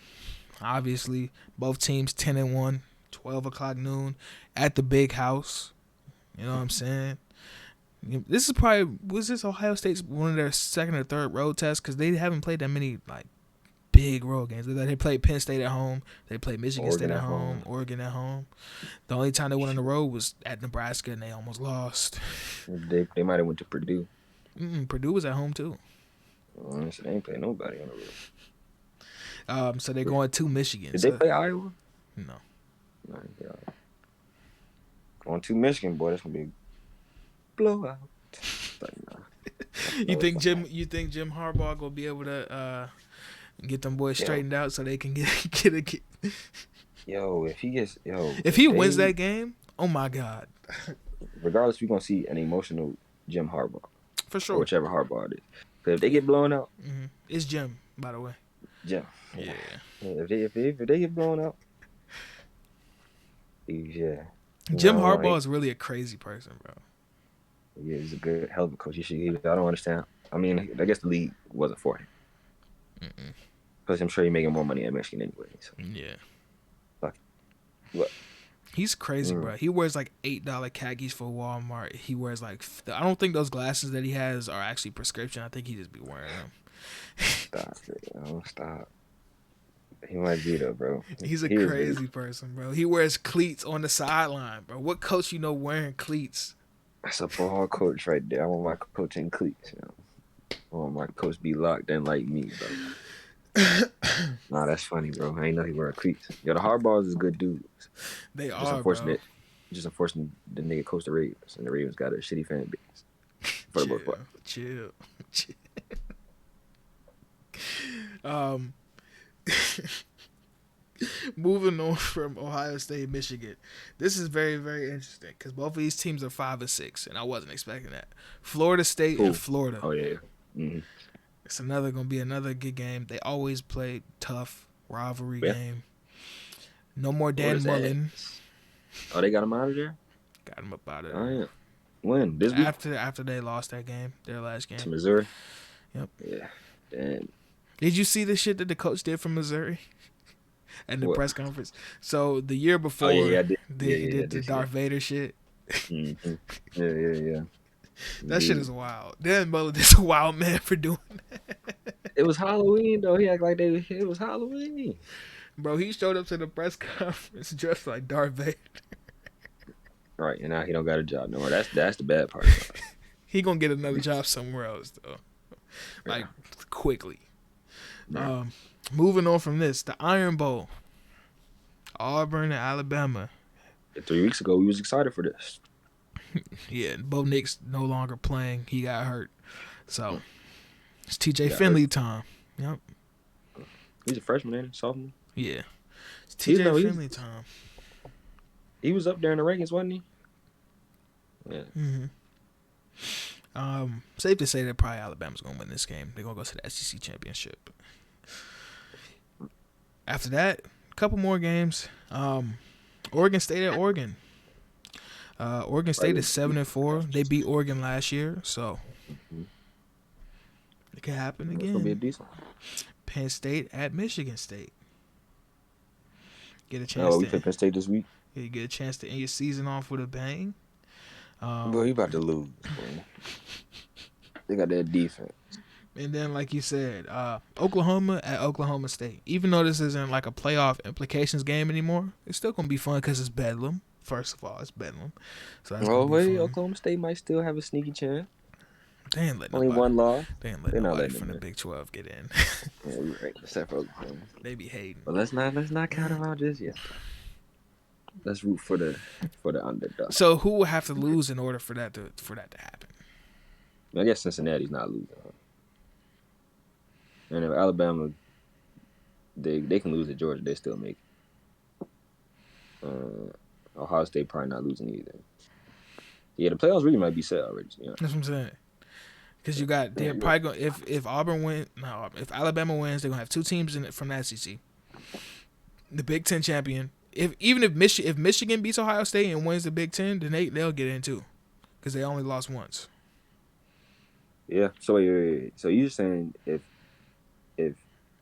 Obviously, both teams 10-1, 12 o'clock noon at the big house. You know what I'm saying? This is was this Ohio State's one of their second or third road tests? Because they haven't played that many, like, big road games. They played Penn State at home. They played Michigan State at home. Oregon at home. The only time they went on the road was at Nebraska, and they almost lost. They might have went to Purdue. Purdue was at home, too. So they ain't playing nobody on the road. So they're going to Michigan. Did they play Iowa? No. Going to Michigan, boy. That's gonna be a blowout. You think Jim Harbaugh gonna be able to get them boys straightened out so they can get If he wins that game, oh my God. regardless, we're gonna see an emotional Jim Harbaugh For or sure. whichever Harbaugh it is. Because if they get blown out, It's Jim, by the way. Jim. Yeah. If they get blown out, yeah. Jim Harbaugh is really a crazy person, bro. Yeah, he's a good hell of a coach. I don't understand. I mean, I guess the league wasn't for him. Because I'm sure he's making more money at Michigan anyway. So. Yeah. Fuck. What? He's crazy, bro. He wears like $8 khakis for Walmart. He wears like I don't think those glasses that he has are actually prescription. I think he just be wearing them. Stop it. Don't stop. He might be though, bro. He's a crazy person, bro. He wears cleats on the sideline, bro. What coach you know wearing cleats? That's a ball coach right there. I want my coach in cleats. You know? I want my coach be locked in like me, bro. Nah, that's funny, bro. I ain't know he wearing cleats. Yo, the Harbaughs is good dudes. They just are, unfortunate. bro. Just unfortunate the nigga coached the Ravens, and the Ravens got a shitty fan base. For the most part. Chill. Moving on from Ohio State, Michigan. This is very, very interesting because both of these teams are 5-6, and I wasn't expecting that. Florida State and Florida. Oh yeah. Mm-hmm. It's gonna be another good game. They always play tough rivalry game. No more Dan Mullen. Oh, they got him out of there. Got him up out of there. Oh yeah. When this week? After they lost that game, their last game to Missouri. Yep. Yeah. Damn. Did you see the shit that the coach did from Missouri? At the press conference. So the year before, he did the Darth Vader shit. Mm-hmm. Yeah. That shit is wild. Dan Mullen is a wild man for doing that. It was Halloween though. He acted like it was Halloween. Bro, he showed up to the press conference dressed like Darth Vader. Right, and now he don't got a job no more. That's the bad part. He gonna get another job somewhere else though, like quickly. Yeah. Moving on from this, the Iron Bowl, Auburn and Alabama. 3 weeks ago, we was excited for this. Yeah, Bo Nix no longer playing. He got hurt. So, it's TJ Finley time. Yep. He's a freshman, ain't he? Sophomore? Yeah. It's TJ Finley time. He was up there in the rankings, wasn't he? Yeah. Mm-hmm. Safe to say that probably Alabama's going to win this game. They're going to go to the SEC championship. After that, a couple more games. Oregon State at Oregon. Oregon State is 7-4. They beat Oregon last year, so it could happen again. It's gonna be a decent. Penn State at Michigan State. Get a chance. We play Penn State this week. You get a chance to end your season off with a bang. Bro, you about to lose, bro. They got that defense. And then, like you said, Oklahoma at Oklahoma State. Even though this isn't like a playoff implications game anymore, it's still gonna be fun because it's Bedlam. First of all, it's Bedlam. So that's gonna be fun. Oklahoma State might still have a sneaky chance. They ain't letting only one loss. They ain't letting nobody from the Big 12 get in. Yeah, you're right. Except for Oklahoma. They be hating. But let's not count them out just yet. Let's root for the underdog. So who will have to lose in order for that to happen? I guess Cincinnati's not losing. And if Alabama, they can lose to Georgia, they still make it. Ohio State probably not losing either. Yeah, the playoffs really might be set already. You know? That's what I'm saying. Because you got they're probably going if Alabama wins, they're gonna have two teams in it from the SEC. The Big Ten champion. If Michigan beats Ohio State and wins the Big Ten, then they'll get in too, because they only lost once. Yeah. So wait. So you're saying if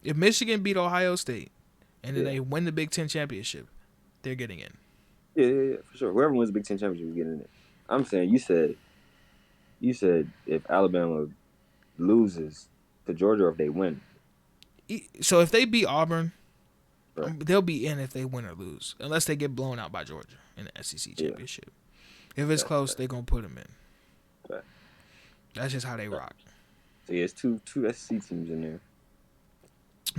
Michigan beat Ohio State and then they win the Big Ten championship, they're getting in. Yeah, for sure. Whoever wins the Big Ten championship is getting in. I'm saying you said if Alabama loses to Georgia or if they win. So if they beat Auburn, they'll be in if they win or lose, unless they get blown out by Georgia in the SEC championship. If it's close, they're going to put them in. Right. That's just how they rock. So yeah, it's two SEC teams in there.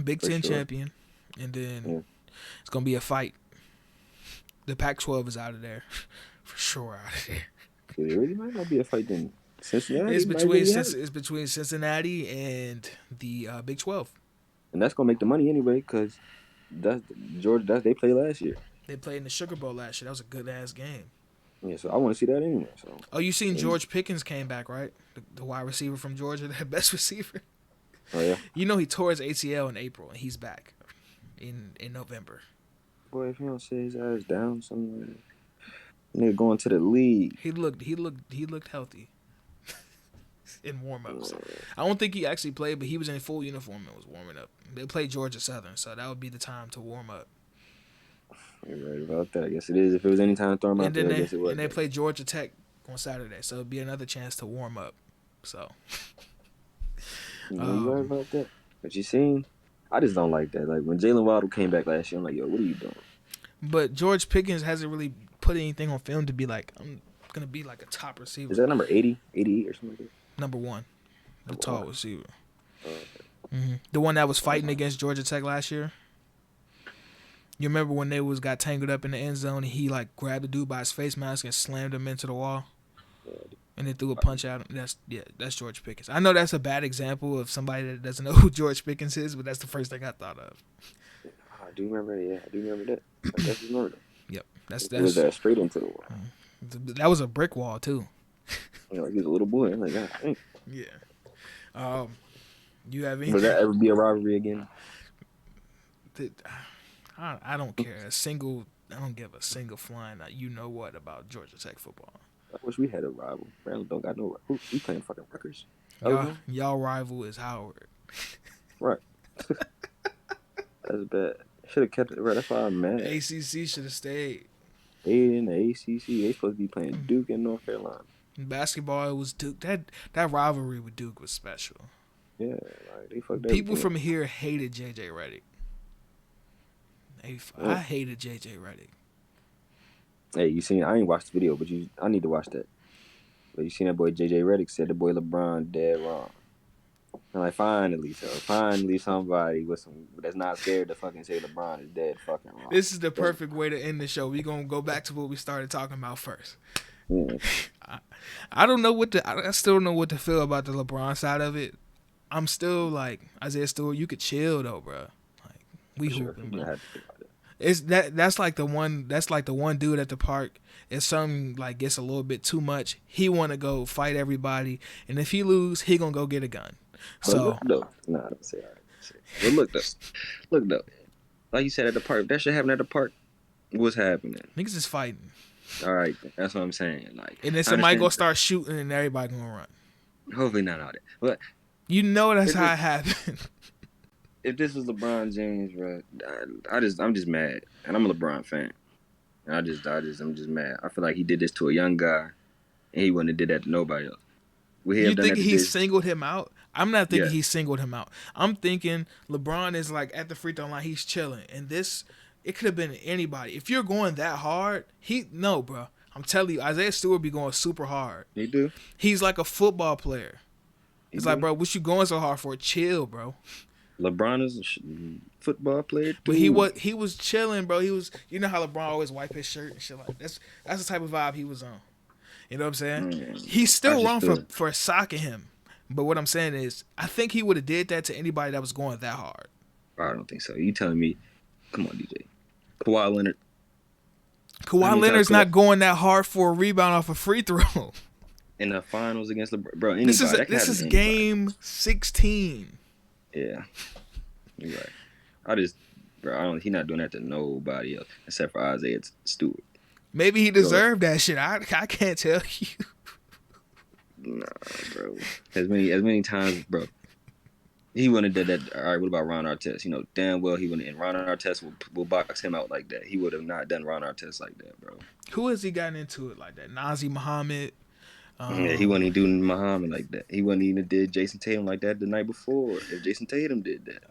Big Ten champion, and then it's going to be a fight. The Pac-12 is out of there. For sure out of there. It really might not be a fight then. Cincinnati. It's between Cincinnati and the Big 12. And that's gonna make the money anyway, because Georgia. They played last year. They played in the Sugar Bowl last year. That was a good ass game. Yeah, so I want to see that anyway. So. Oh, you seen George Pickens came back, right? The wide receiver from Georgia, the best receiver. Oh yeah. You know he tore his ACL in April, and he's back in November. Boy, if he don't sit his ass down somewhere, nigga going to the league. He looked healthy in warm-ups. I don't think he actually played, but he was in full uniform and was warming up. They played Georgia Southern, so that would be the time to warm up. You're right about that. I guess it is. If it was any time to throw him out there, I guess it was. And they played Georgia Tech on Saturday, so it'd be another chance to warm up. So. You're right about that. But you seen, I just don't like that. Like when Jalen Waddle came back last year, I'm like, yo, what are you doing? But George Pickens hasn't really put anything on film to be like, I'm gonna be like a top receiver. Is that number 80, 88 or something like that? Number 1, the tall receiver. Mm-hmm. The one that was fighting against Georgia Tech last year. You remember when they got tangled up in the end zone and he like grabbed the dude by his face mask and slammed him into the wall, and then threw a punch at him. That's George Pickens. I know that's a bad example of somebody that doesn't know who George Pickens is, but that's the first thing I thought of. I do remember that. Yeah, I do remember that. I definitely remember that. Yep, that's was that straight into the wall. That was a brick wall too. Like he was a little boy. I'm like, God, yeah. You have anything? Will that ever be a rivalry again? I don't care. I don't give a single flying. You know what about Georgia Tech football? I wish we had a rival. Maryland don't got no rival. We playing fucking Rutgers. Y'all rival is Howard. Right. That's bad. Should have kept it. Right. That's why I'm mad. ACC should have stayed. They in the ACC. They supposed to be playing Duke and North Carolina. In basketball, it was Duke. That rivalry with Duke was special. Yeah, like they fucked. People from here hated JJ Redick. I hated JJ Redick. Hey, you seen? I ain't watched the video, but I need to watch that. But you seen that boy JJ Redick said the boy LeBron dead wrong. I'm like, finally somebody that's not scared to fucking say LeBron is dead fucking wrong. This is the perfect way to end the show. We're gonna go back to what we started talking about first. Yeah. I don't know I still don't know what to feel about the LeBron side of it. I'm still like Isaiah Stewart. You could chill though, bro. Like we hooping, bro. It's that's like the one dude at the park. If something like gets a little bit too much, he want to go fight everybody, and if he lose, he gonna go get a gun. So don't say all right. But look though, like you said at the park, that shit happened at the park. What's happening? Niggas is fighting. All right, that's what I'm saying. Like, and then somebody gonna start shooting, and everybody gonna run. Hopefully not all that, but you know that's how it happened. If this was LeBron James, bro, I'm just mad, and I'm a LeBron fan. And I'm just mad. I feel like he did this to a young guy, and he wouldn't have did that to nobody else. You think he singled him out? I'm not thinking he singled him out. I'm thinking LeBron is like at the free throw line, he's chilling, and it could have been anybody. If you're going that hard, no, bro. I'm telling you, Isaiah Stewart be going super hard. He do. He's like a football player. It's like, bro, what you going so hard for? Chill, bro. LeBron is a football player too. But he was chilling, bro. He was, you know how LeBron always wipe his shirt and shit like that. That's the type of vibe he was on. You know what I'm saying? He's still wrong for socking him. But what I'm saying is, I think he would have did that to anybody that was going that hard. I don't think so. You telling me? Come on, DJ. Kawhi Leonard. Kawhi Leonard's not going that hard for a rebound off a free throw. In the finals against LeBron, bro. This is game 16. Yeah, you're right. He's not doing that to nobody else except for Isaiah Stewart. Maybe he deserved that shit. I can't tell you. Nah, bro. As many times, bro. He wouldn't have did that. All right, what about Ron Artest? You know, damn well he wouldn't. And Ron Artest will box him out like that. He would have not done Ron Artest like that, bro. Who has he gotten into it like that? Nazi Muhammad. Yeah, he wouldn't do Muhammad like that. He wouldn't even did Jason Tatum like that the night before. If Jason Tatum did that.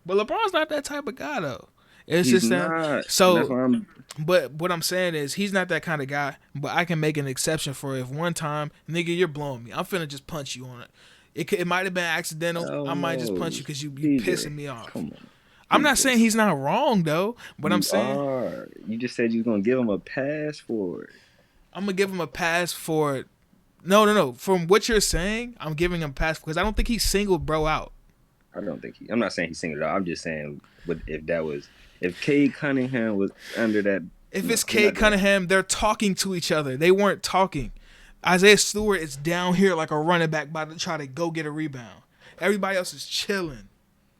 But LeBron's not that type of guy though. It's he's just not. that. So, but what I'm saying is he's not that kind of guy. But I can make an exception for if one time, nigga, you're blowing me. I'm finna just punch you on it. It might have been accidental. I might just punch you because you pissing me off. Come on. I'm not saying he's not wrong though. But I'm saying you just said you was gonna give him a pass for it. I'm gonna give him a pass for it. No. From what you're saying, I'm giving him a pass because I don't think he singled bro out. I'm not saying he singled out. I'm just saying if Cade Cunningham was under that If it's Cade Cunningham, they're talking to each other. They weren't talking. Isaiah Stewart is down here like a running back about to try to go get a rebound. Everybody else is chilling.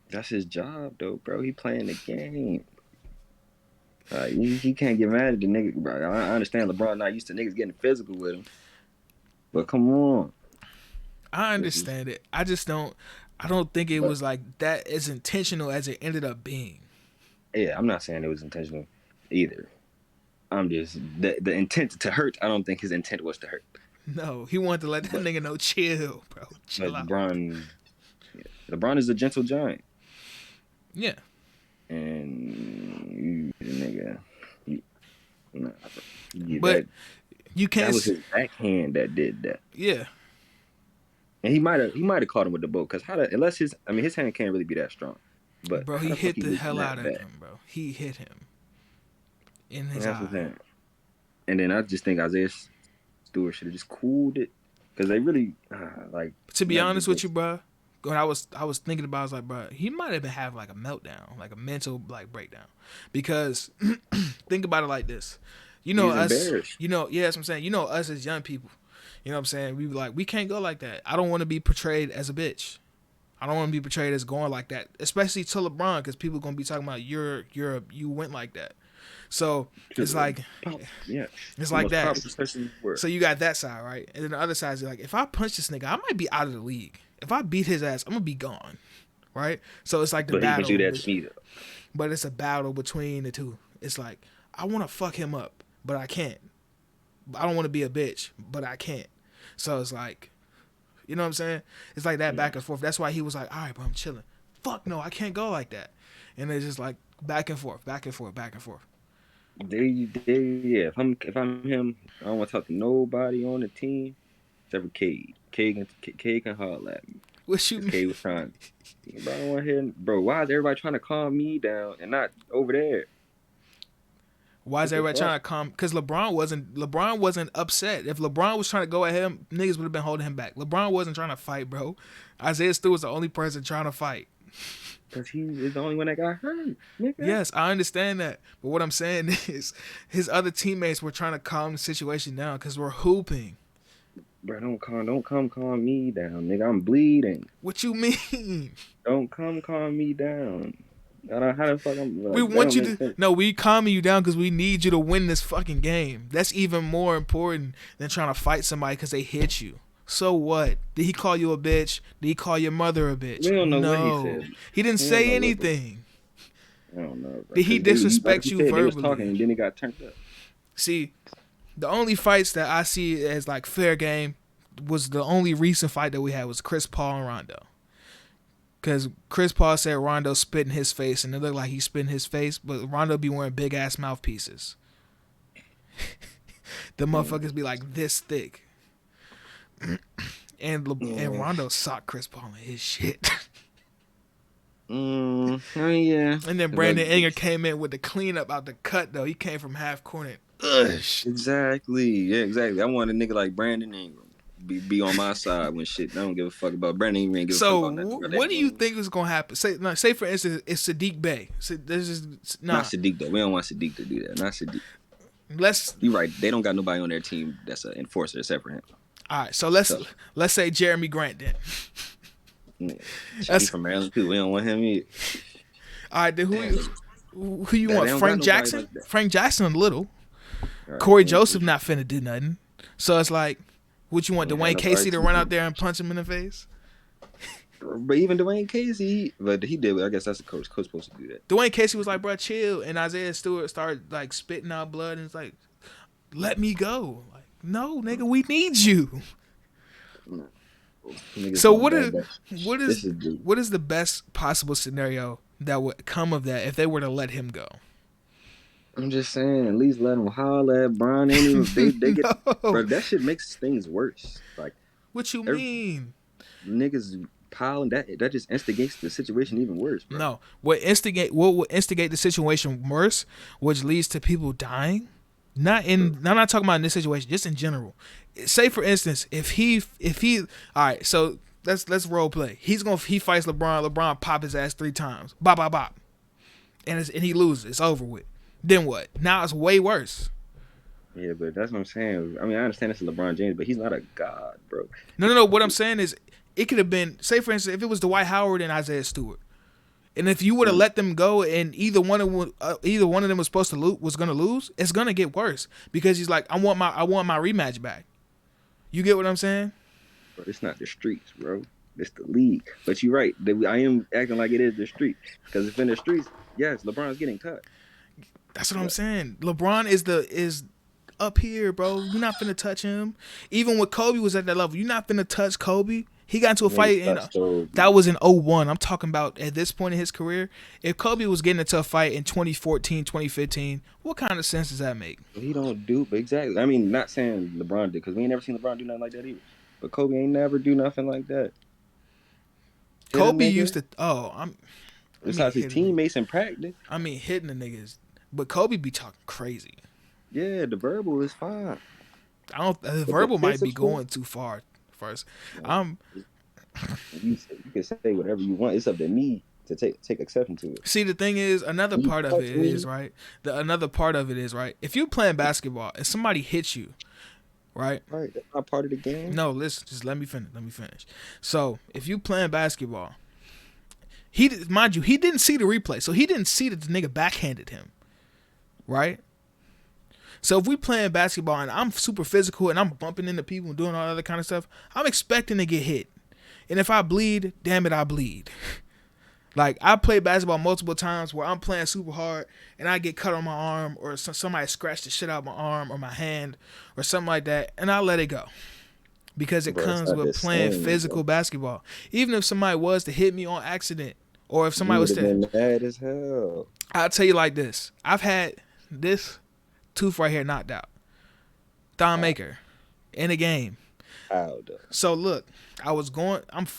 That's his job, though, bro. He playing the game. He can't get mad at the nigga, bro. I understand LeBron not used to niggas getting physical with him. But come on. I understand it. I don't think it was like that as intentional as it ended up being. Yeah, I'm not saying it was intentional either. I'm just the intent to hurt. I don't think his intent was to hurt. No, he wanted to let that nigga know, chill, bro. Chill out. LeBron is a gentle giant. Yeah. And nigga, but you can't. That was his backhand that did that. Yeah. And he might have caught him with the boat because unless his hand can't really be that strong. But bro, he hit the hell out of him, bro. He hit him in his eye. And then I just think Isaiah Stewart should have just cooled it because they really like. To be honest with you, bro, when I was thinking about, it, I was like, bro, he might have been having like a meltdown, like a mental like breakdown, because think about it like this, you know, us, you know, yeah, that's what I'm saying, you know, us as young people, you know what I'm saying, we like, we can't go like that. I don't want to be portrayed as a bitch. I don't want to be portrayed as going like that, especially to LeBron, because people gonna be talking about you went like that. So it's like, yeah, it's like that. So you got that side, right? And then the other side is like, if I punch this nigga, I might be out of the league. If I beat his ass, I'm gonna be gone, right? So it's like the battle. He can do that to me, though. But it's a battle between the two. It's like, I want to fuck him up, but I can't. I don't want to be a bitch, but I can't. So it's like, you know what I'm saying? It's like that back and forth. That's why he was like, all right, bro, I'm chilling. Fuck no, I can't go like that. And it's just like back and forth, back and forth, back and forth. Yeah. If I'm him, I don't want to talk to nobody on the team except for Cade. Cade can holler at me. What you mean? Cade was trying. Bro, I don't want to hear. Bro, why is everybody trying to calm me down and not over there? Why is everybody trying to calm? Because LeBron wasn't upset. If LeBron was trying to go at him, niggas would have been holding him back. LeBron wasn't trying to fight, bro. Isaiah Stewart's the only person trying to fight. Because he is the only one that got hurt, nigga. Yes, I understand that. But what I'm saying is his other teammates were trying to calm the situation down because we're hooping. Bro, don't come calm me down, nigga. I'm bleeding. What you mean? Don't come calm me down. I don't know how the fuck I'm. Like, we want you to. Sense. No, we calming you down because we need you to win this fucking game. That's even more important than trying to fight somebody because they hit you. So what? Did he call you a bitch? Did he call your mother a bitch? We don't know what he said. He didn't say anything. I don't know. Bro. Did he disrespect you verbally? He was talking and then he got turned up. See, the only fights that I see as like fair game was the only recent fight that we had was Chris Paul and Rondo. Because Chris Paul said Rondo spit in his face, and it looked like he spit in his face, but Rondo be wearing big-ass mouthpieces. The motherfuckers be like this thick. And Rondo socked Chris Paul in his shit. Oh, yeah. And then Brandon Ingram came in with the cleanup out the cut, though. He came from half court. Exactly. Yeah, exactly. I want a nigga like Brandon Ingram. Be on my side when shit. I don't give a fuck about Brandon Ingram. Give a fuck about nothing. What do you think is gonna happen? Say for instance, it's Sadiq Bey. Not Sadiq though. We don't want Sadiq to do that. Not Sadiq. You right. They don't got nobody on their team that's an enforcer except for him. All right. So let's say Jeremy Grant then. That's from Maryland too. We don't want him either. All right. Then who you want? Frank Jackson. Like Frank Jackson a little. Right, Corey Joseph not finna do nothing. So it's like. What you want, Dwayne Casey to run out there and punch him in the face? But even Dwayne Casey, but he did. I guess that's the coach. Coach supposed to do that. Dwayne Casey was like, bro, chill. And Isaiah Stewart started like spitting out blood and it's like, let me go. Like, no, nigga, we need you. So what is the best possible scenario that would come of that if they were to let him go? I'm just saying, at least let them holler at Brian. They get, bro, that shit makes things worse. Like, what you mean? Niggas piling that just instigates the situation even worse, bro. No, what will instigate the situation worse, which leads to people dying. I'm not talking about in this situation, just in general. Say for instance, if he, all right, so let's role play. He fights LeBron. LeBron pop his ass 3 times, bop bop bop, and he loses. It's over with. Then what? Now it's way worse. Yeah, but that's what I'm saying. I mean, I understand this is LeBron James, but he's not a god, bro. No. What I'm saying is, it could have been, say for instance, if it was Dwight Howard and Isaiah Stewart, and if you would have let them go, and either one of them was supposed to was gonna lose, it's gonna get worse because he's like, I want my rematch back. You get what I'm saying? But it's not the streets, bro. It's the league. But you're right. I am acting like it is the streets because if in the streets, yes, LeBron's getting cut. That's what I'm saying. LeBron is up here, bro. You're not finna touch him. Even when Kobe was at that level, you're not finna touch Kobe. He got into a fight that was in 01. I'm talking about at this point in his career. If Kobe was getting into a fight in 2014, 2015, what kind of sense does that make? He don't do, but exactly. I mean, not saying LeBron did because we ain't never seen LeBron do nothing like that either. But Kobe ain't never do nothing like that. Kobe used to. Besides his teammates in practice. I mean, hitting the niggas, but Kobe be talking crazy. Yeah, the verbal is fine. The verbal might be going too far. First, you can say whatever you want. It's up to me to take exception to it. See, the thing is, another part of it is right. If you're playing basketball and somebody hits you, right? Right, that's not part of the game. No, listen, just let me finish. So, if you playing basketball, mind you, he didn't see the replay, so he didn't see that the nigga backhanded him, right? So if we playing basketball and I'm super physical and I'm bumping into people and doing all that other kind of stuff, I'm expecting to get hit. And if I bleed, damn it, I bleed. Like, I played basketball multiple times where I'm playing super hard and I get cut on my arm or somebody scratched the shit out of my arm or my hand or something like that, and I let it go. Because it comes with playing physical basketball. Even if somebody was to hit me on accident or if somebody was to... been mad as hell. I'll tell you like this. I've had this tooth right here knocked out. Thon Maker in a game. So look,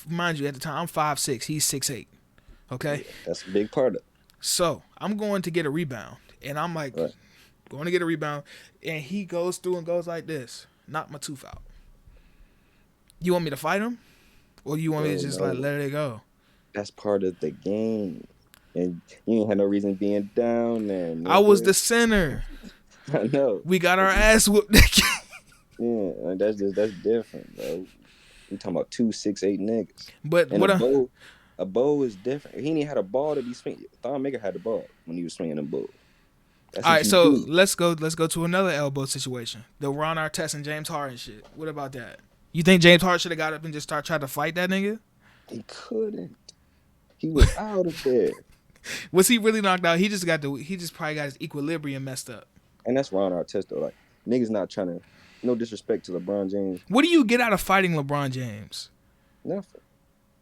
mind you, at the time I'm 5'6", he's 6'8". Okay? Yeah, that's a big part of it. So I'm going to get a rebound. And I'm like, going to get a rebound. And he goes through and goes like this. Knock my tooth out. You want me to fight him? Or you want me to just let it go? That's part of the game. And you ain't had no reason being down there. I was the center. I know. We got our ass whooped. Yeah, that's different, bro. We talking about 2 6'8" niggas. But and a bow is different. He ain't had a ball to be swinging. Thon Maker had the ball when he was swinging the bow. All right, so let's go to another elbow situation. The Ron Artest and James Harden shit. What about that? You think James Harden should have got up and just tried to fight that nigga? He couldn't. He was out of there. Was he really knocked out? He just probably got his equilibrium messed up. And that's Ron Artest though. Like, niggas not trying to. No disrespect to LeBron James. What do you get out of fighting LeBron James? Nothing.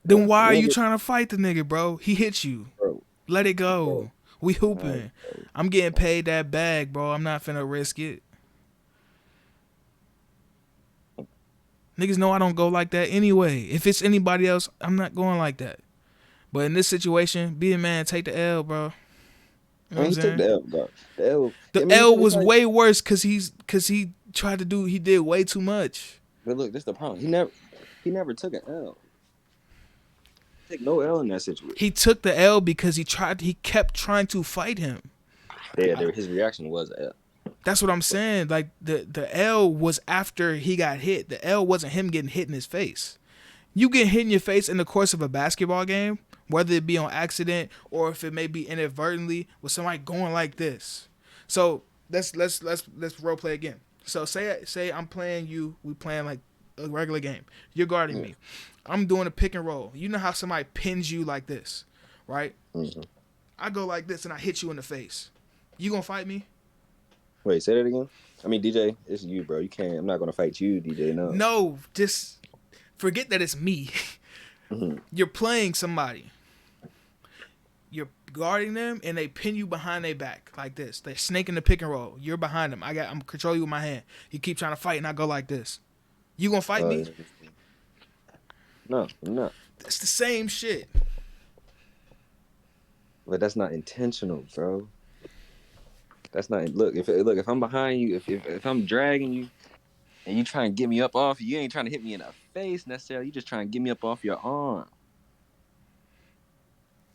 Then why are you trying to fight the nigga, bro? He hit you. Bro. Let it go. Bro. We hooping. I'm getting paid that bag, bro. I'm not finna risk it. Niggas know I don't go like that anyway. If it's anybody else, I'm not going like that. But in this situation, be a man, take the L, bro. You know what I'm saying? Took the L, bro. The L was way worse because he tried to he did way too much. But look, this is the problem. He never took an L. Take no L in that situation. He took the L because he kept trying to fight him. Yeah, his reaction was L. That's what I'm saying. Like the L was after he got hit. The L wasn't him getting hit in his face. You get hit in your face in the course of a basketball game, whether it be on accident or if it may be inadvertently with somebody going like this. So let's role play again. So say I'm playing you, we playing like a regular game. You're guarding me. I'm doing a pick and roll. You know how somebody pins you like this, right? Mm-hmm. I go like this and I hit you in the face. You gonna fight me? Wait, say that again? I mean, DJ, it's you, bro. You can't. I'm not gonna fight you, DJ. No. No, just forget that it's me. Mm-hmm. You're playing somebody. You're guarding them, and they pin you behind their back like this. They're snaking the pick and roll. You're behind them. I'm controlling you with my hand. You keep trying to fight, and I go like this. You gonna fight me? No, I'm not. It's the same shit. But that's not intentional, bro. That's not. Look, if I'm behind you, if I'm dragging you, and you trying to get me up off, you ain't trying to hit me in the face necessarily. You just trying to get me up off your arm.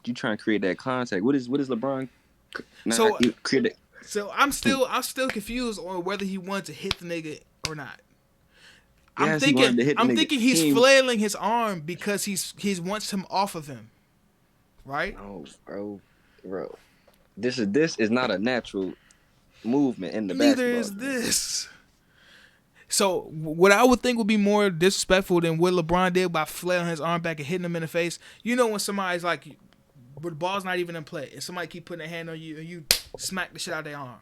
You trying to create that contact. What is LeBron? So create that. So I'm still confused on whether he wanted to hit the nigga or not. Yes, he wanted to hit the I'm nigga. thinking he's flailing his arm because he wants him off of him. Right? No, bro. This is not a natural movement in the Neither basketball is game. this. So what I would think would be more disrespectful than what LeBron did by flailing his arm back and hitting him in the face. You know when somebody's like, where the ball's not even in play, and somebody keep putting their hand on you and you smack the shit out of their arm.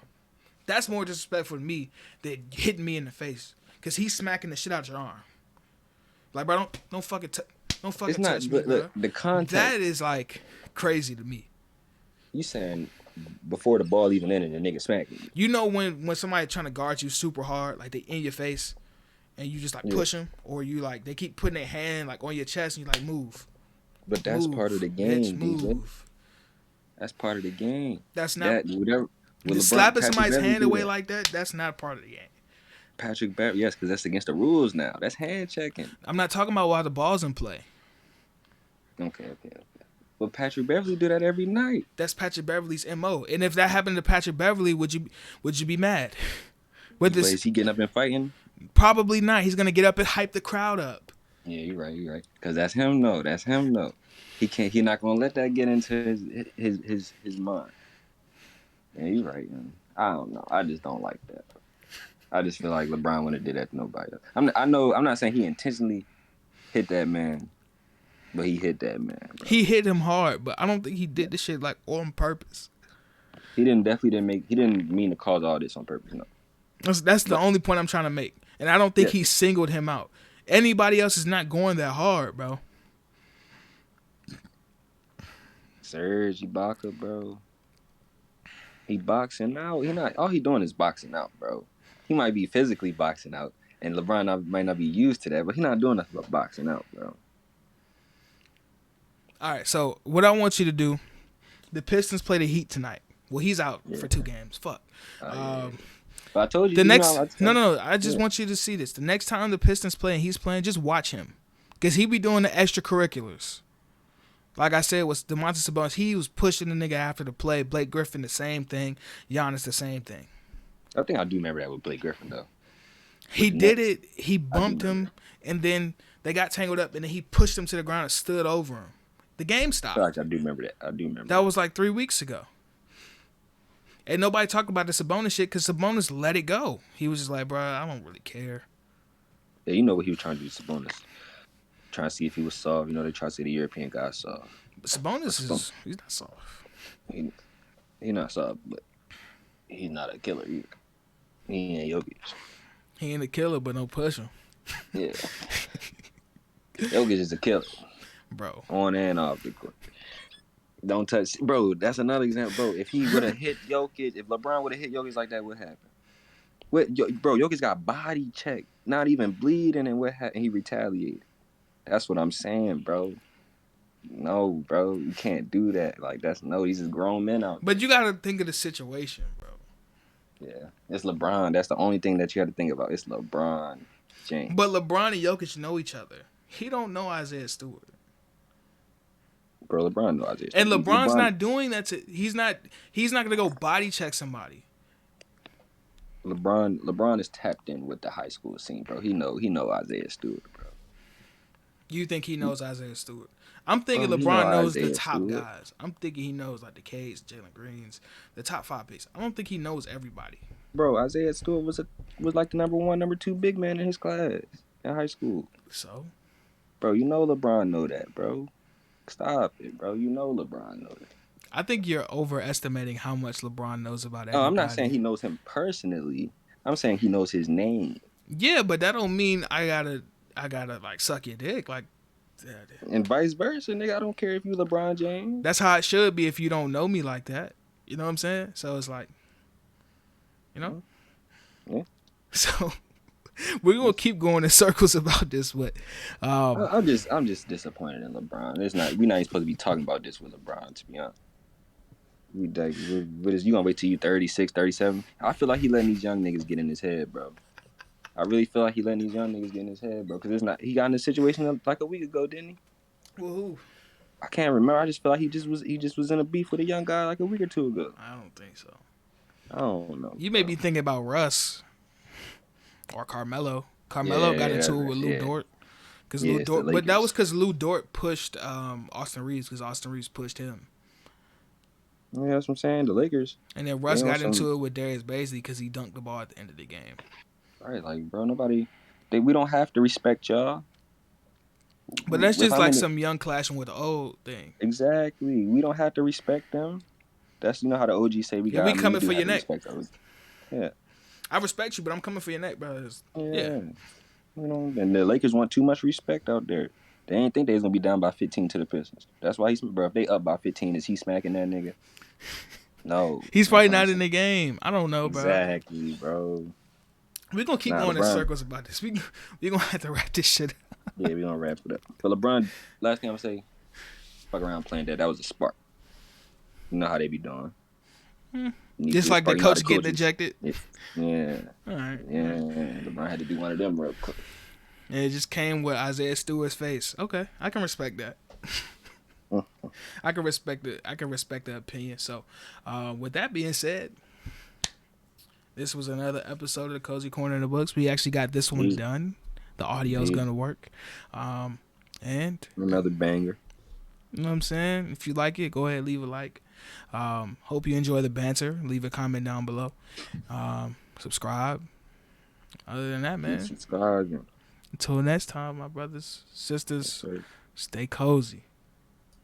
That's more disrespectful to me than hitting me in the face, cause he's smacking the shit out your arm. Like, bro, don't fucking touch me, bro. The contact. That is like crazy to me. You saying before the ball even ended, the nigga smacking you. You know when somebody trying to guard you super hard, like they in your face, and you just like push them, or you like they keep putting their hand like on your chest and you like move. But that's part of the game, bitch, move. That's part of the game. That's not whatever. Slapping somebody's hand away like that. That's not part of the game. Patrick Beverly, yes, because that's against the rules now. That's hand checking. I'm not talking about while the ball's in play. Okay. But Patrick Beverly do that every night. That's Patrick Beverly's MO. And if that happened to Patrick Beverly, would you be mad? Is he getting up and fighting? Probably not. He's gonna get up and hype the crowd up. Yeah, you're right. Because that's him. No, he can't. He's not gonna let that get into his mind. Yeah, you're right. Man. I don't know. I just don't like that. I just feel like LeBron wouldn't have did that to nobody else. I'm not saying he intentionally hit that man. But he hit that man, bro. He hit him hard, but I don't think he did the shit like on purpose. He didn't mean to cause all this on purpose, no. That's the only point I'm trying to make. And I don't think he singled him out. Anybody else is not going that hard, bro. Serge Ibaka, bro. He boxing out. All he doing is boxing out, bro. He might be physically boxing out, and LeBron might not be used to that, but he's not doing nothing but boxing out, bro. All right, so what I want you to do, the Pistons play the Heat tonight. Well, he's out for 2 games. Fuck. But I told you. No. I just want you to see this. The next time the Pistons play and he's playing, just watch him. Because he be doing the extracurriculars. Like I said, with Domantas Sabonis, he was pushing the nigga after the play. Blake Griffin, the same thing. Giannis, the same thing. I think I do remember that with Blake Griffin, though. He did it. He bumped him, and then they got tangled up, and then he pushed him to the ground and stood over him. The game stopped. I do remember that. That was like 3 weeks ago. And nobody talked about the Sabonis shit because Sabonis let it go. He was just like, bro, I don't really care. Yeah, you know what he was trying to do to Sabonis. Trying to see if he was soft. You know, they try to see the European guy soft. But Sabonis he's not soft. He's not soft, but he's not a killer either. He ain't Jokic. He ain't a killer, but don't push him. Yeah. Jokic is a killer. Bro. On and off the court. Don't touch. Bro, that's another example. Bro, if he would have hit Jokic, if LeBron would have hit Jokic like that, what happened? Bro, Jokic got body checked, not even bleeding, and what happened? He retaliated. That's what I'm saying, bro. No, bro, you can't do that. Like, these is grown men out there. But you got to think of the situation, bro. Yeah, it's LeBron. That's the only thing that you got to think about. It's LeBron James. But LeBron and Jokic know each other. He don't know Isaiah Stewart. Bro, LeBron knows Isaiah Stewart. And LeBron's not doing that. He's not going to go body check somebody. LeBron is tapped in with the high school scene, bro. He know Isaiah Stewart, bro. You think he knows Isaiah Stewart? I'm thinking LeBron knows the top guys. I'm thinking he knows like the K's, Jalen Greens, the top 5 picks. I don't think he knows everybody. Bro, Isaiah Stewart was like the number 1, number 2 big man in his class in high school. So? Bro, you know LeBron know that, bro. Stop it, bro. You know LeBron knows that. I think you're overestimating how much LeBron knows about everybody. No, I'm not saying he knows him personally. I'm saying he knows his name. Yeah, but that don't mean I gotta like suck your dick. Like, and vice versa, nigga. I don't care if you LeBron James. That's how it should be if you don't know me like that. You know what I'm saying? So it's like, you know? Yeah. So we're gonna keep going in circles about this, but I'm just disappointed in LeBron. We're not even supposed to be talking about this with LeBron, to be honest. You gonna wait till you 36, 37? I feel like he letting these young niggas get in his head, bro. I really feel like he letting these young niggas get in his head, bro. Because he got in a situation like a week ago, didn't he? Well, who? I can't remember. I just feel like he just was in a beef with a young guy like a week or 2 ago. I don't think so. I don't know. You may be thinking about Russ or Carmelo. Carmelo got Yeah, into it with Lou Dort. Cause yeah, Lou it's the Dort, but that Lakers. was because Lou Dort pushed Austin Reeves because Austin Reeves pushed him. Yeah, that's what I'm saying. The Lakers. And then Russ got into it with Darius Bazley because he dunked the ball at the end of the game. Right, like, bro, we don't have to respect y'all. But that's just like some young clashing with the old thing. Exactly. We don't have to respect them. That's, how the OG say we got. We coming for your neck. Respect those. Yeah. I respect you, but I'm coming for your neck, brothers. Yeah. And the Lakers want too much respect out there. They ain't think they was gonna be down by 15 to the Pistons. That's why bro, if they up by 15, is he smacking that nigga? No. He's probably not in the game. I don't know, bro. Exactly, bro. We're going to keep going in circles about this. We're going to have to wrap this shit up. Yeah, we're going to wrap it up. But LeBron, last thing I'm going to say, fuck around playing that. That was a spark. You know how they be doing. Just like the coach getting ejected? Yeah. All right. Yeah. LeBron had to be one of them real quick. And it just came with Isaiah Stewart's face. Okay. I can respect that. I can respect it. I can respect the opinion. So, with that being said, this was another episode of the Cozy Corner in the Books. We actually got this one done. The audio is gonna work. And another banger. You know what I'm saying? If you like it, go ahead, leave a like. Hope you enjoy the banter. Leave a comment down below. Subscribe. Other than that, man. Subscribe. Until next time, my brothers, sisters, stay cozy.